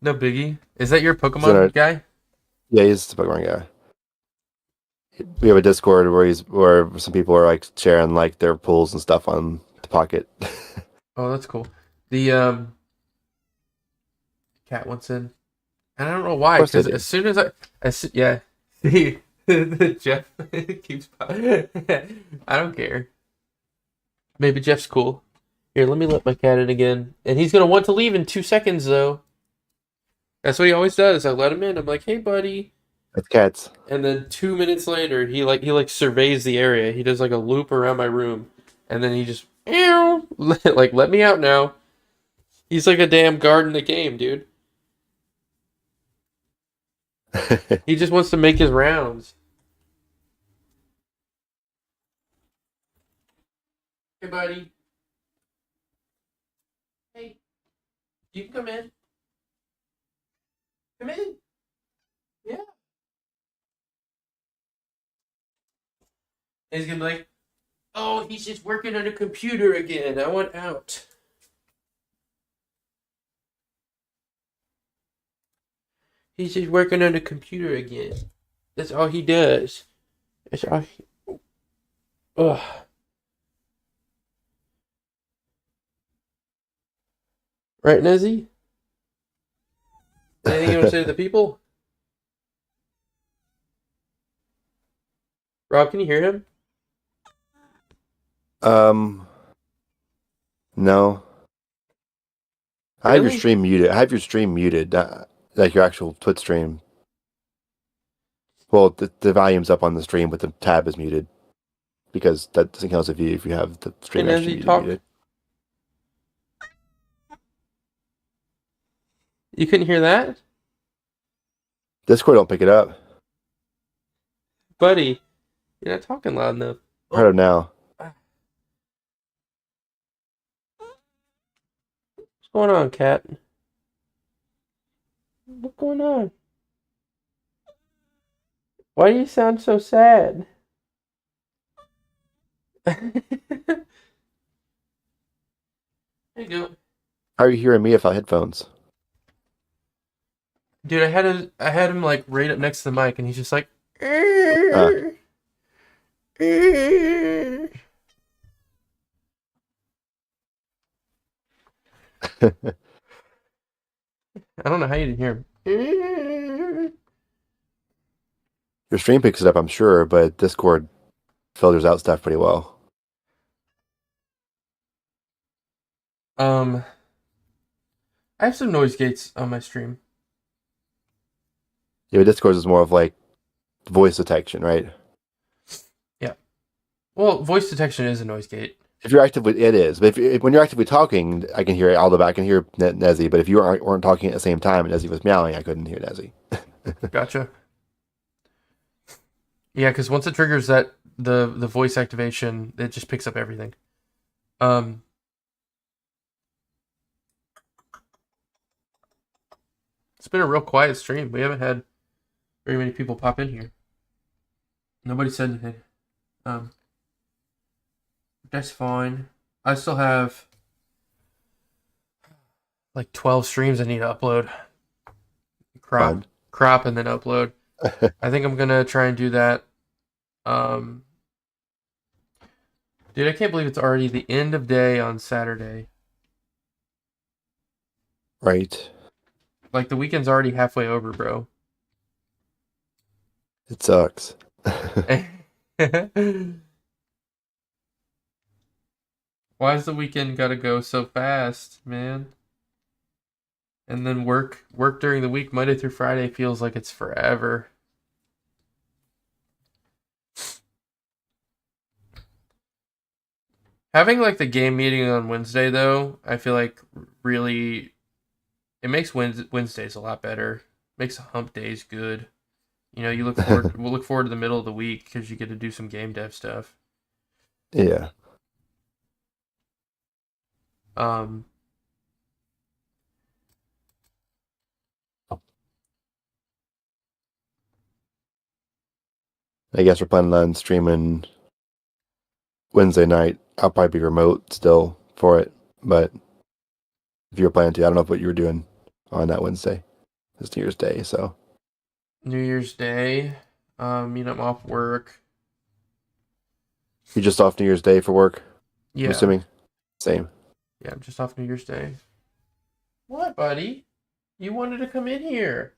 No biggie. Is that your He's in Pokemon our, guy? yeah, he's the Pokemon guy. We have a Discord where some people are like sharing like their pulls and stuff on the Pocket. Oh, that's cool. The cat wants in. And I don't know Of why, course they because do. as soon as yeah, the Jeff keeps. I don't care. Maybe Jeff's cool. Here, let me let my cat in again, and he's gonna want to leave in 2 seconds though. That's what he always does. I let him in. I'm like, hey, buddy, It's cats. and then 2 minutes later, he surveys the area. He does like a loop around my room, and then he just meow, like let me out now. He's like a damn guard in the game, dude. He just wants to make his rounds. Hey, buddy. Hey, you can come in. Come in. Yeah. And he's gonna be like, oh, he's just working on a computer again. I want out. He's just working on a computer again. That's all he does. That's all he. Ugh. Right, Nezzy? Anything you want to say to the people? Rob, can you hear him? um, no. I have your Really? stream muted. I have your stream muted, like your actual Twitch stream. Well, the volume's up on the stream, but the tab is muted because that doesn't count as a view if you have the Hey, stream actually Nezzy, talk. muted. You couldn't hear that? Discord don't pick it up. Buddy, you're not talking loud enough. Heard Oh, of now. what's going on, cat? What's going on? Why do you sound so sad? There you go. How are you hearing me without headphones? Dude, I had him like right up next to the mic, and he's just like, Uh, I don't know how you didn't hear him. your stream picks it up, I'm sure, but Discord filters out stuff pretty well. Um, I have some noise gates on my stream. Yeah, but Discord is more of like voice detection, right? Yeah. Well, voice detection is a noise gate. If you're actively, it is. But if when you're actively talking, I can hear all the back. I can hear Nezzy. But if you weren't talking at the same time and Nezzy was meowing, I couldn't hear Nezzy. Gotcha. Yeah, because once it triggers the voice activation, it just picks up everything. Um, it's been a real quiet stream. We haven't had very many people pop in here. Nobody said anything. Um, that's fine. I still have like 12 streams I need to upload. Crop, Fun. crop, and then upload. I think I'm gonna try and do that. Um, dude, I can't believe it's already the end of day on Saturday. Right. Like the weekend's already halfway over, bro. It sucks. Why's the weekend gotta go so fast, man? And then work during the week, Monday through Friday, feels like it's forever. Having like the game meeting on Wednesday though, I feel like really it makes Wednesdays a lot better. Makes hump days good. You know, we'll look forward to the middle of the week because you get to do some game dev stuff. Yeah. Um, I guess we're planning on streaming Wednesday night. I'll probably be remote still for it, but if you were planning to, I don't know what you were doing. on that Wednesday. It's New Year's Day, so New Year's Day. I'm off work. you're just off New Year's Day for work. I'm Yeah. assuming. Same. Yeah, I'm just off New Year's Day. What, buddy? You wanted to come in here.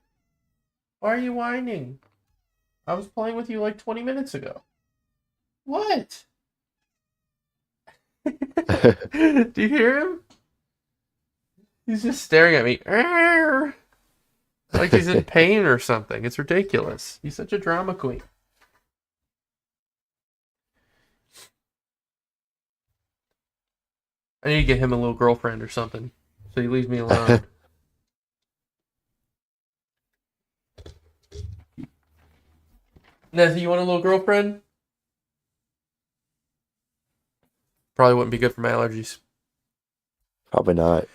Why are you whining? I was playing with you like 20 minutes ago. What? Do you hear him? He's just staring at me. Like he's in pain or something. It's ridiculous. He's such a drama queen. I need to get him a little girlfriend or something, so he leaves me alone. Nezzy, you want a little girlfriend? Probably wouldn't be good for my allergies. Probably not.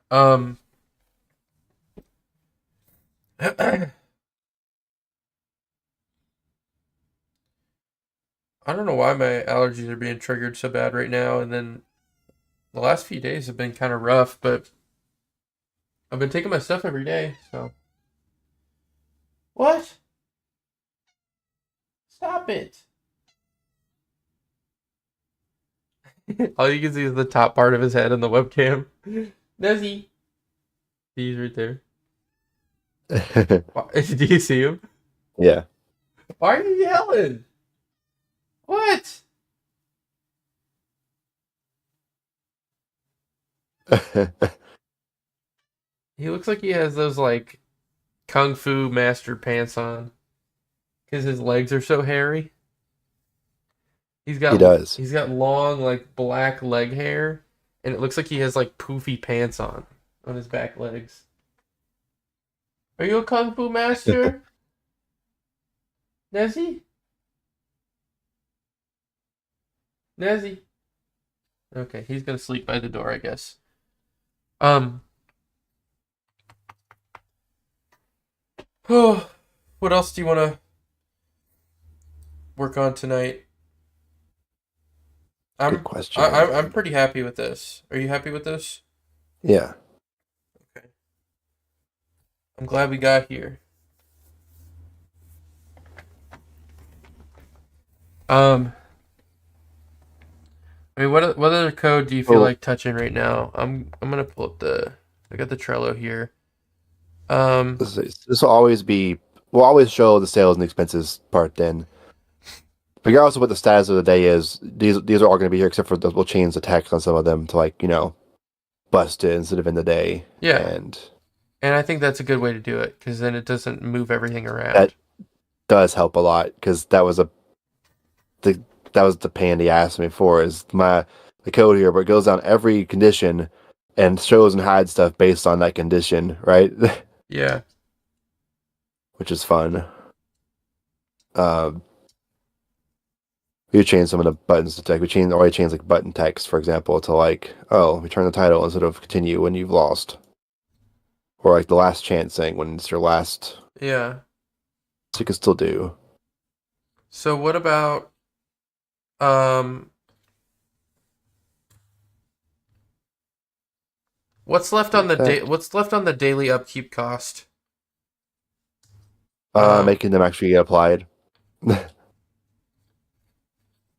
Um, I don't know why my allergies are being triggered so bad right now, and then the last few days have been kind of rough, but I've been taking my stuff every day, so. What? Stop it. All you can see is the top part of his head in the webcam. Nezzy. He's right there. Do you see him? Yeah. Why are you yelling? What? He looks like he has those like Kung Fu Master pants on because his legs are so hairy. He does. He's got long like black leg hair, and it looks like he has like poofy pants on his back legs. Are you a Kung Fu Master, Nezzy? Nezzy. Okay, he's gonna sleep by the door, I guess. Oh, what else do you want to work on tonight? Good I'm question. I'm pretty happy with this. Are you happy with this? Yeah. Okay. I'm glad we got here. Um, I mean, what other code do you feel Well, like touching right now? I'm gonna pull up I got the Trello here. Um, this will always be. We'll always show the sales and expenses part then. Regardless of what the status of the day is, these are all going to be here, except for we'll change the text on some of them to bust it instead of in the day, yeah, and and I think that's a good way to do it because then it doesn't move everything around. that does help a lot because the that was the pain he asked me for is the code here, but it goes down every condition and shows and hides stuff based on that condition, right? Yeah, Which is fun. We changed some of the buttons to text. We already changed like button text, for example, to return the title instead of continue when you've lost, or like the last chance thing when it's your last. yeah. So you can still do. So what about um, what's left on what's left on the daily upkeep cost? Making them actually get applied.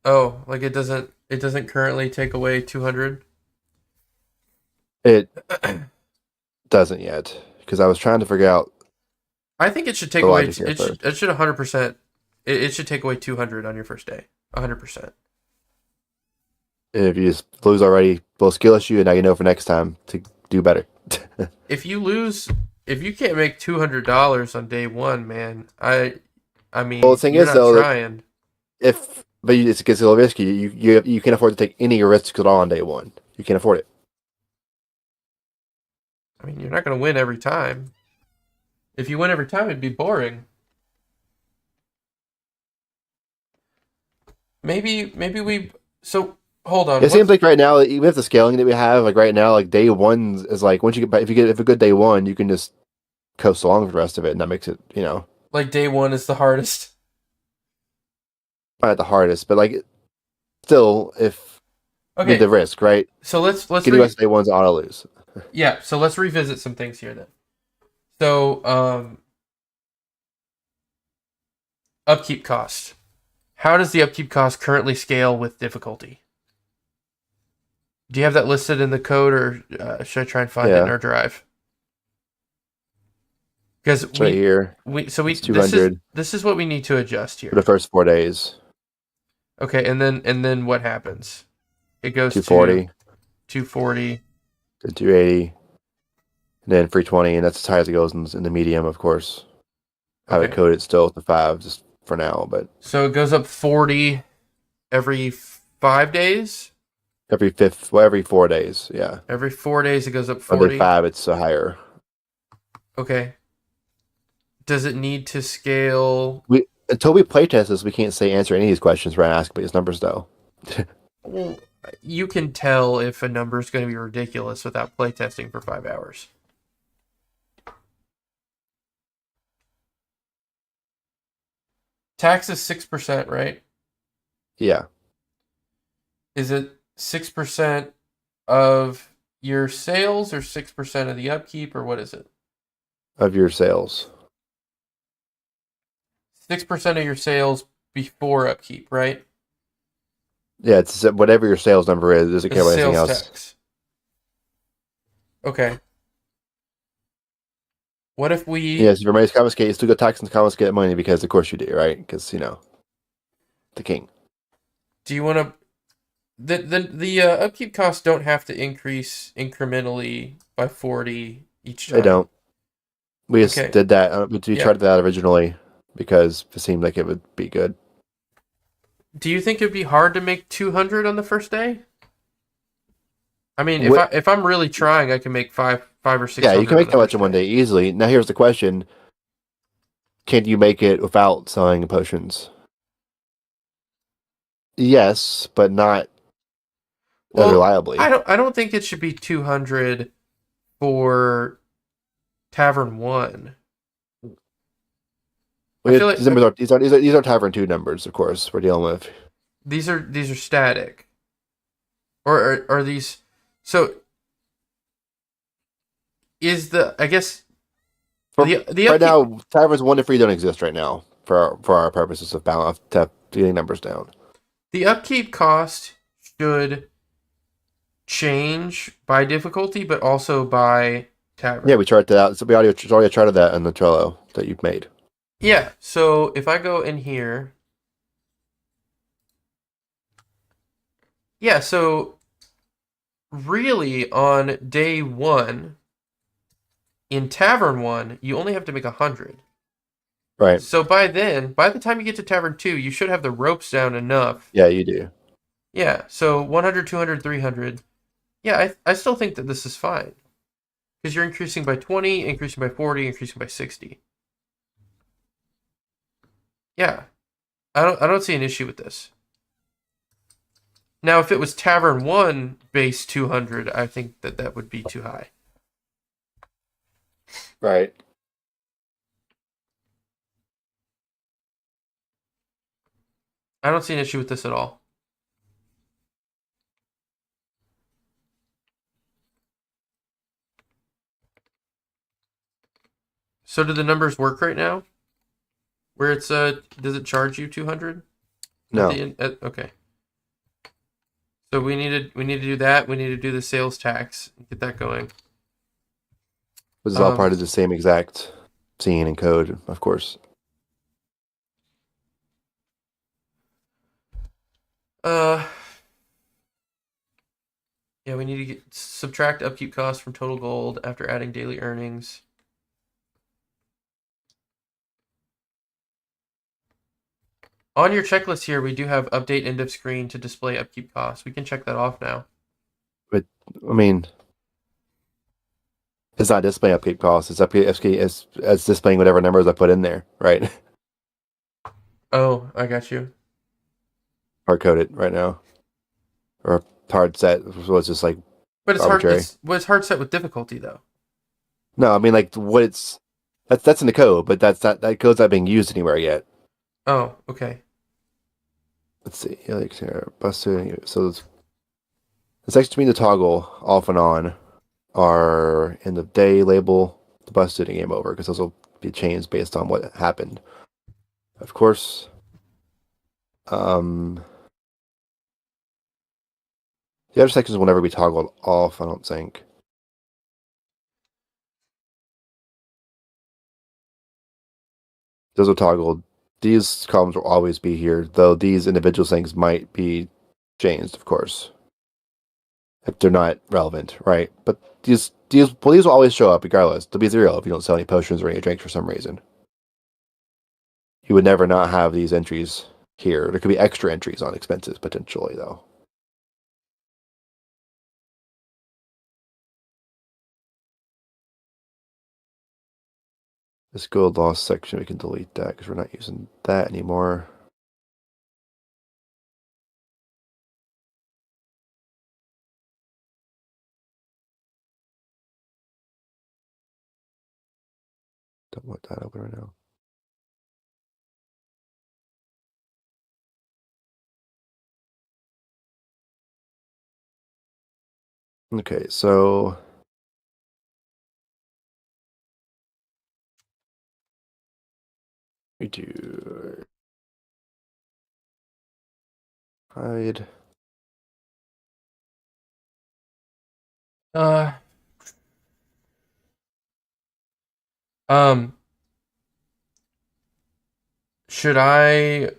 Oh, like it doesn't currently take away 200? It doesn't yet because I was trying to figure out I think it should take the away logic here first. it should 100% it should take away 200 on your first day. 100%. If you just lose already, well, skill issue, and now you know for next time to do better. If you can't make $200 on day 1, man, I mean, Well, the thing you're is not though, trying. but it gets a little risky. You can't afford to take any risks at all on day one. You can't afford it. I mean, you're not going to win every time. If you win every time, it'd be boring. Maybe we. So hold on. It seems like right now, even with the scaling that we have, like right now, like day one is like once you get, if a good day one, you can just coast along with the rest of it, and that makes it, like day 1 is the hardest. not the hardest, but like still, if I mean, Okay, the risk, right? so let's Getting USA one's auto lose. yeah, so let's revisit some things here then. So upkeep cost. How does the upkeep cost currently scale with difficulty? Do you have that listed in the code, or should I try and find it in Yeah, our drive? Because it's right here. we It's 200 this is what we need to adjust for the here. first 4 days. Okay, and then what happens? It goes to 240 240. to 280, and then 320, and that's as high as it goes in the medium, of course. I have it Okay, coded still to 5 just for now, but so it goes up 40 every 5 days. every 4 days, yeah. Every 4 days it goes up On day 40. 5, it's higher. Okay. Does it need to scale? Until we playtest this, we can't answer any of these questions we're asking about these numbers, though. Well, you can tell if a number is going to be ridiculous without playtesting for 5 hours. Tax is 6%, right? Yeah, Is it 6% of your sales or 6% of the upkeep, or what is it? of your sales. 6% of your sales before upkeep, right? Yeah, it's whatever your sales number is. It doesn't care It's about anything sales else. tax. Okay. What if we Yes, if your money's confiscated, you still go tax and confiscate money because, of course, you do, right? Because the king. do you want to the upkeep costs don't have to increase incrementally by 40 each They time. don't. We just Okay. did that. We Yeah. tried that originally because it seemed like it would be good. Do you think it'd be hard to make 200 on the first day? I mean, What? if I'm really trying, I can make five or Yeah, you 600 can on make the that much first in one day. day easily. Now, here's the question: can you make it without selling potions? Yes, but not as Well, reliably. I don't think it should be 200 for Tavern 1. I feel These like numbers are these are Tavern 2 numbers, of course. We're dealing with. these are static. Or are these so is the I guess For the right upkeep. now, Taverns 1 to 3 don't exist right now for our purposes of balance to getting numbers down. The upkeep cost should change by difficulty, but also by Yeah, tavern. we charted that out. So we already charted that in the Trello that you've made. Yeah, so if I go in here, yeah, so really on day 1, in Tavern 1, you only have to make 100. Right. So by the time you get to Tavern 2, you should have the ropes down enough. Yeah, you do. Yeah, so 100, 200, 300. Yeah, I still think that this is fine. Because you're increasing by 20, increasing by 40, increasing by 60. Yeah, I don't see an issue with this. Now, if it was Tavern 1 base 200, I think that that would be too high. Right. I don't see an issue with this at all. So do the numbers work right now? Where it's does it charge you 200 at No. the end? Okay. So we need to do that. We need to do the sales tax and get that going. This is all Um part of the same exact scene and code, of course. uh yeah, we need to subtract upkeep costs from total gold after adding daily earnings. On your checklist here, we do have update end of screen to display upkeep costs. We can check that off now. But I mean, it's not displaying upkeep costs. It's displaying whatever numbers I put in there, right? Oh, I got you. Hard coded right now, or hard set. So it's just like But it's hard. arbitrary. It's hard set with difficulty though. No, I mean like what it's that's in the code, but that code's not being used anywhere yet. Oh, okay. Let's see. Helix here, busted. So The sections between the toggle off and on are end of day label, the busted, and game over, because those will be changed based on what happened. Of course, the other sections will never be toggled off, I don't think. Those are toggled. These columns will always be here, though these individual things might be changed, of course, if they're not relevant, right? But these will always show up regardless. They'll be zero if you don't sell any potions or any drinks for some reason. You would never not have these entries here. There could be extra entries on expenses potentially, though. This gold loss section, we can delete that because we're not using that anymore. Don't want that open right now. Okay, so we do hide. Uh, um, should I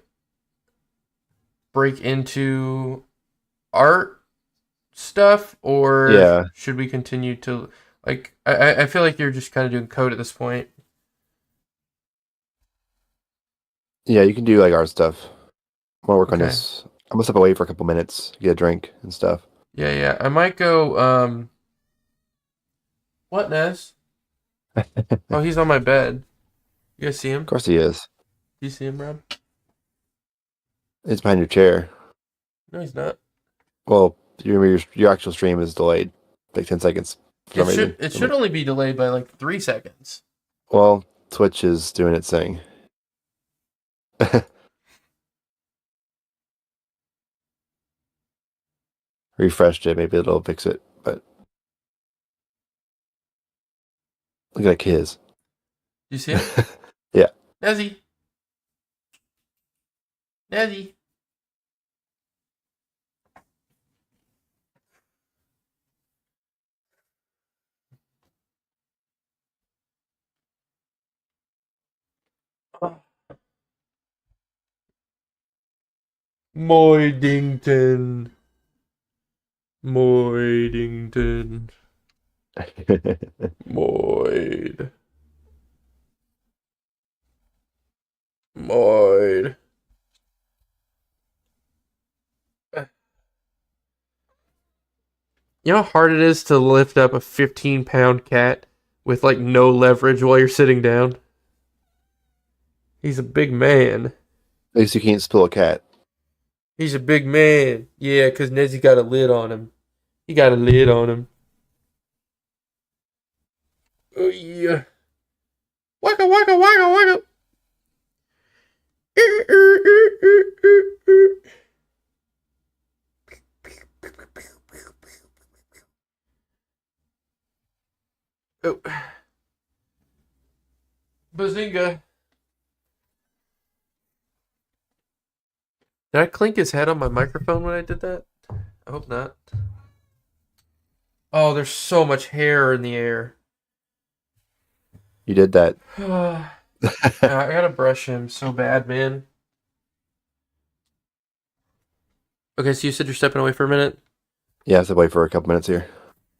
break into art stuff, or Yeah, should we continue to like? I feel like you're just kind of doing code at this point. yeah, you can do like art stuff. I want to work on Okay. this. I'm gonna step away for a couple minutes, get a drink and stuff. Yeah, yeah. I might go. What, Nez? Oh, Of he's on my bed. You guys see him? course he is. Do you see him, Rob? It's behind your chair. No, he's not. Well, your actual stream is delayed, like 10 seconds for It some should reason. it should only be delayed by like 3 seconds. Well, Twitch is doing its thing. Refreshed it, maybe it'll fix it. But look at his. Do you see him? Yeah. Nezzy. Nezzy. Moidington. Moidington. Moid. Moid. You know how hard it is to lift up a 15-pound cat with like no leverage while you're sitting down? He's a big man. At least you can't spill a cat. He's a big man. Yeah, because Nezzy got a lid on him. He got a lid on him. Oh, yeah. Waka, waka, waka, waka. Oh. Bazinga. Did I clink his head on my microphone when I did that? I hope not. Oh, there's so much hair in the air. You did that. I gotta brush him so bad, man. Okay, so you said you're stepping away for a minute? Yeah, so wait for a couple minutes here.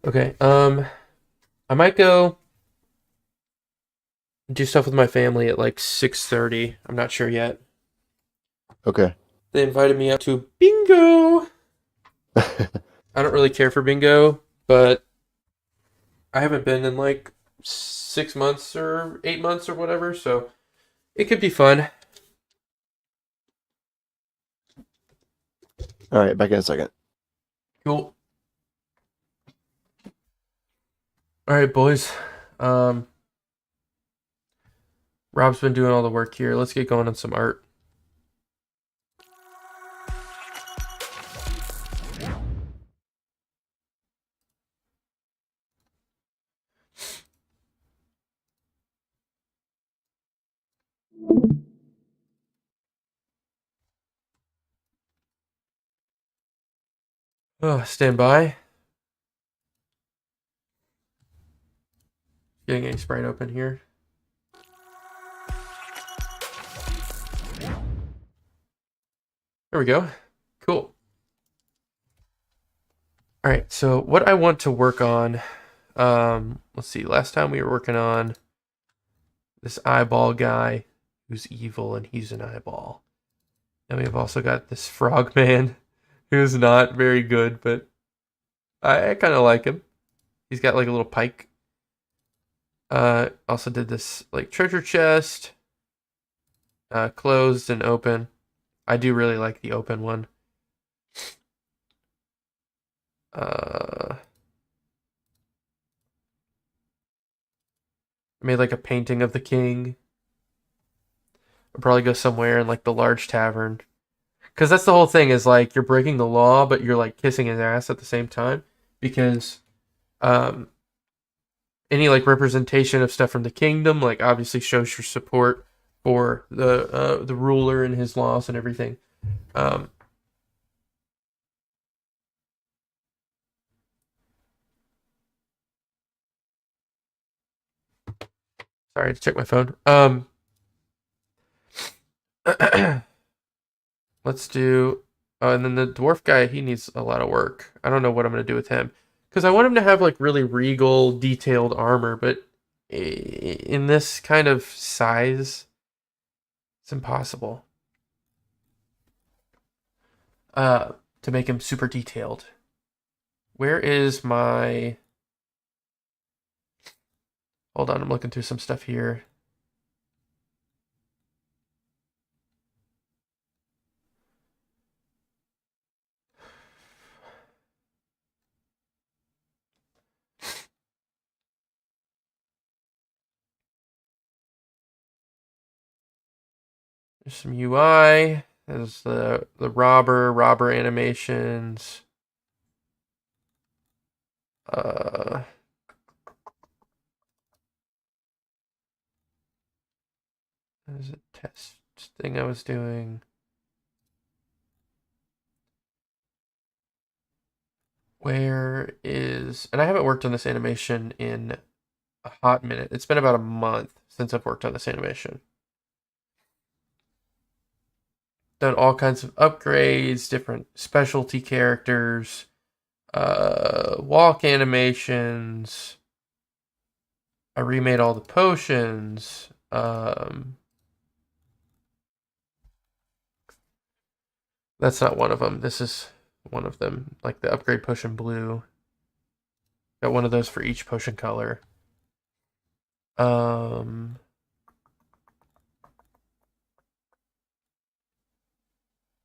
Okay, I might go do stuff with my family at like 6:30. I'm not sure yet. Okay. They invited me out to bingo. I don't really care for bingo, but I haven't been in like 6 months or 8 months or whatever, so it could be fun. All right, back in a second. Cool. All right, boys. Um, Rob's been doing all the work here. Let's get going on some art. Oh, stand by. Getting a Sprite open here. There we go. Cool. All right, so what I want to work on, let's see. Last time we were working on this eyeball guy who's evil and he's an eyeball. And we've also got this frogman who's not very good, but I kind of like him. He's got like a little pike. Also did this like treasure chest, closed and open. I do really like the open one. I made like a painting of the king. I'll probably go somewhere in like the large tavern. Because that's the whole thing is like you're breaking the law, but you're like kissing his ass at the same time. Because um, any like representation of stuff from the kingdom, like obviously shows your support for the ruler and his laws and everything. Um, sorry to check my phone. Let's do. Oh, and then the dwarf guy, he needs a lot of work. I don't know what I'm gonna do with him because I want him to have like really regal, detailed armor, but in this kind of size, it's impossible. To make him super detailed. Where is my? Hold on, I'm looking through some stuff here. There's some UI. There's the robber animations. Uh, there's a test thing I was doing. Where is, and I haven't worked on this animation in a hot minute. It's been about a month since I've worked on this animation. Done all kinds of upgrades, different specialty characters, walk animations. I remade all the potions. That's not one of them. This is one of them, like the upgrade potion blue. Got one of those for each potion color. Um,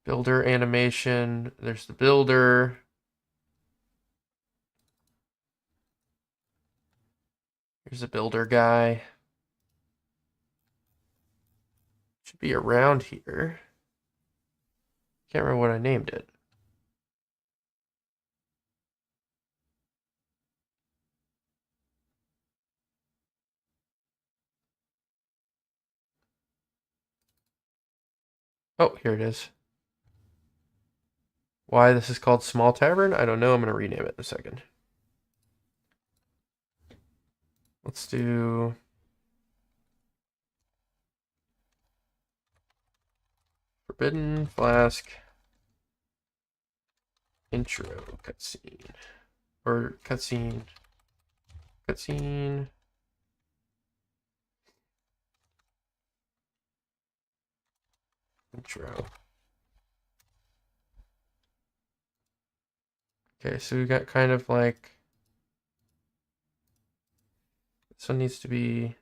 builder animation. There's the builder. Here's a builder guy. Should be around here. Can't remember what I named it. Oh, here it is. Why this is called Small Tavern? I don't know. I'm going to rename it in a second. Let's do Forbidden Flask intro cutscene. Or cutscene. Cutscene. Intro. Okay, so we got kind of like. This one needs to be.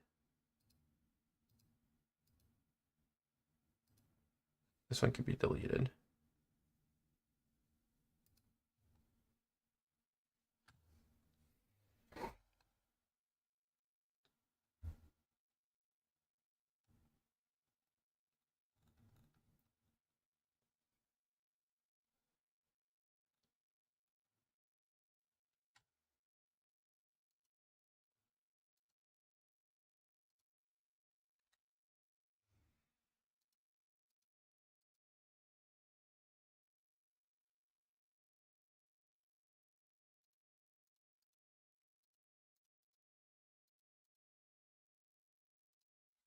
This one could be deleted.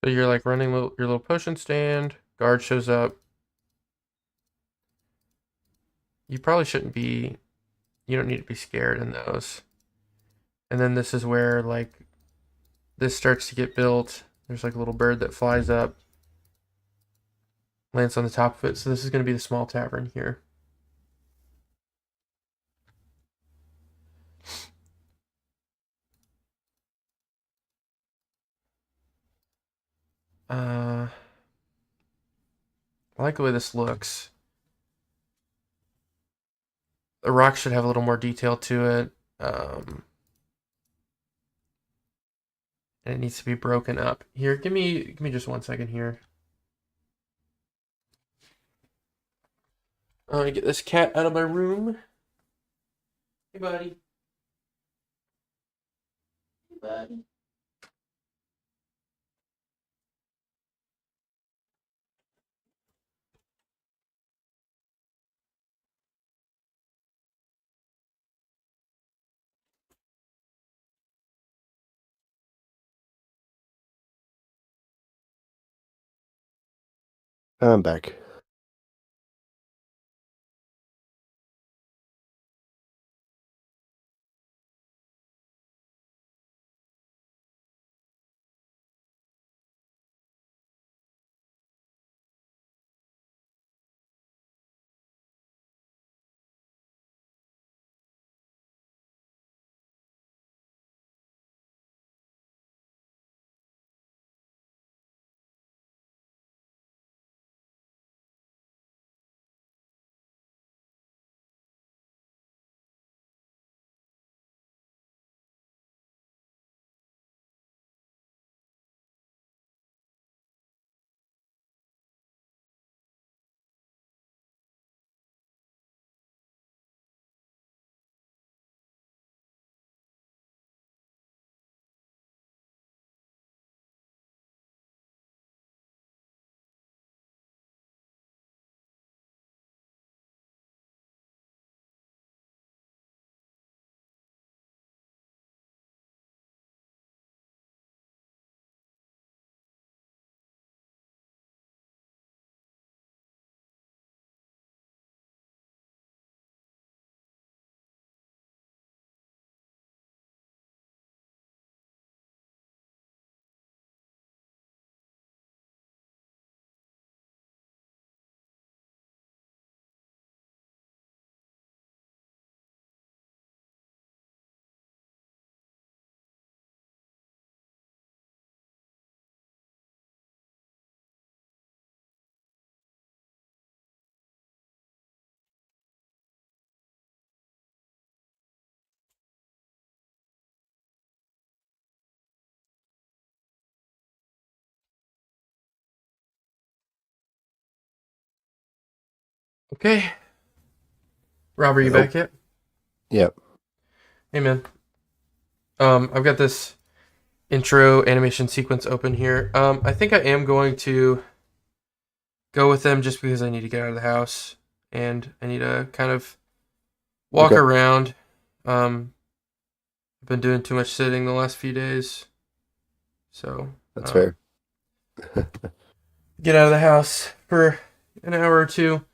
So you're like running your little potion stand. Guard shows up. You probably shouldn't be. You don't need to be scared in those. And then this is where like this starts to get built. There's like a little bird that flies up, lands on the top of it. So this is going to be the small tavern here. I like the way this looks. The rock should have a little more detail to it. And it needs to be broken up. Here, give me just 1 second here. I'm gonna get this cat out of my room. Hey, buddy. Hey, buddy. I'm back. Okay. Rob, are you Oh, back yet? yep. Hey, man. I've got this intro animation sequence open here. I think I am going to go with them just because I need to get out of the house and I need to kind of walk Okay, around. I've been doing too much sitting the last few days, so that's um, fair. get out of the house for an hour or two,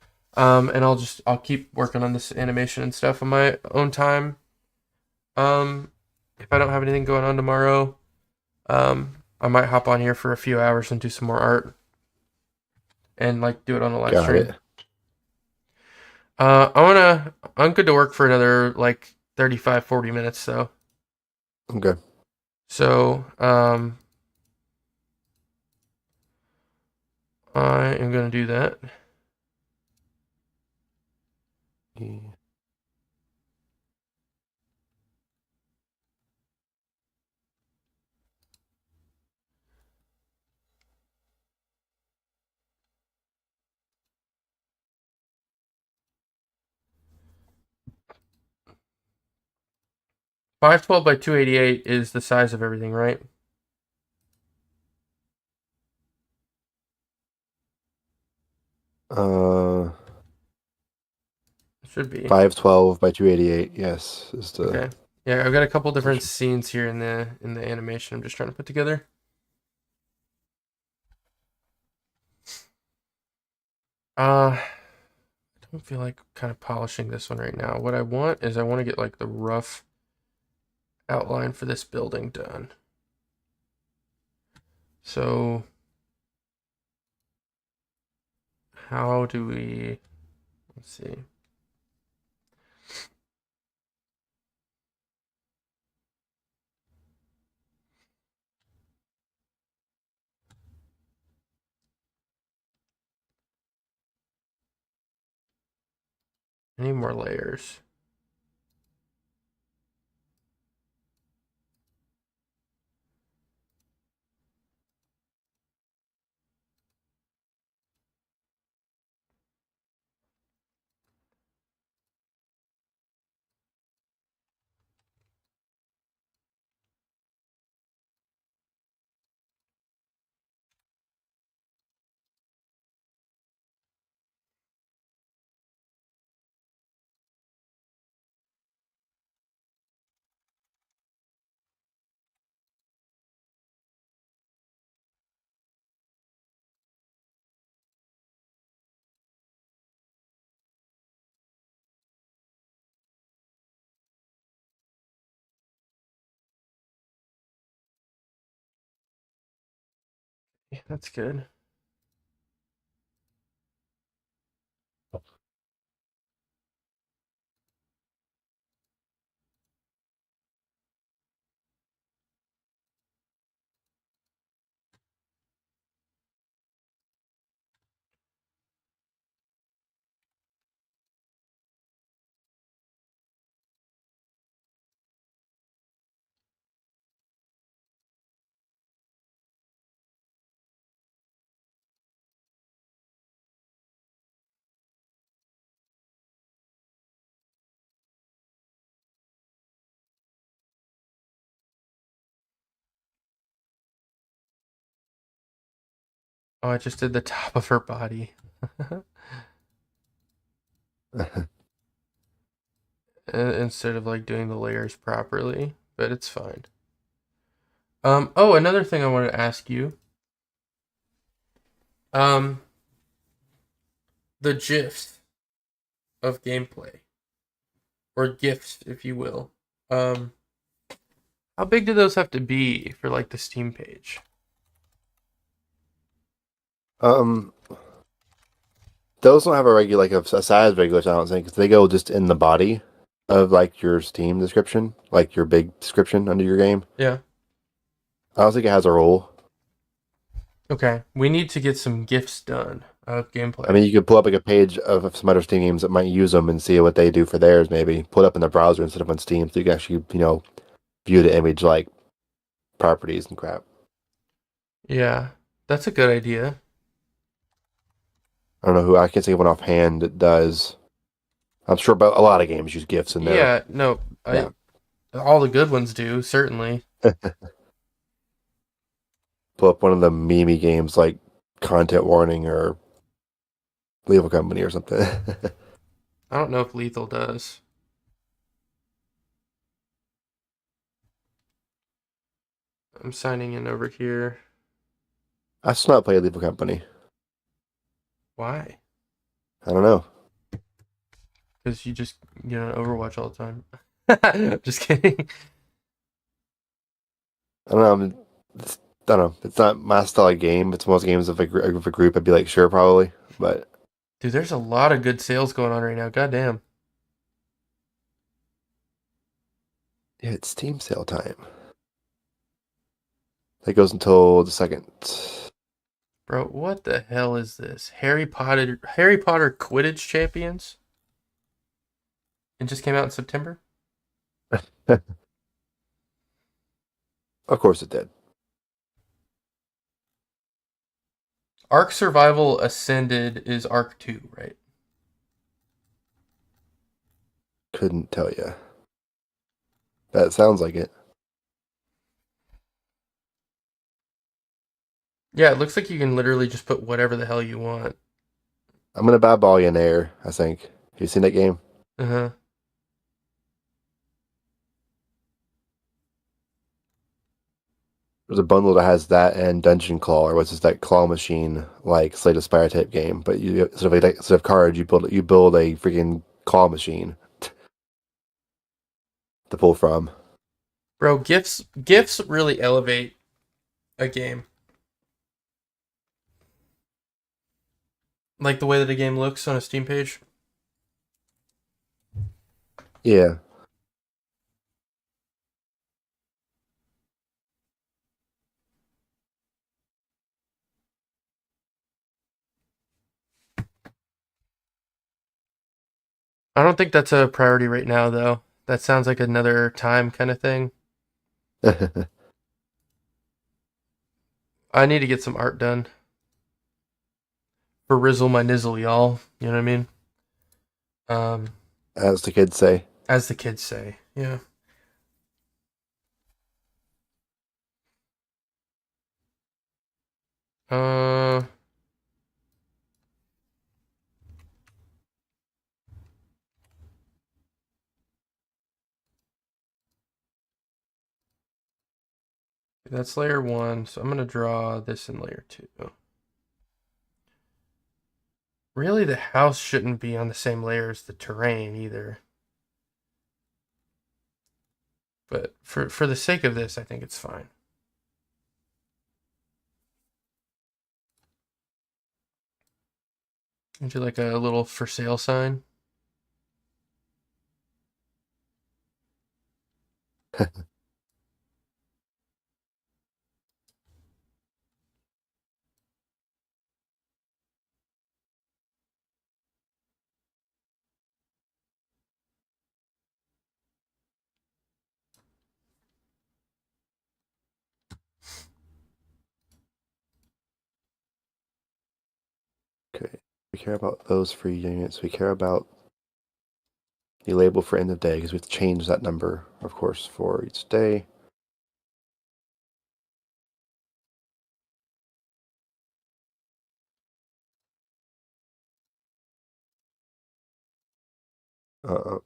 and I'll keep working on this animation and stuff on my own time. If I don't have anything going on tomorrow, I might hop on here for a few hours and do some more art and like do it on a live Got stream. it. I'm good to work for another like 35, 40 minutes though. Okay. So, I am going to do that. Yeah. 512 by 288 is the size of everything, right? Uh, It should be. 512 by 288. Yes, is the Okay. Yeah, I've got a couple different picture. scenes here in the animation I'm just trying to put together. I don't feel like kind of polishing this one right now. What I want is I want to get like the rough outline for this building done. So how do we, let's see. Any more layers? Yeah, that's good. Oh, I just did the top of her body. Instead of like doing the layers properly, but it's fine. Oh, another thing I wanted to ask you. Um, the GIFs of gameplay, or GIFs, if you will. Um, how big do those have to be for like the Steam page? Um, those don't have a regular, like a size regular, I don't think, 'cause they go just in the body of like your Steam description, like your big description under your game. Yeah. I don't think it has a rule. Okay. We need to get some GIFs done of I gameplay. mean, you could pull up like a page of some other Steam games that might use them and see what they do for theirs. Maybe pull it up in the browser instead of on Steam, so you can actually, view the image like properties and crap. Yeah, that's a good idea. I don't know who I can't think of one offhand that does. I'm sure about a lot of games use GIFs in there. Yeah, no, Yeah. all the good ones do, certainly. Pull up one of the meme games like Content Warning or Leave a Company or something. I don't know if Lethal does. I'm signing in over here. I still not played Leave a Company. Why? I don't know. Because you just Overwatch all the time. Just kidding. I don't know. I don't know. It's not my style of game. It's most games of of a group. I'd be like, sure, probably. But Dude, there's a lot of good sales going on right now. Goddamn. yeah, it's Steam sale time. That goes until the second. Bro, what the hell is this? Harry Potter Quidditch Champions? It just came out in September? Of course it did. Ark Survival Ascended is Ark 2, right? Couldn't tell you. That sounds like it. Yeah, it looks like you can literally just put whatever the hell you want. I'm gonna buy Billionaire, I think. Have you seen that game? Uh-huh. There's a bundle that has that and Dungeon Claw, or what's this, that claw machine like Slay the Spire type game. But you instead of cards, you build a freaking claw machine to pull from. Bro, gifts really elevate a game. Like the way that a game looks on a Steam page. Yeah, I don't think that's a priority right now, though. That sounds like another time kind of thing. I need to get some art done for Rizzle my nizzle, y'all. You know what I mean? Um, as the kids say. as the kids say. Yeah. Uh, that's layer one, so I'm gonna draw this in layer two. Really, the house shouldn't be on the same layer as the terrain either. But for the sake of this, I think it's fine. Do like a little for sale sign. Okay, we care about those free units. We care about the label for end of day because we have to change that number, of course, for each day. Uh,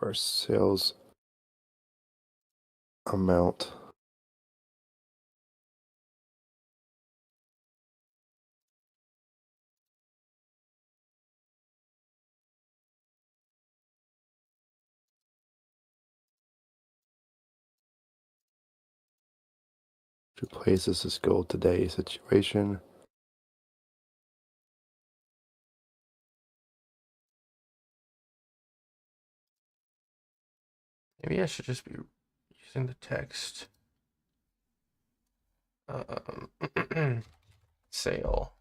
our sales amount. Who plays this gold today situation? Maybe I should just be using the text. Sale.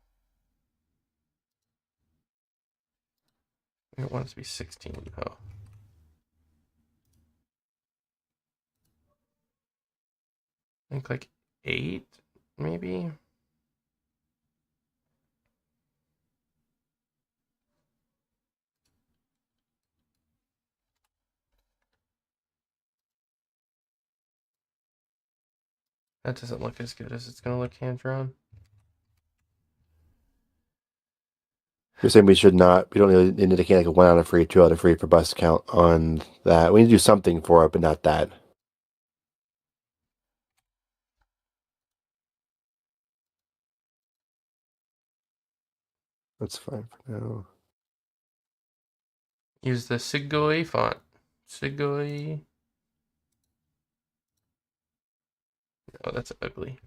I want it to be 16. Oh. I think like 8, maybe? That doesn't look as good as it's going to look hand drawn. You're saying we should not, we don't really indicate like a 1 out of free, 2 out of free for bus count on that. We need to do something for it, but not that. That's fine for now. Use the Sigoi font. Sigoi. Oh, that's ugly.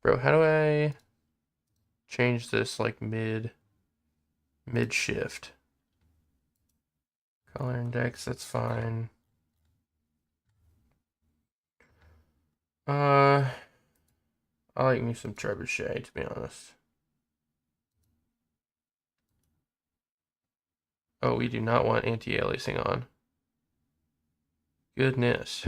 Bro, how do I change this like mid shift? Color index, that's fine. I like me some trebuchet, to be honest. Oh, we do not want anti-aliasing on. Goodness.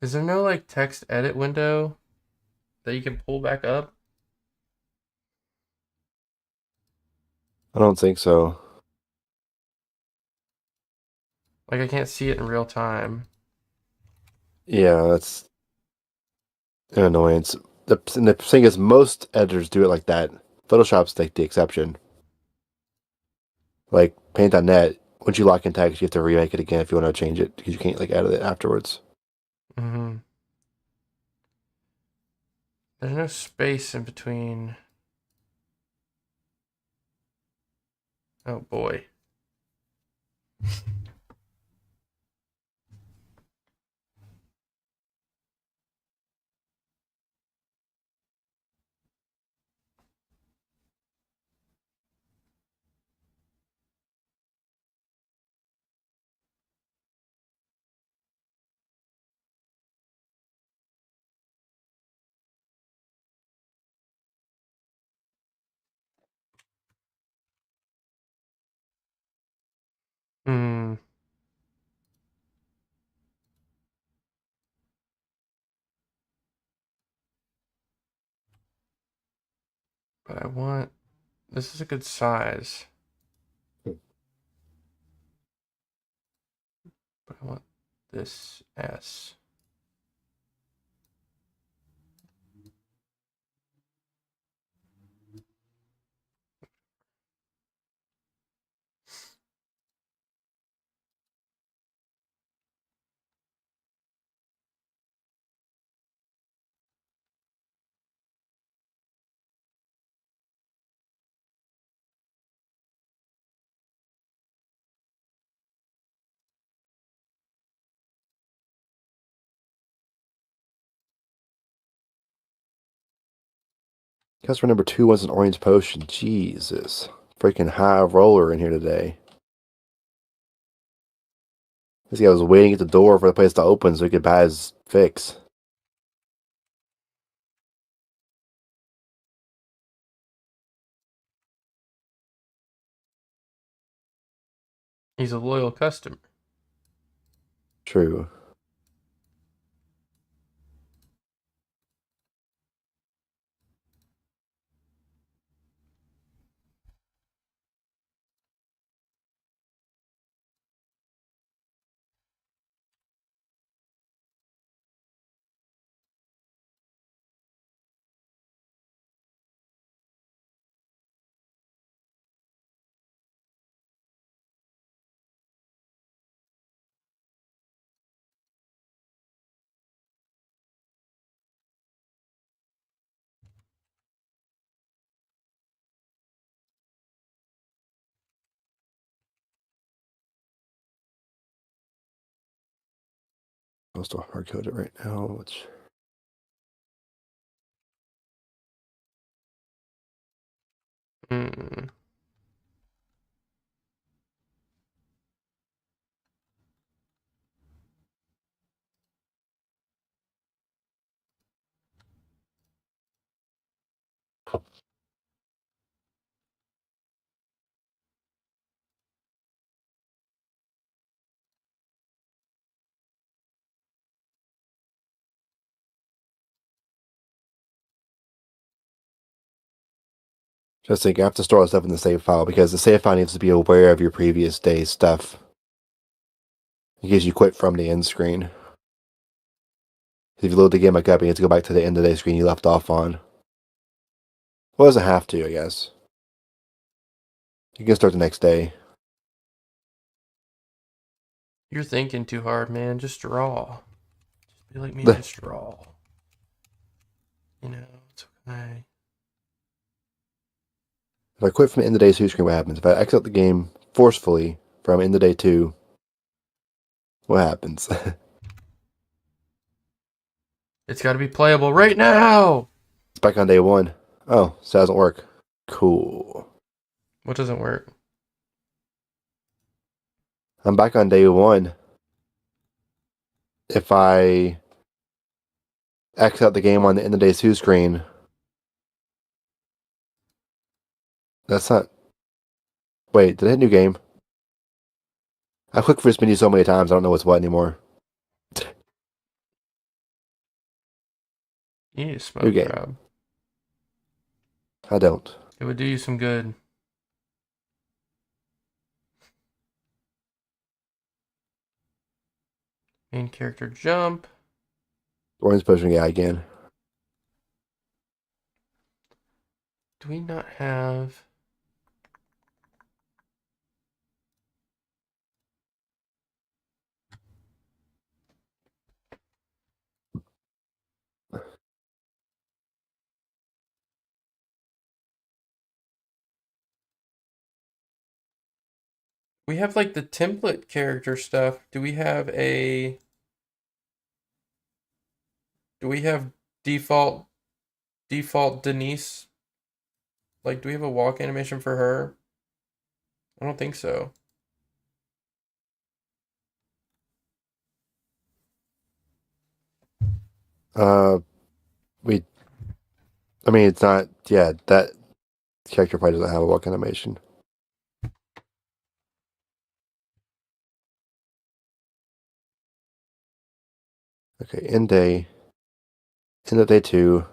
Is there no like text edit window that you can pull back up? I don't think so. Like I can't see it in real time. Yeah, that's an annoyance. And the thing is, most editors do it like that. Photoshop's like the exception. Like Paint.net, once you lock in text, you have to remake it again if you want to change it because you can't like edit it afterwards. Mm-hmm. There's no space in between. Oh boy. Hmm. But I want. This is a good size. But I want this S. Customer number 2 wants an orange potion. Jesus. Freaking high roller in here today. This guy was waiting at the door for the place to open so he could buy his fix. He's a loyal customer. True. I'll still hard code it right now. Which Hmm. just think I have to store all stuff in the save file because the save file needs to be aware of your previous day's stuff in case you quit from the end screen. If you load the game back up, you have to go back to the end of the day screen you left off on. Well, it doesn't have to, I guess. You can start the next day. You're thinking too hard, man. Just draw. Just be like me and just draw. You know, it's okay. If I quit from the end of day 2 screen, what happens? If I exit the game forcefully from end of day 2, what happens? It's got to be playable right now. It's back on day 1. Oh, so it doesn't work. Cool. What doesn't work? I'm back on day 1. If I exit out the game on the end of day 2 screen, that's not. Wait, did I hit new game? I clicked for this menu so many times, I don't know what's what anymore. You need a New smoke game. job. I don't. It would do you some good. Main character jump. Orange potion guy again. Do we not have... We have like the template character stuff. Do we have a... Do we have default Denise? Like, do we have a walk animation for her? I don't think so. Uh, we. I mean, it's not. Yeah, that character probably doesn't have a walk animation. Okay, end of day 2.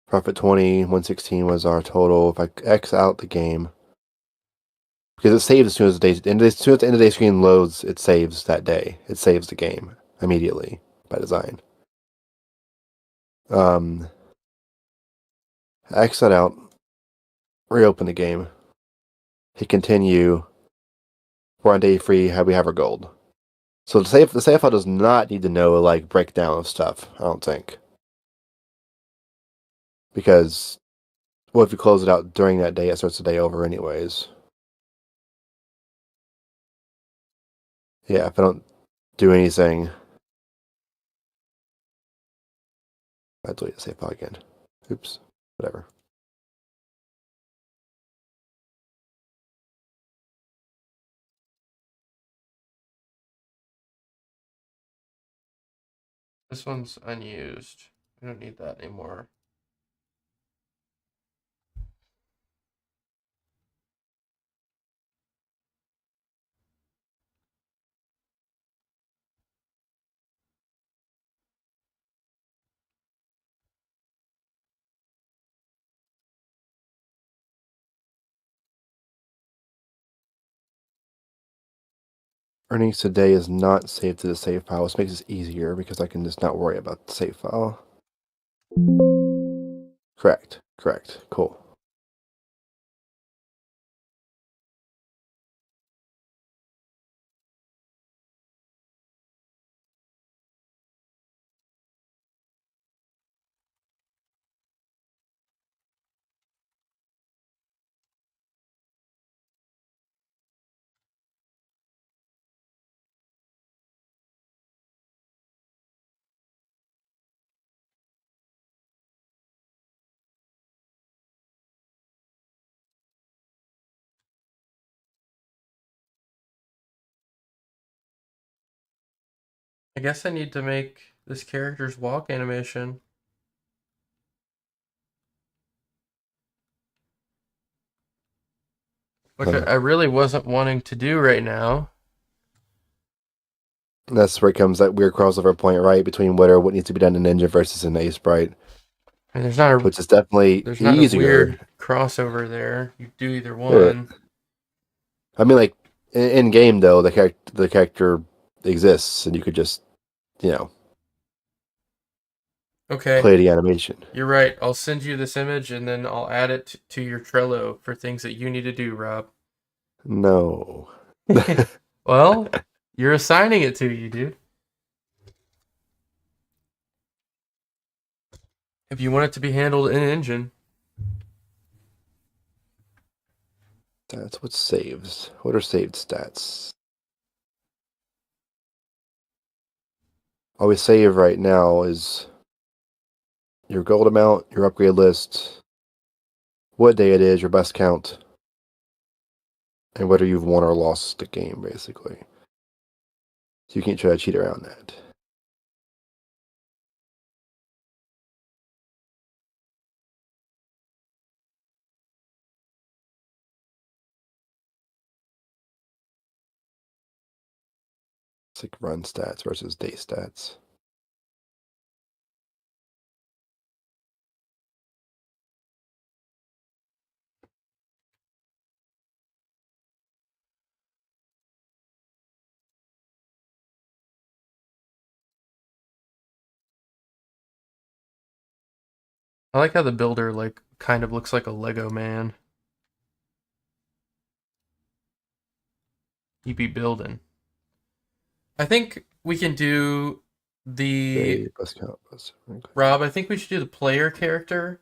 Profit 20, 116 was our total. If I X out the game, because it saves as soon as as soon as the end of day screen loads, it saves that day. It saves the game immediately by design. X that out, reopen the game, hit continue. We're on day 3. We have our gold. So the save file does not need to know like breakdown of stuff. I don't think, because if you close it out during that day, it starts the day over anyways. Yeah, if I don't do anything, I delete the save file again. Oops, whatever. This one's unused. We don't need that anymore. Earnings today is not saved to the save file, which makes it easier because I can just not worry about the save file. Correct. Cool. I guess I need to make this character's walk animation. Which I really wasn't wanting to do right now. That's where it comes that weird crossover point, right, between what needs to be done in Ninja versus in Ace Sprite, I mean, which is definitely there's not a easier. weird crossover there. You do either Yeah. one. I mean, like in game though, the character exists, and you could just Okay, play the animation. you're right. I'll send you this image and then I'll add it to your Trello for things that you need to do, Rob. No. Well, you're assigning it to you, dude. If you want it to be handled in Engine. That's what saves. What are saved stats? All we save right now is your gold amount, your upgrade list, what day it is, your best count, and whether you've won or lost the game, basically. So you can't try to cheat around that. It's like run stats versus day stats. I like how the builder like kind of looks like a Lego man. He be building. I think we can do the Okay, bus count, bus. Okay. Rob. I think we should do the player character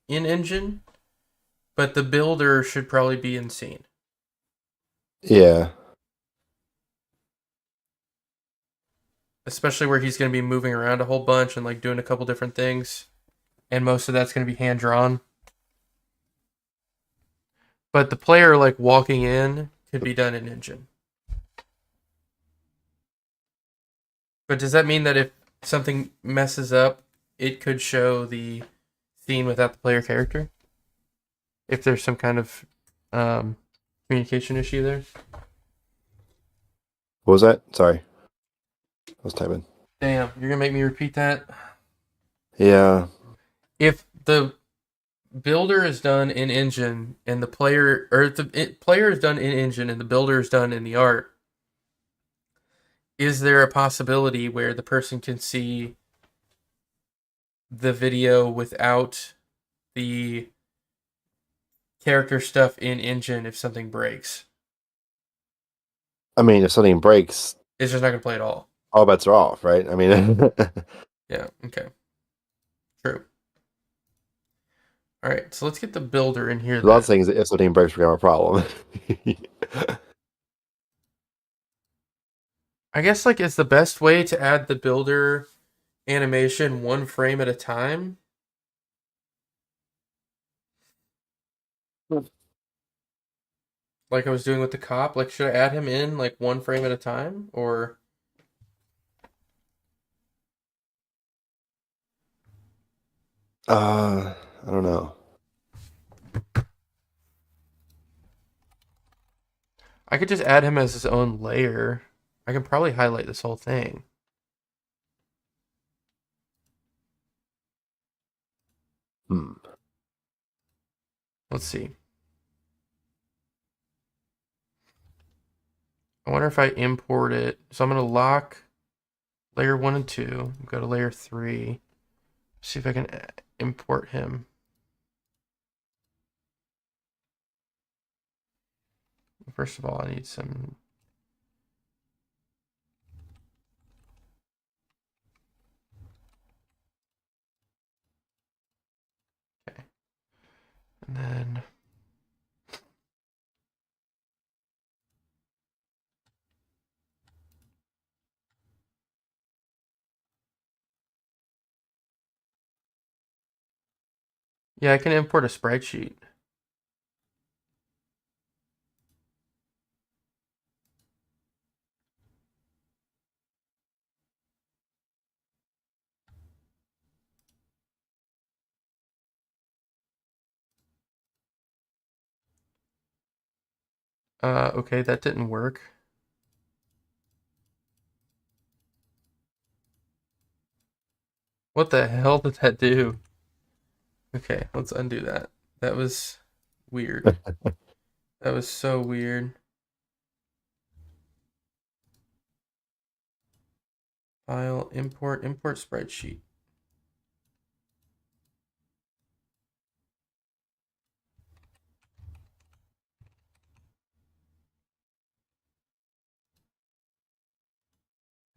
in engine, but the builder should probably be in scene. Yeah. Especially where he's going to be moving around a whole bunch and like doing a couple different things, and most of that's going to be hand drawn. But the player like walking in could be done in engine. But does that mean that if something messes up, it could show the scene without the player character? If there's some kind of um, communication issue there? What was that? Sorry. I was typing. Damn, you're gonna make me repeat that. Yeah. If the builder is done in engine and the player, or if the player is done in engine and the builder is done in the art, is there a possibility where the person can see the video without the character stuff in engine if something breaks? I mean, if something breaks, It's just not gonna play at all. all bets are off, right? I mean, Yeah, okay. True. Alright, so let's get the builder in here a lot of then. things, if something breaks, we're going to have a problem. I guess like it's the best way to add the builder animation one frame at a time. Like I was doing with the cop. Like should I add him in like one frame at a time? Or I don't know. I could just add him as his own layer. I can probably highlight this whole thing. Hmm. Let's see. I wonder if I import it. So I'm gonna lock layer 1 and 2. Go to layer 3. See if I can import him. First of all, I need some. Okay. And then. Yeah, I can import a sprite sheet. Okay, that didn't work. What the hell did that do? Okay, let's undo that. That was weird. That was so weird. File, import sprite sheet.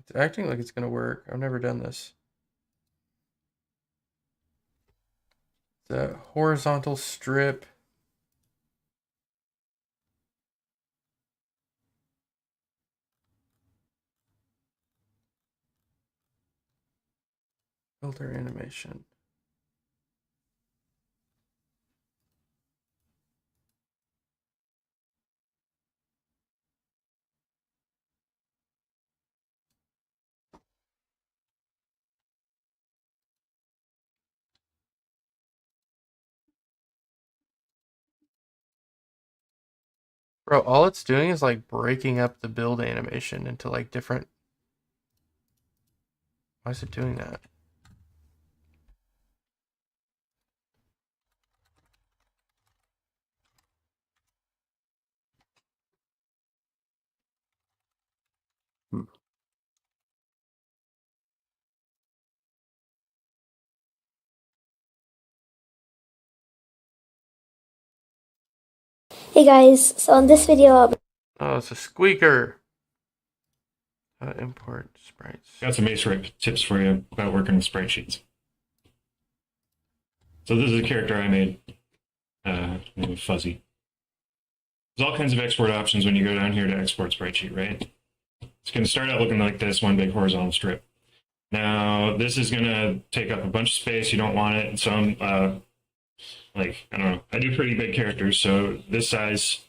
It's acting like it's gonna work. I've never done this. The horizontal strip. Filter animation. Bro, all it's doing is like breaking up the build animation into like different. Why is it doing that? Hmm. Hey guys, so in this video, Oh, it's a squeaker. Import sprites. Got some basic tips for you about working with sprite sheets. So this is a character I made, named Fuzzy. There's all kinds of export options when you go down here to export sprite sheet, right? It's going to start out looking like this, one big horizontal strip. Now, this is going to take up a bunch of space. You don't want it. Some, I don't know. I do pretty big characters, so this size,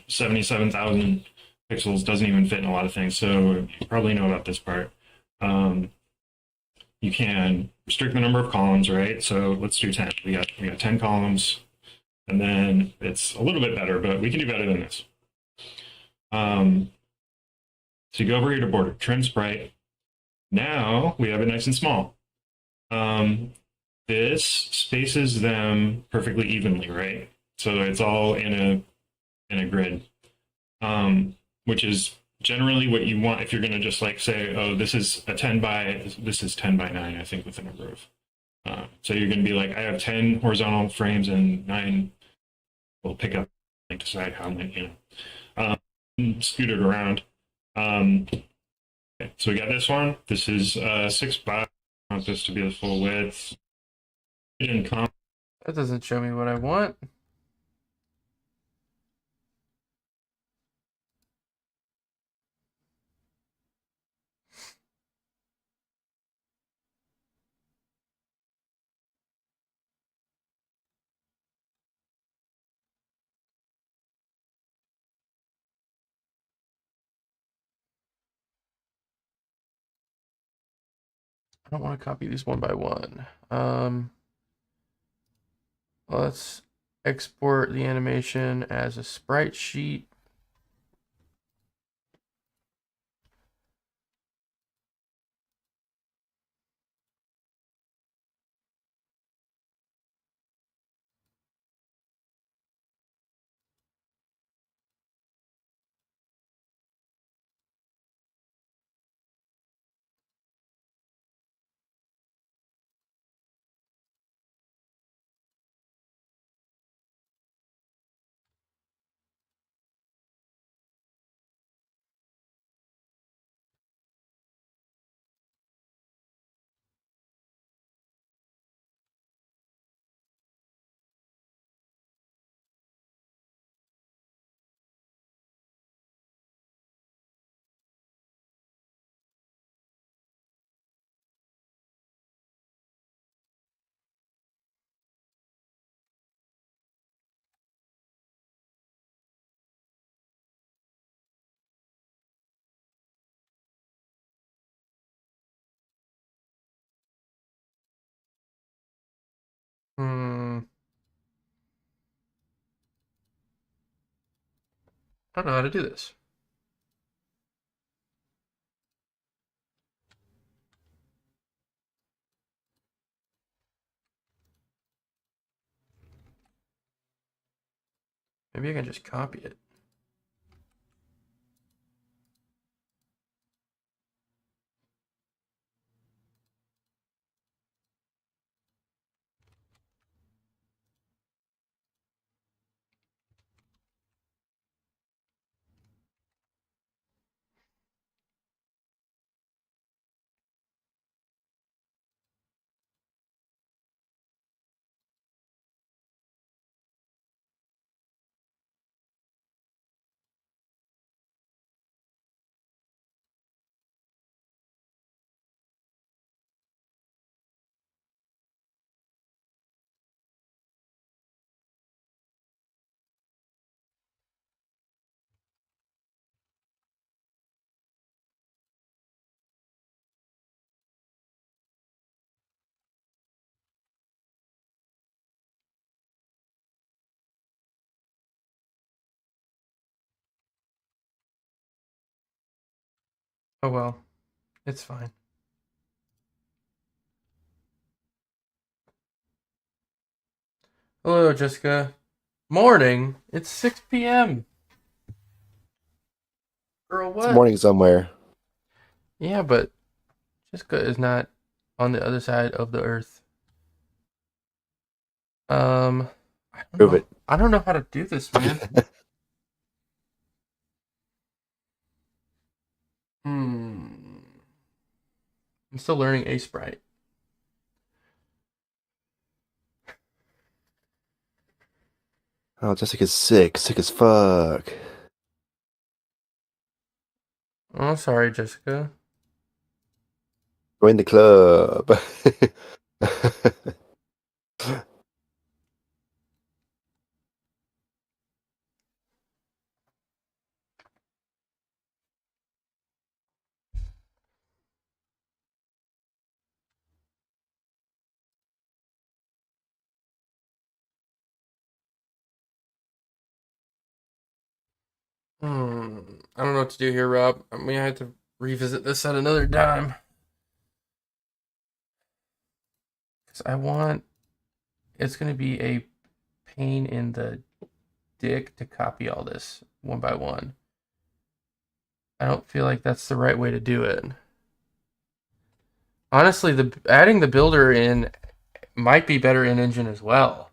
77,000 pixels, doesn't even fit in a lot of things. So you probably know about this part. You can restrict the number of columns, right? So let's do 10. We got 10 columns, and then it's a little bit better, but we can do better than this. So you go over here to border, trim sprite. Now we have it nice and small. This spaces them perfectly evenly, right? So it's all in a grid, which is generally what you want if you're going to just like say, oh, this is 10 by 9, I think, with the number of. So you're going to be like, I have 10 horizontal frames and 9 will pick up, like decide how many, scoot it around. Okay, so we got this one. This is 6 by. I want this to be the full width. That doesn't show me what I want. I don't want to copy these one by one. Let's export the animation as a sprite sheet. I don't know how to do this. Maybe I can just copy it. Oh well, it's fine. Hello, Jessica. Morning. It's 6 p.m. Girl, It's what? morning somewhere. Yeah, but Jessica is not on the other side of the earth. I don't Prove know. it. I don't know how to do this, man. I'm still learning A Sprite. Oh, Jessica's sick. Sick as fuck. Oh, sorry, Jessica. Join the club. I don't know what to do here, Rob. I mean, I have to revisit this at another time. Because I want. It's going to be a pain in the dick to copy all this one by one. I don't feel like that's the right way to do it. Honestly, the adding the builder in might be better in engine as well.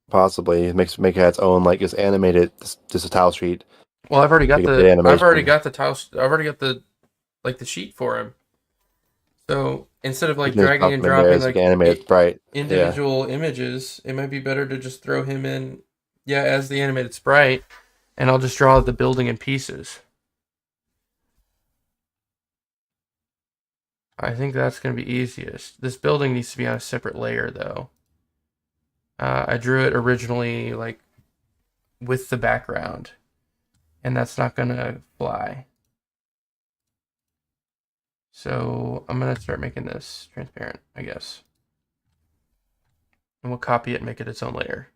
Possibly make it its own like just animated just a tile sheet. Well, I've already got Make it the I've already animation. got the tile. I've already got the the sheet for him. So instead of You like can just dragging pop and them in there dropping as like animated sprite. Yeah. individual images, it might be better to just throw him in, yeah, as the animated sprite, and I'll just draw the building in pieces. I think that's going to be easiest. This building needs to be on a separate layer, though. I drew it originally like with the background, and that's not going to fly. So I'm going to start making this transparent, I guess. And we'll copy it and make it its own layer.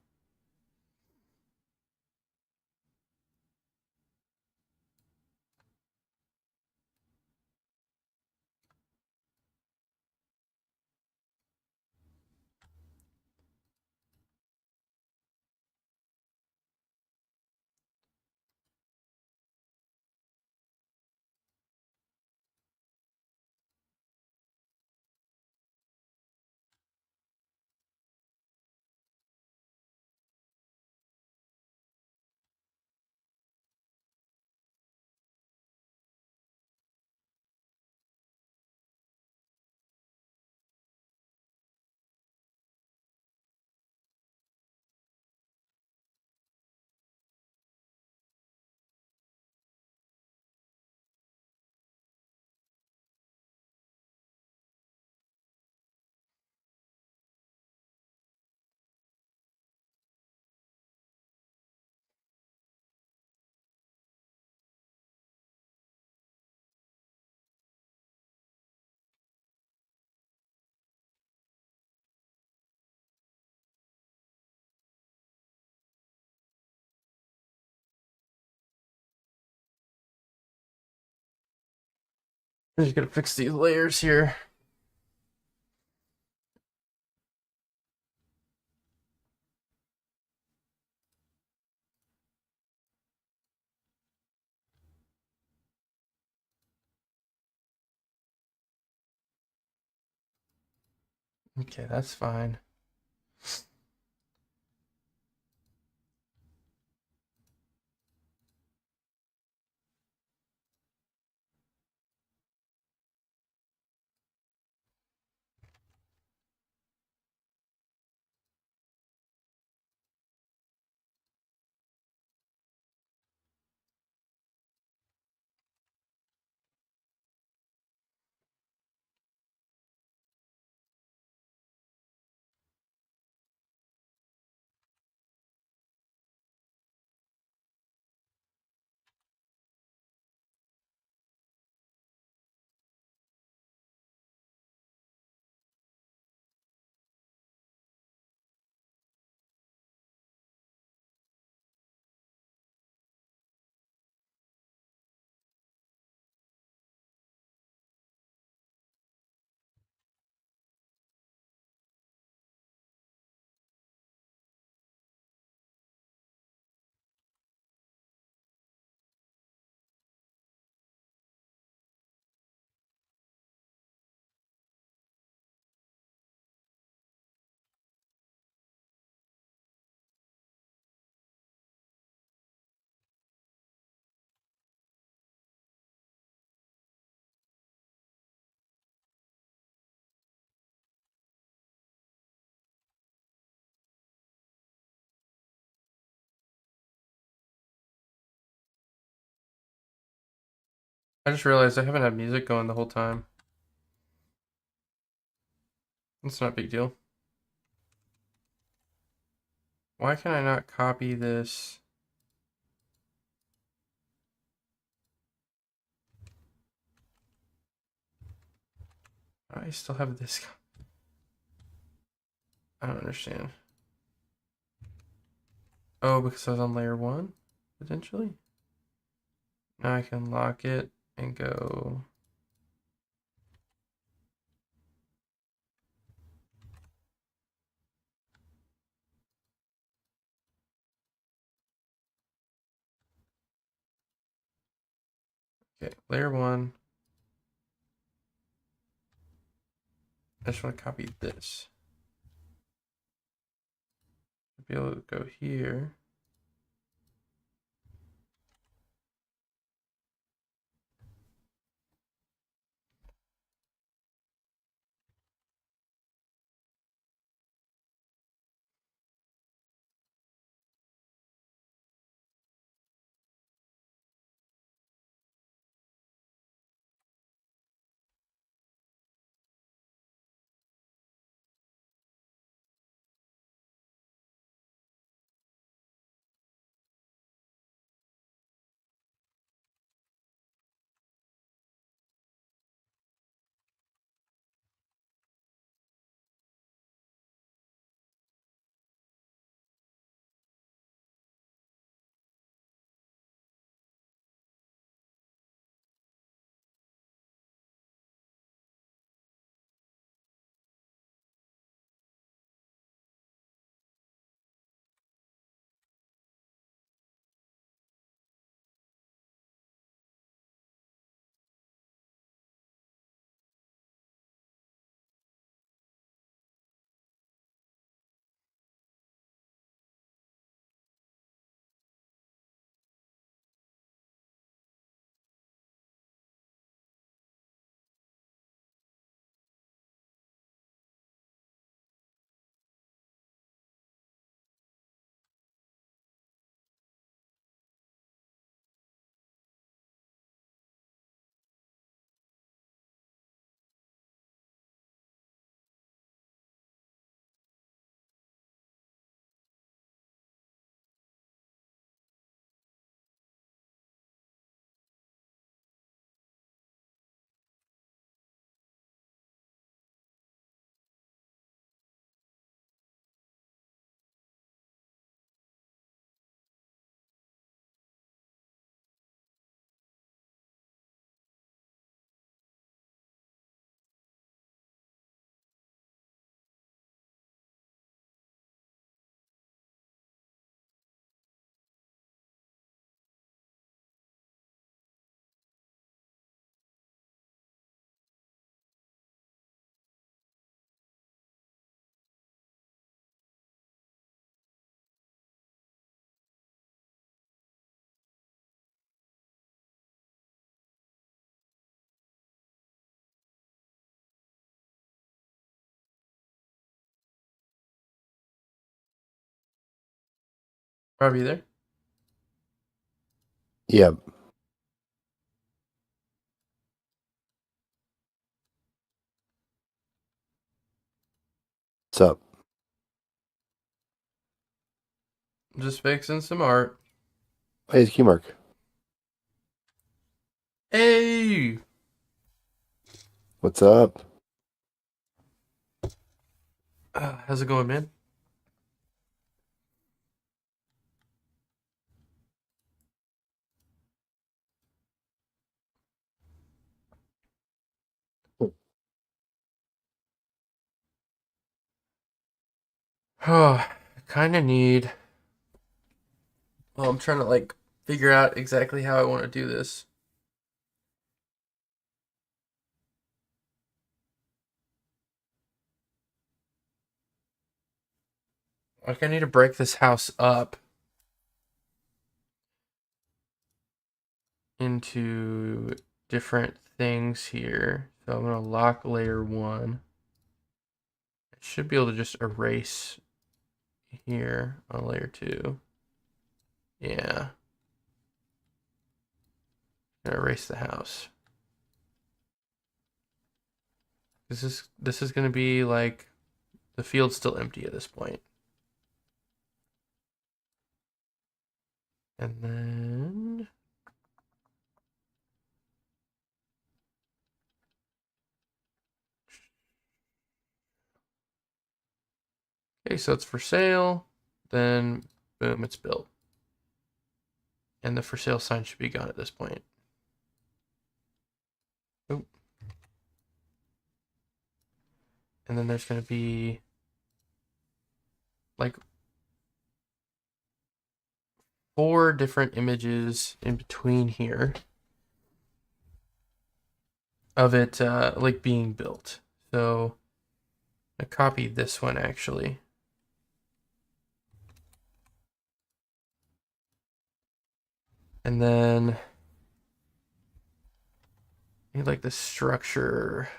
I'm just going to fix these layers here. Okay, that's fine. I just realized I haven't had music going the whole time. It's not a big deal. Why can I not copy this? I still have this. I don't understand. Oh, because I was on layer 1, potentially? Now I can lock it and go. Okay, layer 1. I just want to copy this. Be able to go here. Are you there? Yeah. What's up? Just fixing some art. Hey, it's Q-Mark. Hey! What's up? How's it going, man? Oh, I kind of need. Well, I'm trying to like figure out exactly how I want to do this. Like, I need to break this house up into different things here. So I'm going to lock layer 1. I should be able to just erase here on layer 2. Yeah. Gonna erase the house. This is going to be like the field's still empty at this point. And then okay, so it's for sale. Then boom, it's built. And the for sale sign should be gone at this point. Oop. And then there's going to be like 4 different images in between here of it like being built. So I copied this one actually. And then I need like the structure.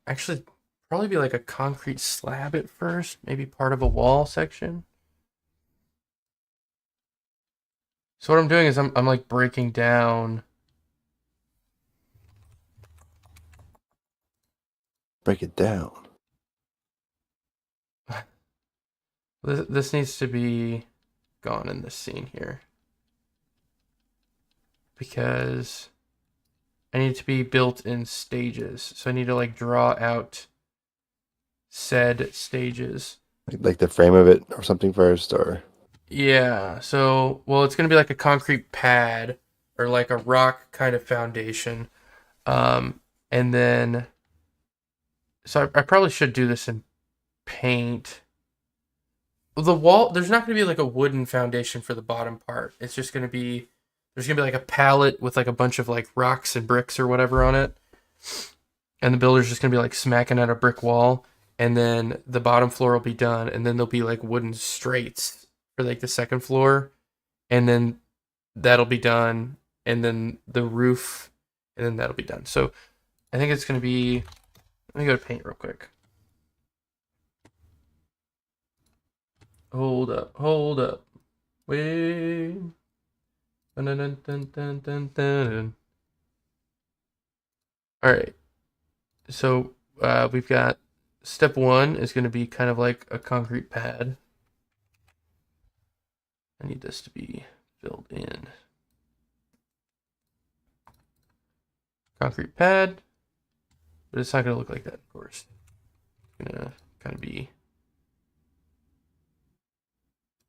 Actually, probably be like a concrete slab at first, maybe part of a wall section. So what I'm doing is I'm like breaking down. Break it down. This needs to be gone in this scene here. Because I need it to be built in stages. So I need to like draw out said stages. Like the frame of it or something first, or Yeah, so well it's gonna be like a concrete pad or like a rock kind of foundation. And then so I probably should do this in paint. The wall, there's not going to be like a wooden foundation for the bottom part. It's just going to be, there's going to be like a pallet with like a bunch of like rocks and bricks or whatever on it. And the builder's just going to be like smacking at a brick wall. And then the bottom floor will be done. And then there'll be like wooden straits for like the second floor. And then that'll be done. And then the roof. And then that'll be done. So I think it's going to be, let me go to paint real quick. Hold up. Wait. Dun, dun, dun, dun, dun, dun, dun. All right. So we've got step 1 is going to be kind of like a concrete pad. I need this to be filled in. Concrete pad. But it's not going to look like that, of course. It's going to kind of be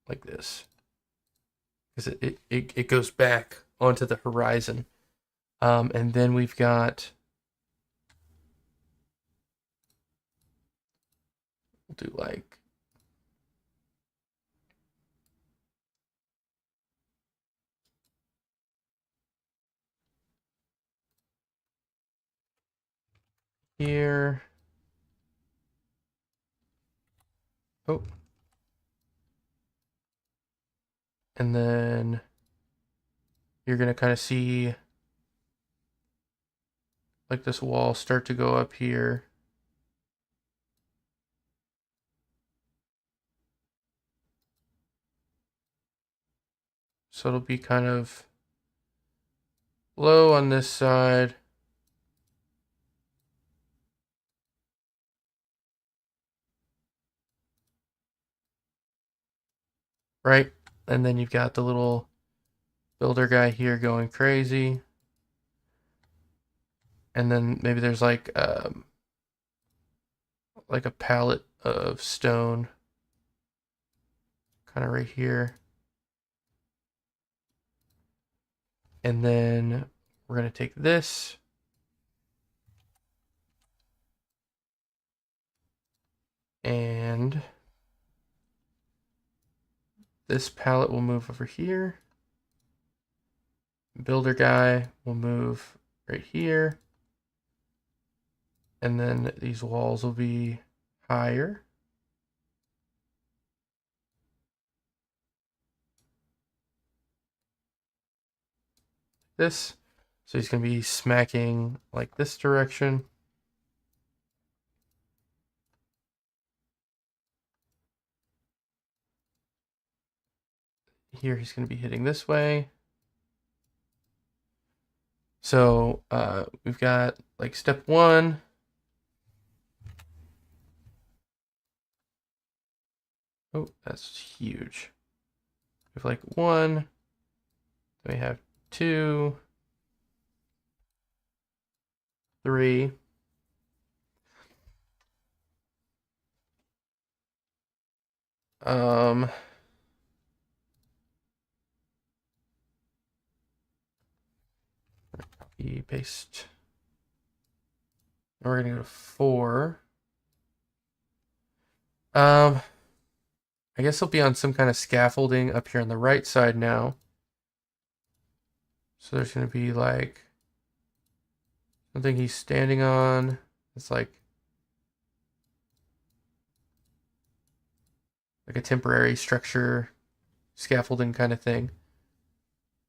like this. Because it goes back onto the horizon. And then we've got, we'll do like, here. Oh. And then you're going to kind of see like this wall start to go up here. So it'll be kind of low on this side. Right? And then you've got the little builder guy here going crazy. And then maybe there's like a pallet of stone kind of right here. And then we're going to take this and this pallet will move over here. Builder guy will move right here. And then these walls will be higher. This. So he's going to be smacking like this direction. Here he's going to be hitting this way. So we've got like step 1. Oh, that's huge. We have like 1. Then we have 2, 3. Um, copy, paste. And we're gonna go to 4. I guess he'll be on some kind of scaffolding up here on the right side now. So there's gonna be like something he's standing on. It's like a temporary structure, scaffolding kind of thing.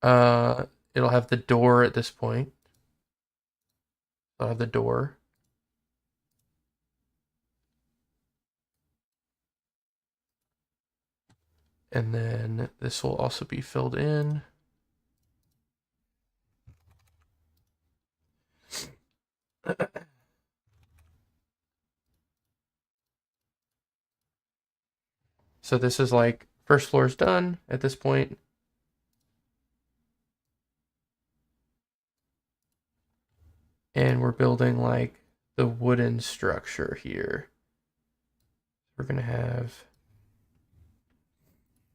It'll have the door at this point. It'll have the door. And then this will also be filled in. So this is like first floor is done at this point. And we're building like the wooden structure here. We're going to have,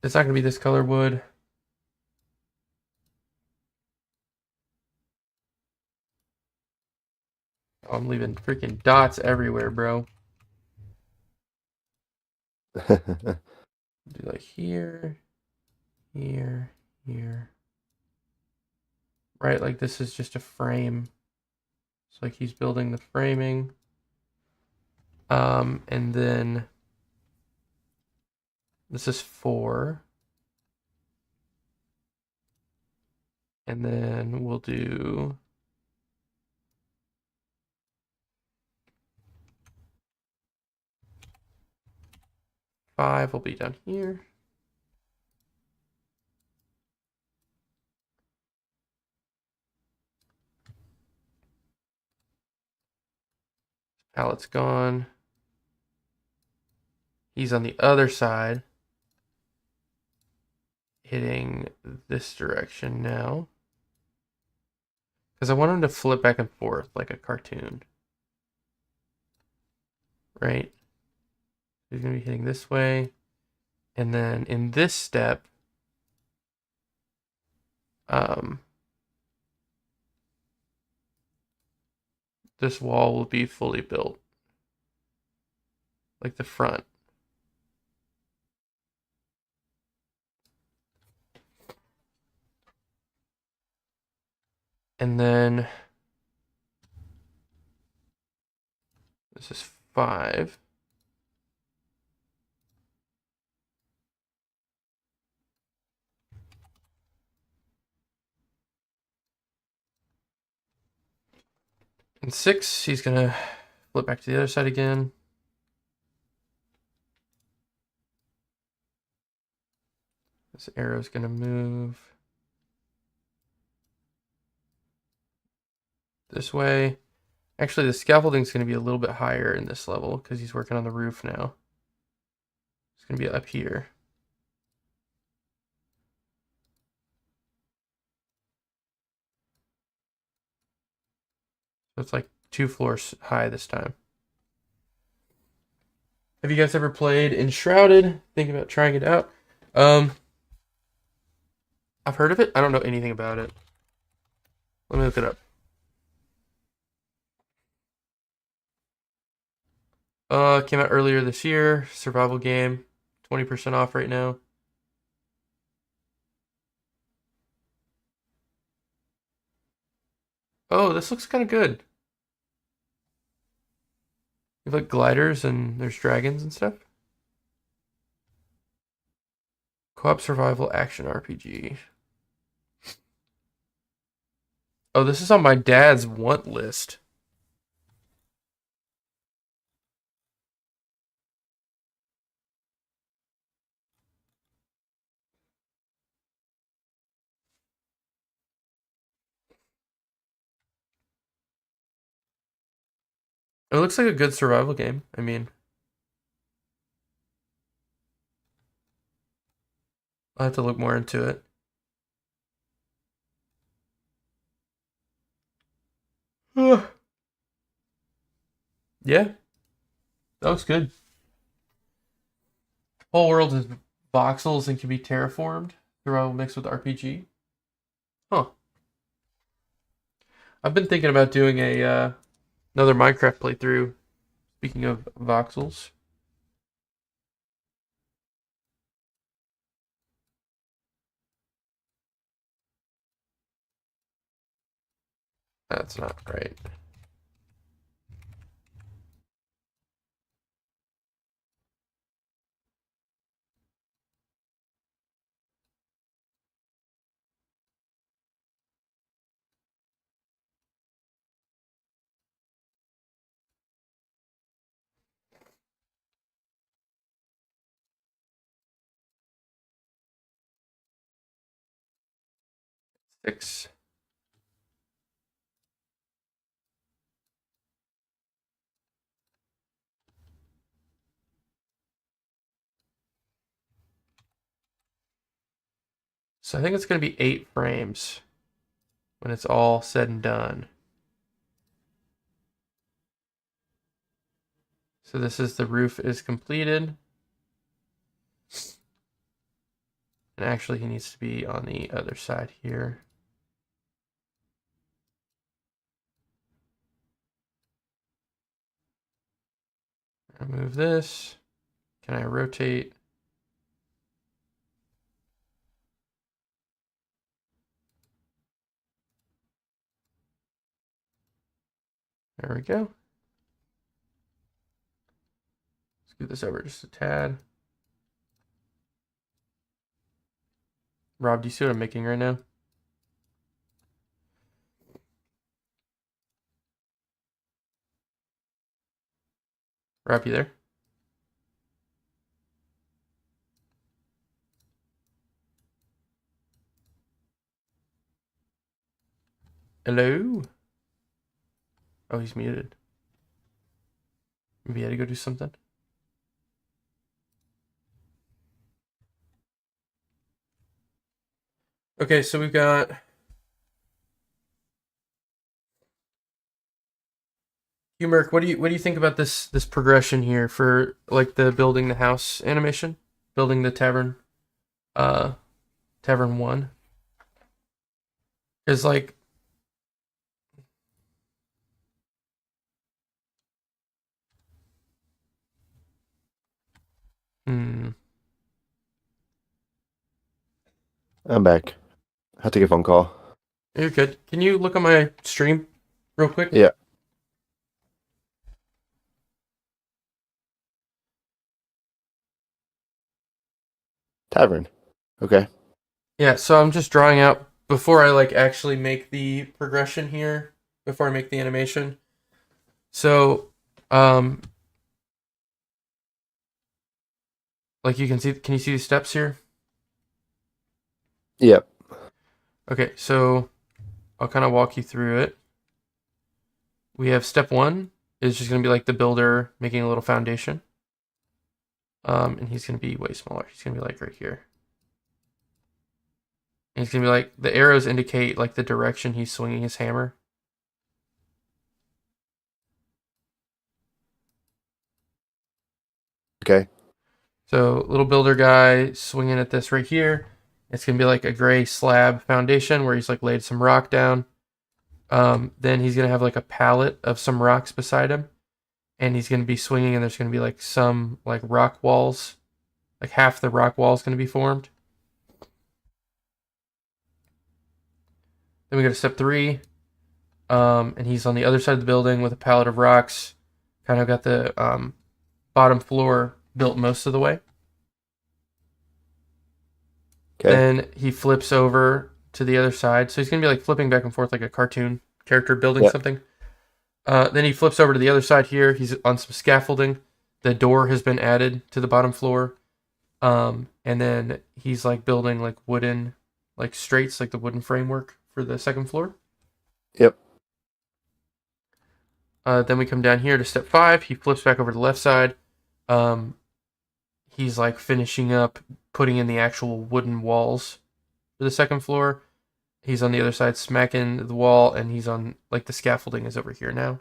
it's not going to be this color wood. Oh, I'm leaving freaking dots everywhere, bro. Do like here, here, here. Right, like this is just a frame. It's like he's building the framing. And then this is 4. And then we'll do five will be down here. Pallet's gone. He's on the other side, hitting this direction now. Because I want him to flip back and forth like a cartoon. Right? He's going to be hitting this way. And then in this step, this wall will be fully built. Like the front. And then this is 5. And 6, he's going to flip back to the other side again. This arrow is going to move this way. Actually, the scaffolding is going to be a little bit higher in this level because he's working on the roof now. It's going to be up here. So it's like 2 floors high this time. Have you guys ever played Enshrouded? Thinking about trying it out? I've heard of it. I don't know anything about it. Let me look it up. Came out earlier this year. Survival game. 20% off right now. Oh, this looks kind of good. You have like gliders and there's dragons and stuff. Co-op survival action RPG. Oh, this is on my dad's want list. It looks like a good survival game. I mean, I'll have to look more into it. Yeah, that looks good. Whole world is voxels and can be terraformed. Survival mixed with RPG. Huh. I've been thinking about doing a another Minecraft playthrough. Speaking of voxels. That's not right. Six. So I think it's going to be 8 frames when it's all said and done. So this is the roof is completed. And actually he needs to be on the other side here. I'll move this. Can I rotate? There we go. Scoot this over just a tad. Rob, do you see what I'm making right now? Rob, you there? Hello? Oh, he's muted. Maybe he had to go do something. Okay, so we've got Merc, what do you think about this progression here for like the building the house animation? Building the tavern tavern 1 is like hmm. I'm back. I have to take a phone call. You're good. Can you look on my stream real quick? Yeah. Tavern. Okay. Yeah, so I'm just drawing out before I like actually make the progression here, before I make the animation. So, like you can you see the steps here? Yep. Okay, so I'll kind of walk you through it. We have step 1 is just going to be like the builder making a little foundation. And he's going to be way smaller. He's going to be like right here. And he's going to be like, the arrows indicate like the direction he's swinging his hammer. Okay. So little builder guy swinging at this right here. It's going to be like a gray slab foundation where he's like laid some rock down. Then he's going to have like a pallet of some rocks beside him. And he's going to be swinging and there's going to be like some like rock walls. Like half the rock wall is going to be formed. Then we go to step 3. And he's on the other side of the building with a pallet of rocks. Kind of got the bottom floor built most of the way. Okay. Then he flips over to the other side. So he's going to be like flipping back and forth like a cartoon character building something. Then he flips over to the other side here. He's on some scaffolding. The door has been added to the bottom floor. And then he's like building like wooden, like straits, like the wooden framework for the second floor. Yep. Then we come down here to step 5. He flips back over to the left side. He's like finishing up putting in the actual wooden walls for the second floor. He's on the other side smacking the wall, and he's on like the scaffolding is over here now.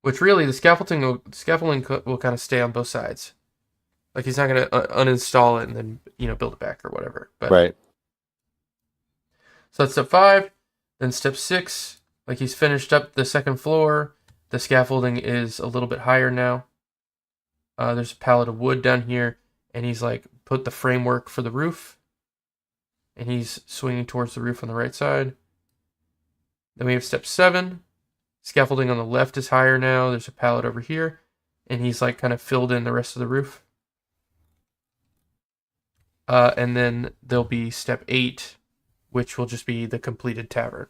Which really the scaffolding will kind of stay on both sides. Like he's not gonna uninstall it and then build it back or whatever. But Right. so that's step 5. Then step 6, like he's finished up the second floor. The scaffolding is a little bit higher now. There's a pallet of wood down here, and he's like put the framework for the roof, and he's swinging towards the roof on the right side. Then we have step 7. Scaffolding on the left is higher now. There's a pallet over here, and he's like kind of filled in the rest of the roof. And then there'll be step 8, which will just be the completed tavern.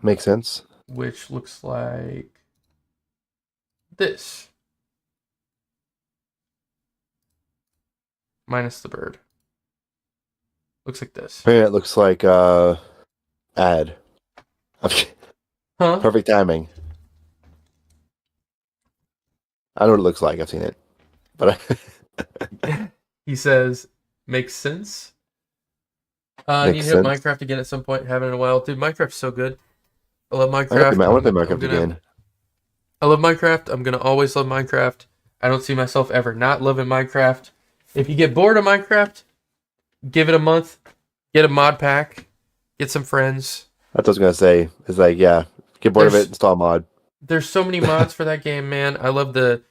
Makes sense. Which looks like this. Minus the bird. Looks like this. Maybe it looks like ad. Huh? Perfect timing. I know what it looks like. I've seen it. But He says, makes sense. Makes Need to hit sense. Minecraft again at some point. Haven't in a while. Dude, Minecraft's so good. I love I Minecraft. want to play Minecraft again. I love Minecraft. I'm going to always love Minecraft. I don't see myself ever not loving Minecraft. If you get bored of Minecraft, give it a month. Get a mod pack. Get some friends. That's what I was going to say. It's like, yeah, get bored of it, install a mod. There's so many mods for that game, man. I love the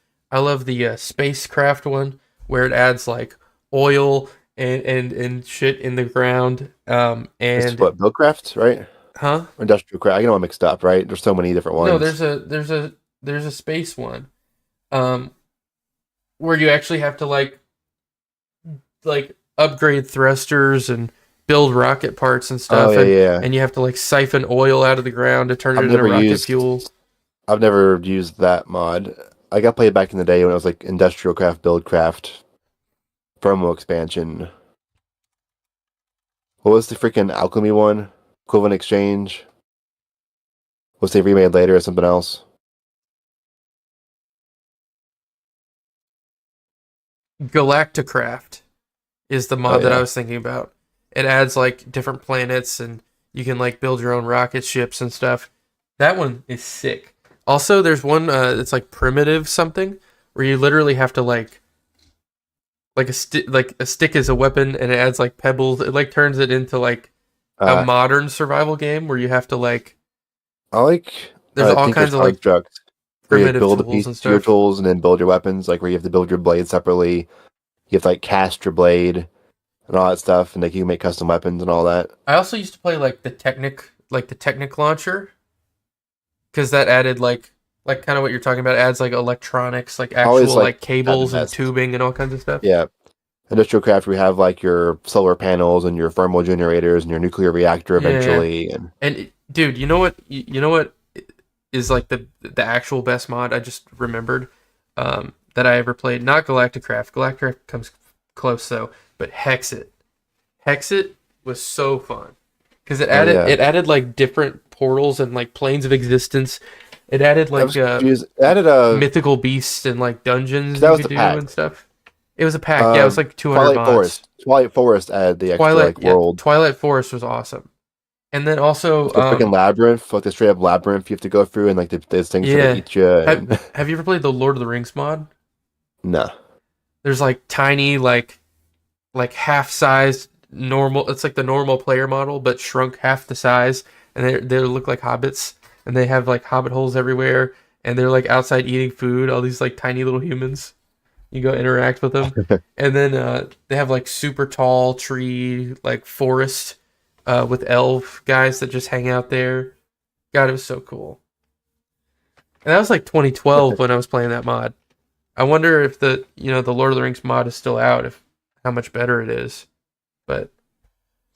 spacecraft one where it adds like oil and shit in the ground. It's And what, Buildcraft, right? huh? Or Industrial Craft. I get them all mixed up, right? There's so many different ones. No, there's a space one, where you actually have to like upgrade thrusters and build rocket parts and stuff. Oh, yeah. And you have to like siphon oil out of the ground to turn it into rocket fuel. I've never used that mod. I got played back in the day when it was like Industrial Craft, Buildcraft, promo expansion. What was the freaking Alchemy one? Equivalent Exchange? Was they remade later or something else? Galacticraft is the mod Oh, that yeah. I was thinking about. It adds like different planets and you can like build your own rocket ships and stuff. That one is sick. Also, there's one it's like primitive something where you literally have to like a stick is a weapon and it adds like pebbles. It like turns it into like a modern survival game where you have to like I like there's all kinds of like constructs where you primitive build a tools piece and to your stuff. tools and then build your weapons, like where you have to build your blade separately. You have to like cast your blade and all that stuff, and like you can make custom weapons and all that. I also used to play like the Technic launcher because that added like kind of what you're talking about. It adds like electronics, like Always, actual like, like cables at the and best. tubing and all kinds of stuff. Yeah. Industrial Craft, we have like your solar panels and your thermal generators and your nuclear reactor Yeah. eventually. And Dude, you know what? You know what is like the actual best mod I just remembered that I ever played? Not Galacticraft. Galacticraft comes close though, but Hexit. Hexit was so fun because it added like different portals and like planes of existence. It added like added a mythical beasts and like dungeons that you was could the do pack. and stuff. It was a pack. Yeah, it was like 200 Twilight mods. Forest. Twilight Forest added the extra world. Twilight Forest was awesome. And then also The freaking labyrinth, like the straight up labyrinth you have to go through, and like those things try to eat you. And... have you ever played the Lord of the Rings mod? No. There's like tiny, like half-sized normal. It's like the normal player model, but shrunk half the size, and they look like hobbits, and they have like hobbit holes everywhere, and they're like outside eating food. All these like tiny little humans. You go interact with them, and then they have like super tall tree like forest. With elf guys that just hang out there. God, it was so cool. And that was like 2012 when I was playing that mod. I wonder if the Lord of the Rings mod is still out, if how much better it is. But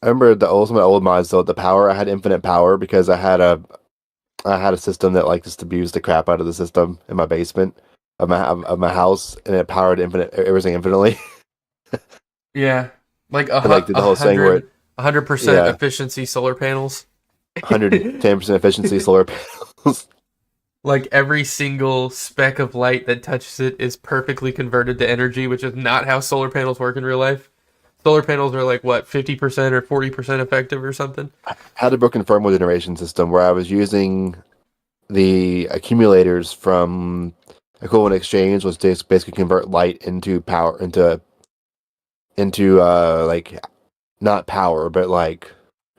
I remember some of the old mods though. The power, I had infinite power because I had a system that like just abused the crap out of the system in my basement of my house, and it powered everything infinitely. yeah, like the whole thing where 100% efficiency solar panels. 110% efficiency solar panels. Like every single speck of light that touches it is perfectly converted to energy, which is not how solar panels work in real life. Solar panels are like what, 50% or 40% effective or something? I had a broken firmware generation system where I was using the accumulators from Equivalent Exchange, was to basically convert light into power, into like not power, but like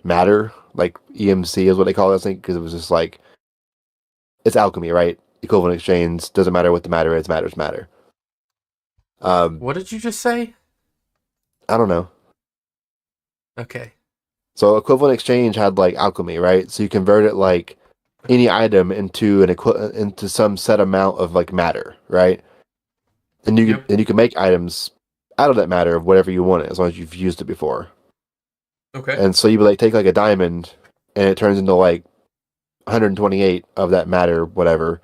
matter, like EMC is what they call it, I think, because it was just like it's alchemy, right? Equivalent Exchange doesn't matter what the matter is, matters matter. What did you just say? I don't know. Okay. So Equivalent Exchange had like alchemy, right? So you convert it like any item into into some set amount of like matter, right? Yep. And you can make items out of that matter of whatever you want it, as long as you've used it before. Okay. And so you would like take like a diamond, and it turns into like 128 of that matter, whatever.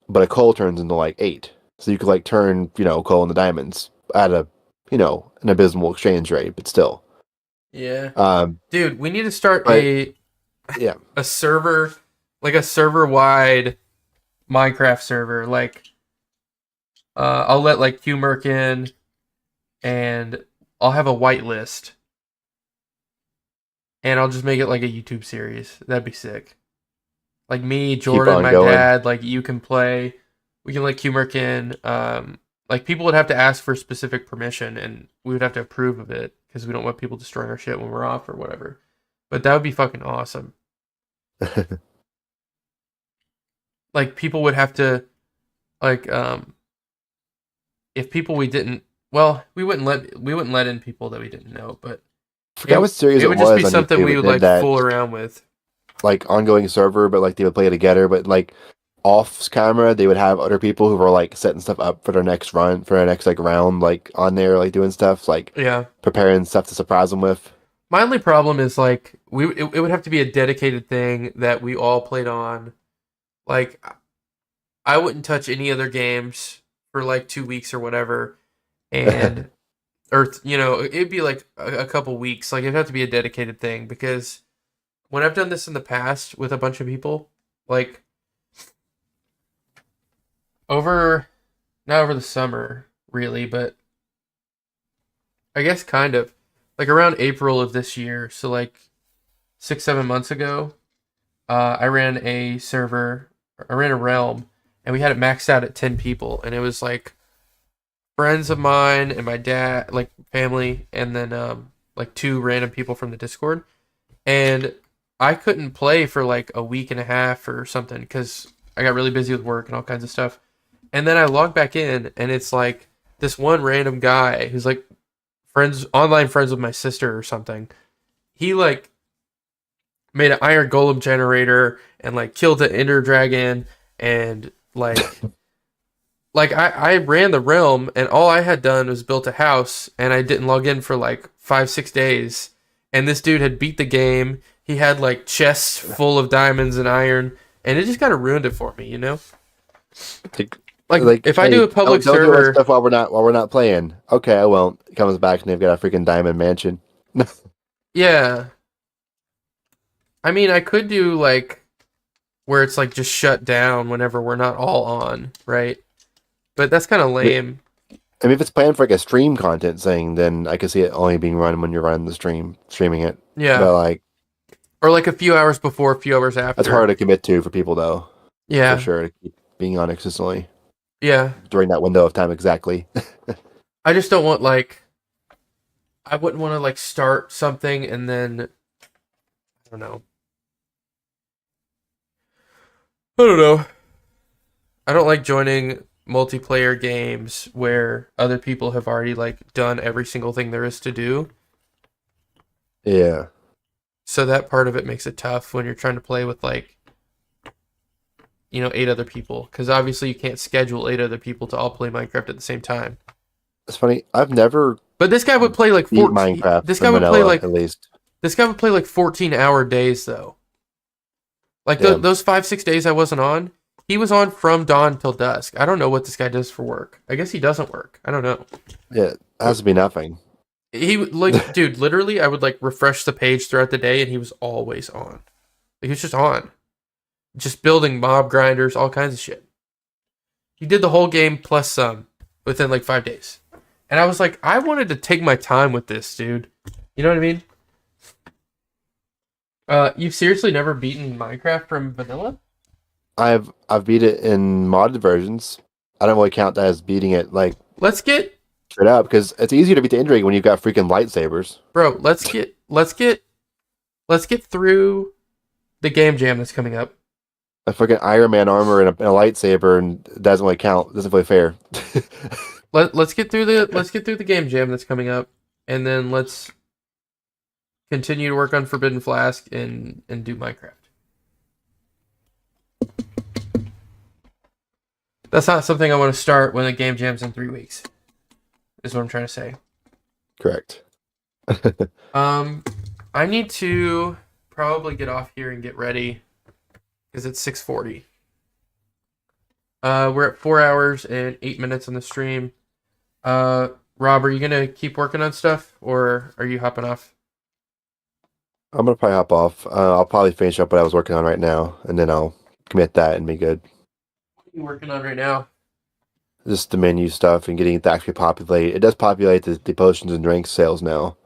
But a coal turns into like 8. So you could like turn, coal into diamonds at a, an abysmal exchange rate, but still. Yeah. Um, Dude, we need to start but yeah, a server, like a server-wide Minecraft server. Like, I'll let like Qmerk in, and I'll have a whitelist, and I'll just make it like a YouTube series. That'd be sick. Like me, keep Jordan, on my going. dad, like you can play. We can let Qmerk in. Like people would have to ask for specific permission, and we would have to approve of it because we don't want people destroying our shit when we're off or whatever. But that would be fucking awesome. Like people would have to, like, if people we didn't, well, we wouldn't let in people that we didn't know, but I forgot what series it it would just be was on something YouTube. we It would did like that fool around with. like ongoing server, but like they would play together, but like off camera they would have other people who were like setting stuff up for their next run, for their next like round, like on there, like doing stuff, like Yeah. preparing stuff to surprise them with. My only problem is like it would have to be a dedicated thing that we all played on. Like I wouldn't touch any other games for like 2 weeks or whatever, and or it'd be like a couple weeks. Like it'd have to be a dedicated thing because when I've done this in the past with a bunch of people, like over not over the summer really, but I guess kind of like around April of this year, so like 6-7 months ago, I ran a server, I ran a realm, and we had it maxed out at 10 people, and it was like friends of mine and my dad, like family, and then like 2 random people from the Discord, and I couldn't play for like a week and a half or something because I got really busy with work and all kinds of stuff, and then I logged back in, and it's like this one random guy who's like online friends with my sister or something. He like made an iron golem generator and like killed the ender dragon and like I ran the realm and all I had done was built a house and I didn't log in for like 5-6 days, and this dude had beat the game. He had like chests full of diamonds and iron, and it just kind of ruined it for me. Like if I do a public don't do that server, stuff while we're not playing. Okay, I won't. He comes back and they've got a freaking diamond mansion. yeah. I mean, I could do like where it's like just shut down whenever we're not all on, right? But that's kind of lame. I mean, if it's planned for like a stream content thing, then I could see it only being run when you're running the streaming it. Yeah. But like, or like a few hours before, a few hours after. that's hard to commit to for people, though. Yeah. For sure, to keep being on it consistently. Yeah. During that window of time, exactly. I just don't want like, I wouldn't want to like start something and then, I don't know. I don't like joining multiplayer games where other people have already like done every single thing there is to do. Yeah. So that part of it makes it tough when you're trying to play with like 8 other people, because obviously you can't schedule 8 other people to all play Minecraft at the same time. It's funny. I've never But this guy would play like beat 14. Minecraft. This guy would play like at least. This guy would play like 14-hour days though. Like Yeah. those 5-6 days I wasn't on, he was on from dawn till dusk. I don't know what this guy does for work. I guess he doesn't work. I don't know. Yeah, it has to be nothing. He like, dude, literally, I would like refresh the page throughout the day, and he was always on. Like, he was just on, just building mob grinders, all kinds of shit. He did the whole game plus some within like 5 days, and I was like, I wanted to take my time with this, dude. You know what I mean? You've seriously never beaten Minecraft from vanilla? I've beat it in modded versions. I don't really count that as beating it like Let's get, straight up because it's easier to beat the end ring when you've got freaking lightsabers. bro. Let's get through the game jam that's coming up. A freaking Iron Man armor and a lightsaber and it doesn't really count. It doesn't really fair. Let's get through the game jam that's coming up, and then let's continue to work on Forbidden Flask and do Minecraft. That's not something I want to start when the game jam's in 3 weeks. Is what I'm trying to say. Correct. I need to probably get off here and get ready because it's 6:40. We're at 4 hours and 8 minutes on the stream. Rob, are you gonna keep working on stuff, or are you hopping off? I'm gonna probably hop off. I'll probably finish up what I was working on right now, and then I'll commit that and be good. What are you working on right now? Just the menu stuff and getting it to actually populate. It does populate the potions and drinks sales now.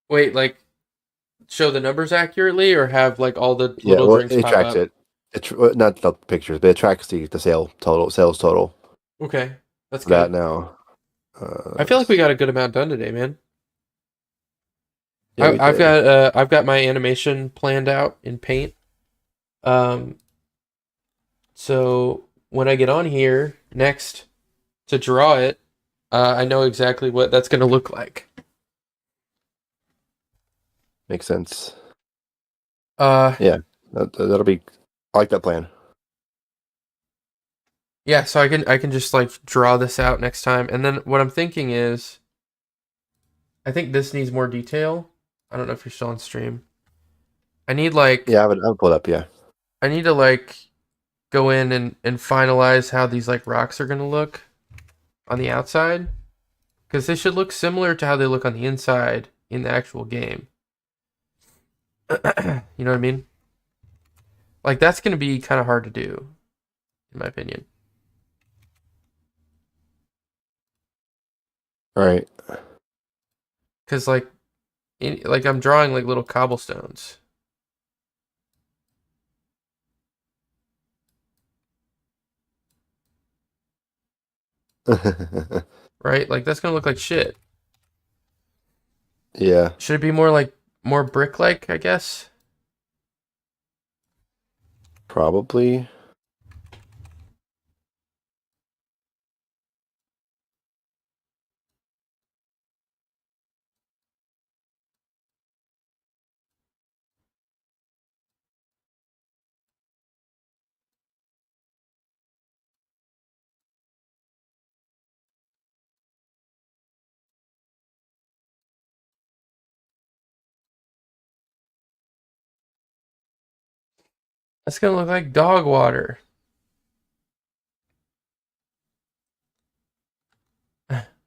Wait, like show the numbers accurately, or have like all the Yeah, little well, drinks it pop tracks up? it. Not the pictures, but it tracks the sales total Okay, that's for that good. now. I feel like we got a good amount done today, man. Yeah, we I've did. got I've got my animation planned out in Paint. Um, so when I get on here next to draw it, I know exactly what that's gonna look like. Makes sense. Uh, Yeah, that'll be. I like that plan. yeah, so I can just like draw this out next time, and then what I'm thinking is, I think this needs more detail. I don't know if you're still on stream. I need like Yeah, I have it pulled up. Yeah. I need to like go in and finalize how these like rocks are gonna look on the outside, because they should look similar to how they look on the inside in the actual game. You know what I mean? Like that's gonna be kind of hard to do, in my opinion. All right. Because like I'm drawing like little cobblestones, right? Like that's gonna look like shit. Yeah, Should it be more like more brick-like, I guess? probably. That's gonna look like dog water.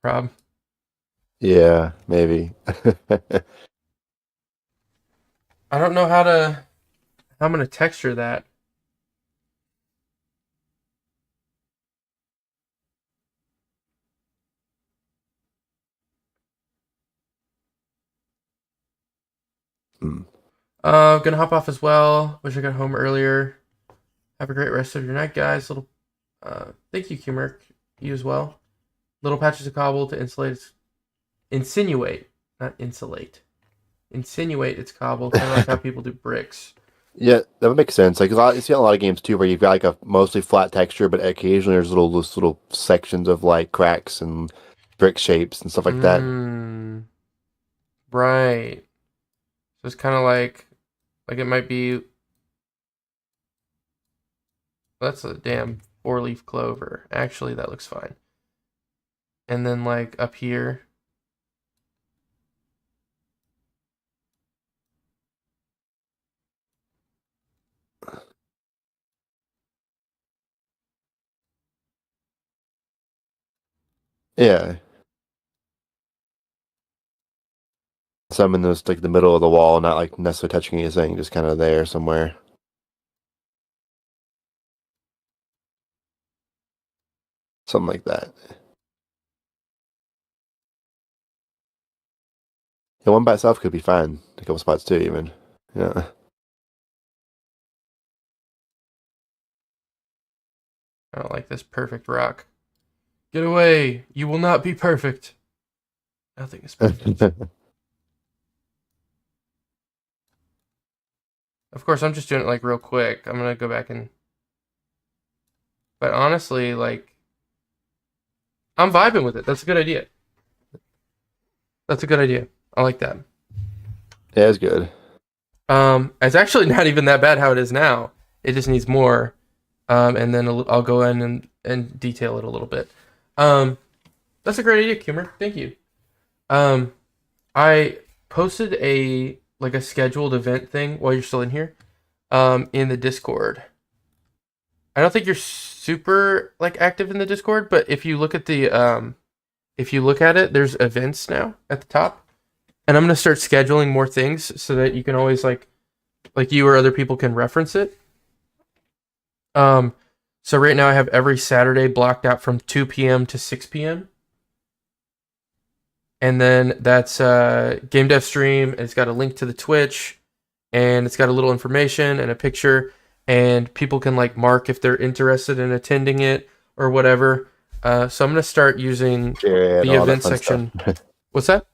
Rob, Yeah, maybe. I don't know how I'm gonna texture that. Hmm. Gonna hop off as well. Wish I got home earlier. Have a great rest of your night, guys. Little, thank you, Qmerk. You as well. Little patches of cobble to insinuate, not insulate. Insinuate it's cobble, kind of like how people do bricks. Yeah, that would make sense. Like you see a lot of games too, where you've got like a mostly flat texture, but occasionally there's little sections of like cracks and brick shapes and stuff like that. Right. So it's kind of like it might be. That's a damn four-leaf clover. Actually, that looks fine. And then like up here. Yeah, some in those like the middle of the wall, not like necessarily touching anything, just kind of there somewhere. Something like that. Yeah, one by itself could be fine. A couple spots too, even. Yeah. I don't like this perfect rock. Get away! You will not be perfect. Nothing is perfect. Of course, I'm just doing it like real quick. I'm gonna go back and. But honestly, like, I'm vibing with it. That's a good idea. That's a good idea. I like that. Yeah, it's good. It's actually not even that bad how it is now. It just needs more. And then I'll go in and detail it a little bit. That's a great idea, Kummer. Thank you. I posted a scheduled event thing while you're still in here, in the Discord. I don't think you're super like active in the Discord, but if you look at it, there's events now at the top, and I'm gonna start scheduling more things so that you can always like you or other people can reference it. So right now I have every Saturday blocked out from 2 p.m. to 6 p.m. And then that's Gamedev stream. It's got a link to the Twitch, and it's got a little information and a picture, and people can like mark if they're interested in attending it or whatever. So I'm gonna start using the event section. What's that?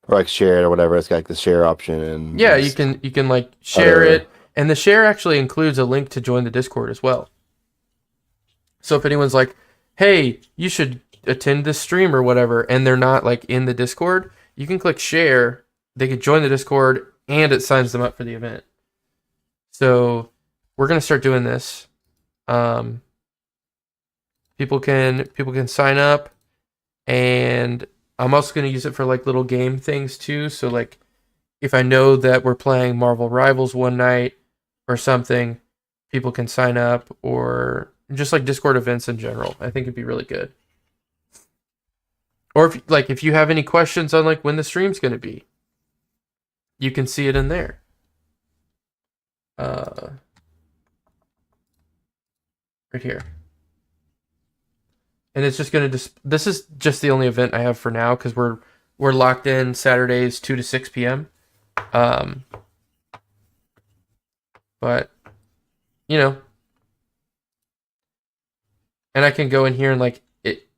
Or like share it or whatever. It's got like the share option and yeah, you can like share it, and the share actually includes a link to join the Discord as well. So if anyone's like, "Hey, you should attend this stream or whatever," and they're not like in the Discord, you can click share. They could join the Discord, and it signs them up for the event. So we're gonna start doing this. People can sign up, and I'm also gonna use it for like little game things too. So like, if I know that we're playing Marvel Rivals one night or something, people can sign up, or just like Discord events in general. I think it'd be really good. Or if you have any questions on like when the stream's gonna be, you can see it in there. Right here. And it's just gonna this is just the only event I have for now because we're locked in Saturdays 2 to 6 p.m. But you know, and I can go in here and like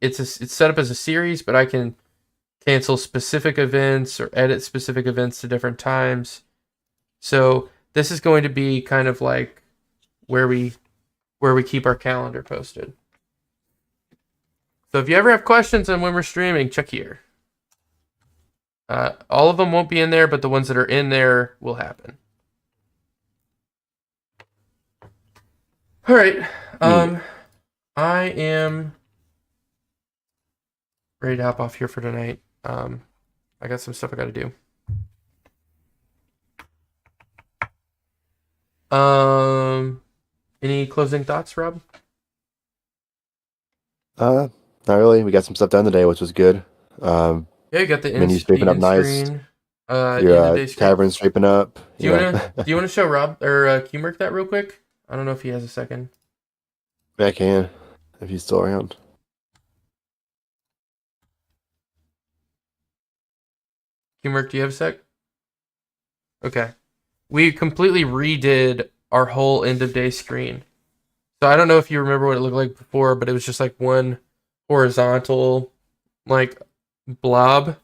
it's set up as a series, but I can cancel specific events or edit specific events to different times. So this is going to be kind of like where we keep our calendar posted. So if you ever have questions on when we're streaming, check here. All of them won't be in there, but the ones that are in there will happen. All right. I am ready to hop off here for tonight. I got some stuff I got to do. Any closing thoughts, Rob? Not really. We got some stuff done today, which was good. Yeah, you got the menu shaping up nice. Screen, Your tavern shaping up. Do you want to show Rob or Qmerk that real quick? I don't know if he has a second. I can, if he's still around. Qmerk, do you have a sec? Okay. We completely redid our whole end of day screen. So I don't know if you remember what it looked like before, but it was just like one horizontal like blob.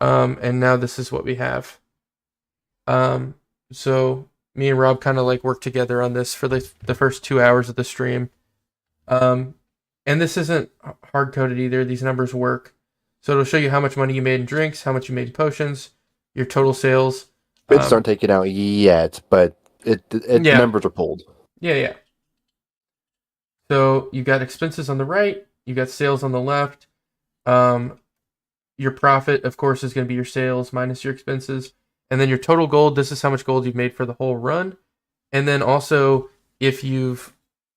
And now this is what we have. So me and Rob kind of like worked together on this for the first 2 hours of the stream. And this isn't hard coded either. These numbers work. So it'll show you how much money you made in drinks, how much you made in potions, your total sales. Bids aren't taken out yet, but the numbers are pulled. Yeah. So you got expenses on the right, you got sales on the left. Your profit, of course, is going to be your sales minus your expenses. And then your total gold, this is how much gold you've made for the whole run. And then also, if you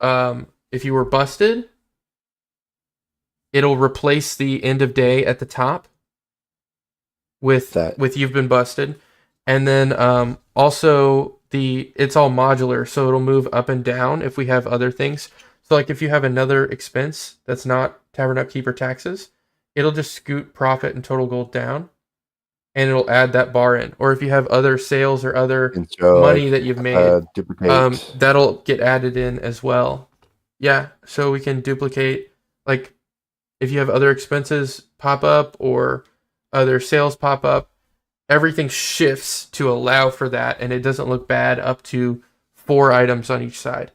were busted, it'll replace the end of day at the top. with That. You've Been Busted. And then also it's all modular, so it'll move up and down if we have other things. So like if you have another expense that's not Tavern Upkeep or taxes, it'll just scoot profit and total gold down, and it'll add that bar in. Or if you have other sales or other And so, money that you've made, duplicate. that'll get added in as well. Yeah, so we can duplicate, like if you have other expenses pop up or other sales pop up, everything shifts to allow for that, and it doesn't look bad up to 4 items on each side.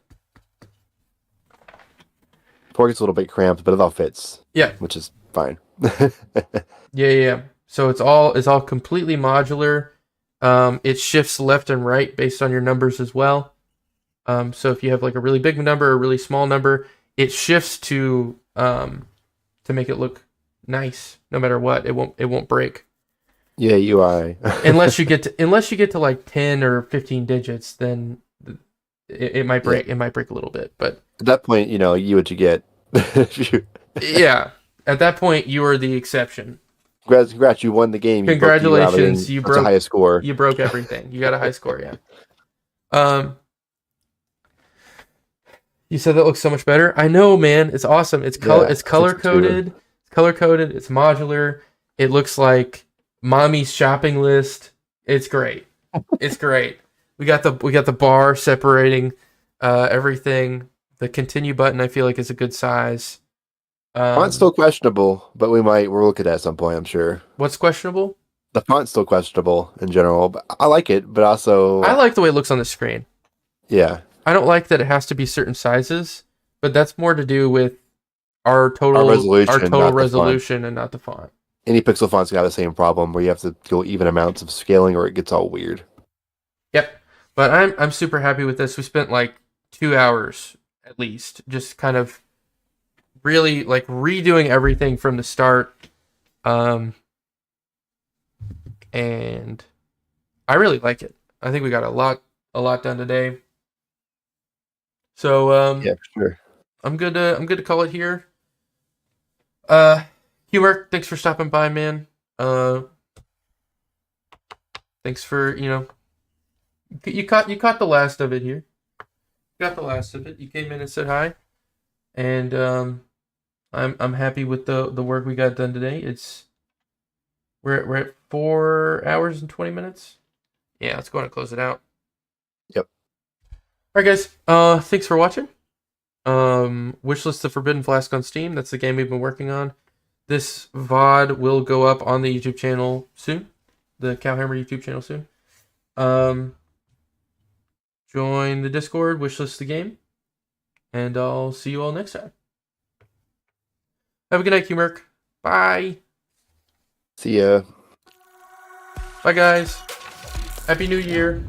Pork gets a little bit cramped, but it all fits. Yeah. Which is fine. Yeah. So it's all completely modular. It shifts left and right based on your numbers as well. So if you have like a really big number or a really small number, it shifts to make it look nice no matter what. It won't break. Yeah, UI. unless you get to like 10 or 15 digits, then it might break. Yeah. It might break a little bit, but At that point, you what you get. yeah, at that point you are the exception. Congrats, you won the game. Congratulations, you broke the highest score. You broke everything. You got a high score, yeah. You said that looks so much better. I know, man. It's awesome. It's color coded. It's color coded. It's modular. It looks like mommy's shopping list. It's great. It's great. We got the bar separating everything. The continue button I feel like is a good size. Font's still questionable, but we'll look at that at some point, I'm sure. What's questionable? The font's still questionable in general, but I like it, but also I like the way it looks on the screen. Yeah. I don't like that it has to be certain sizes, but that's more to do with our total resolution and not the font. Any pixel font's got the same problem where you have to go even amounts of scaling or it gets all weird. Yep. But I'm super happy with this. We spent like 2 hours at least just kind of really like redoing everything from the start. And I really like it. I think we got a lot done today. So yeah, for sure. I'm good to call it here. Humor, thanks for stopping by, man. Thanks for, you caught the last of it here. You got the last of it. You came in and said hi. And I'm happy with the work we got done today. We're at 4 hours and 20 minutes. Yeah, let's go ahead and close it out. Yep. All right, guys. Thanks for watching. Wishlist the Forbidden Flask on Steam. That's the game we've been working on. This VOD will go up on the YouTube channel soon. The Cowhammer YouTube channel soon. Join the Discord, Wishlist the game. And I'll see you all next time. Have a good night, Qmerk. Bye. See ya. Bye, guys. Happy New Year.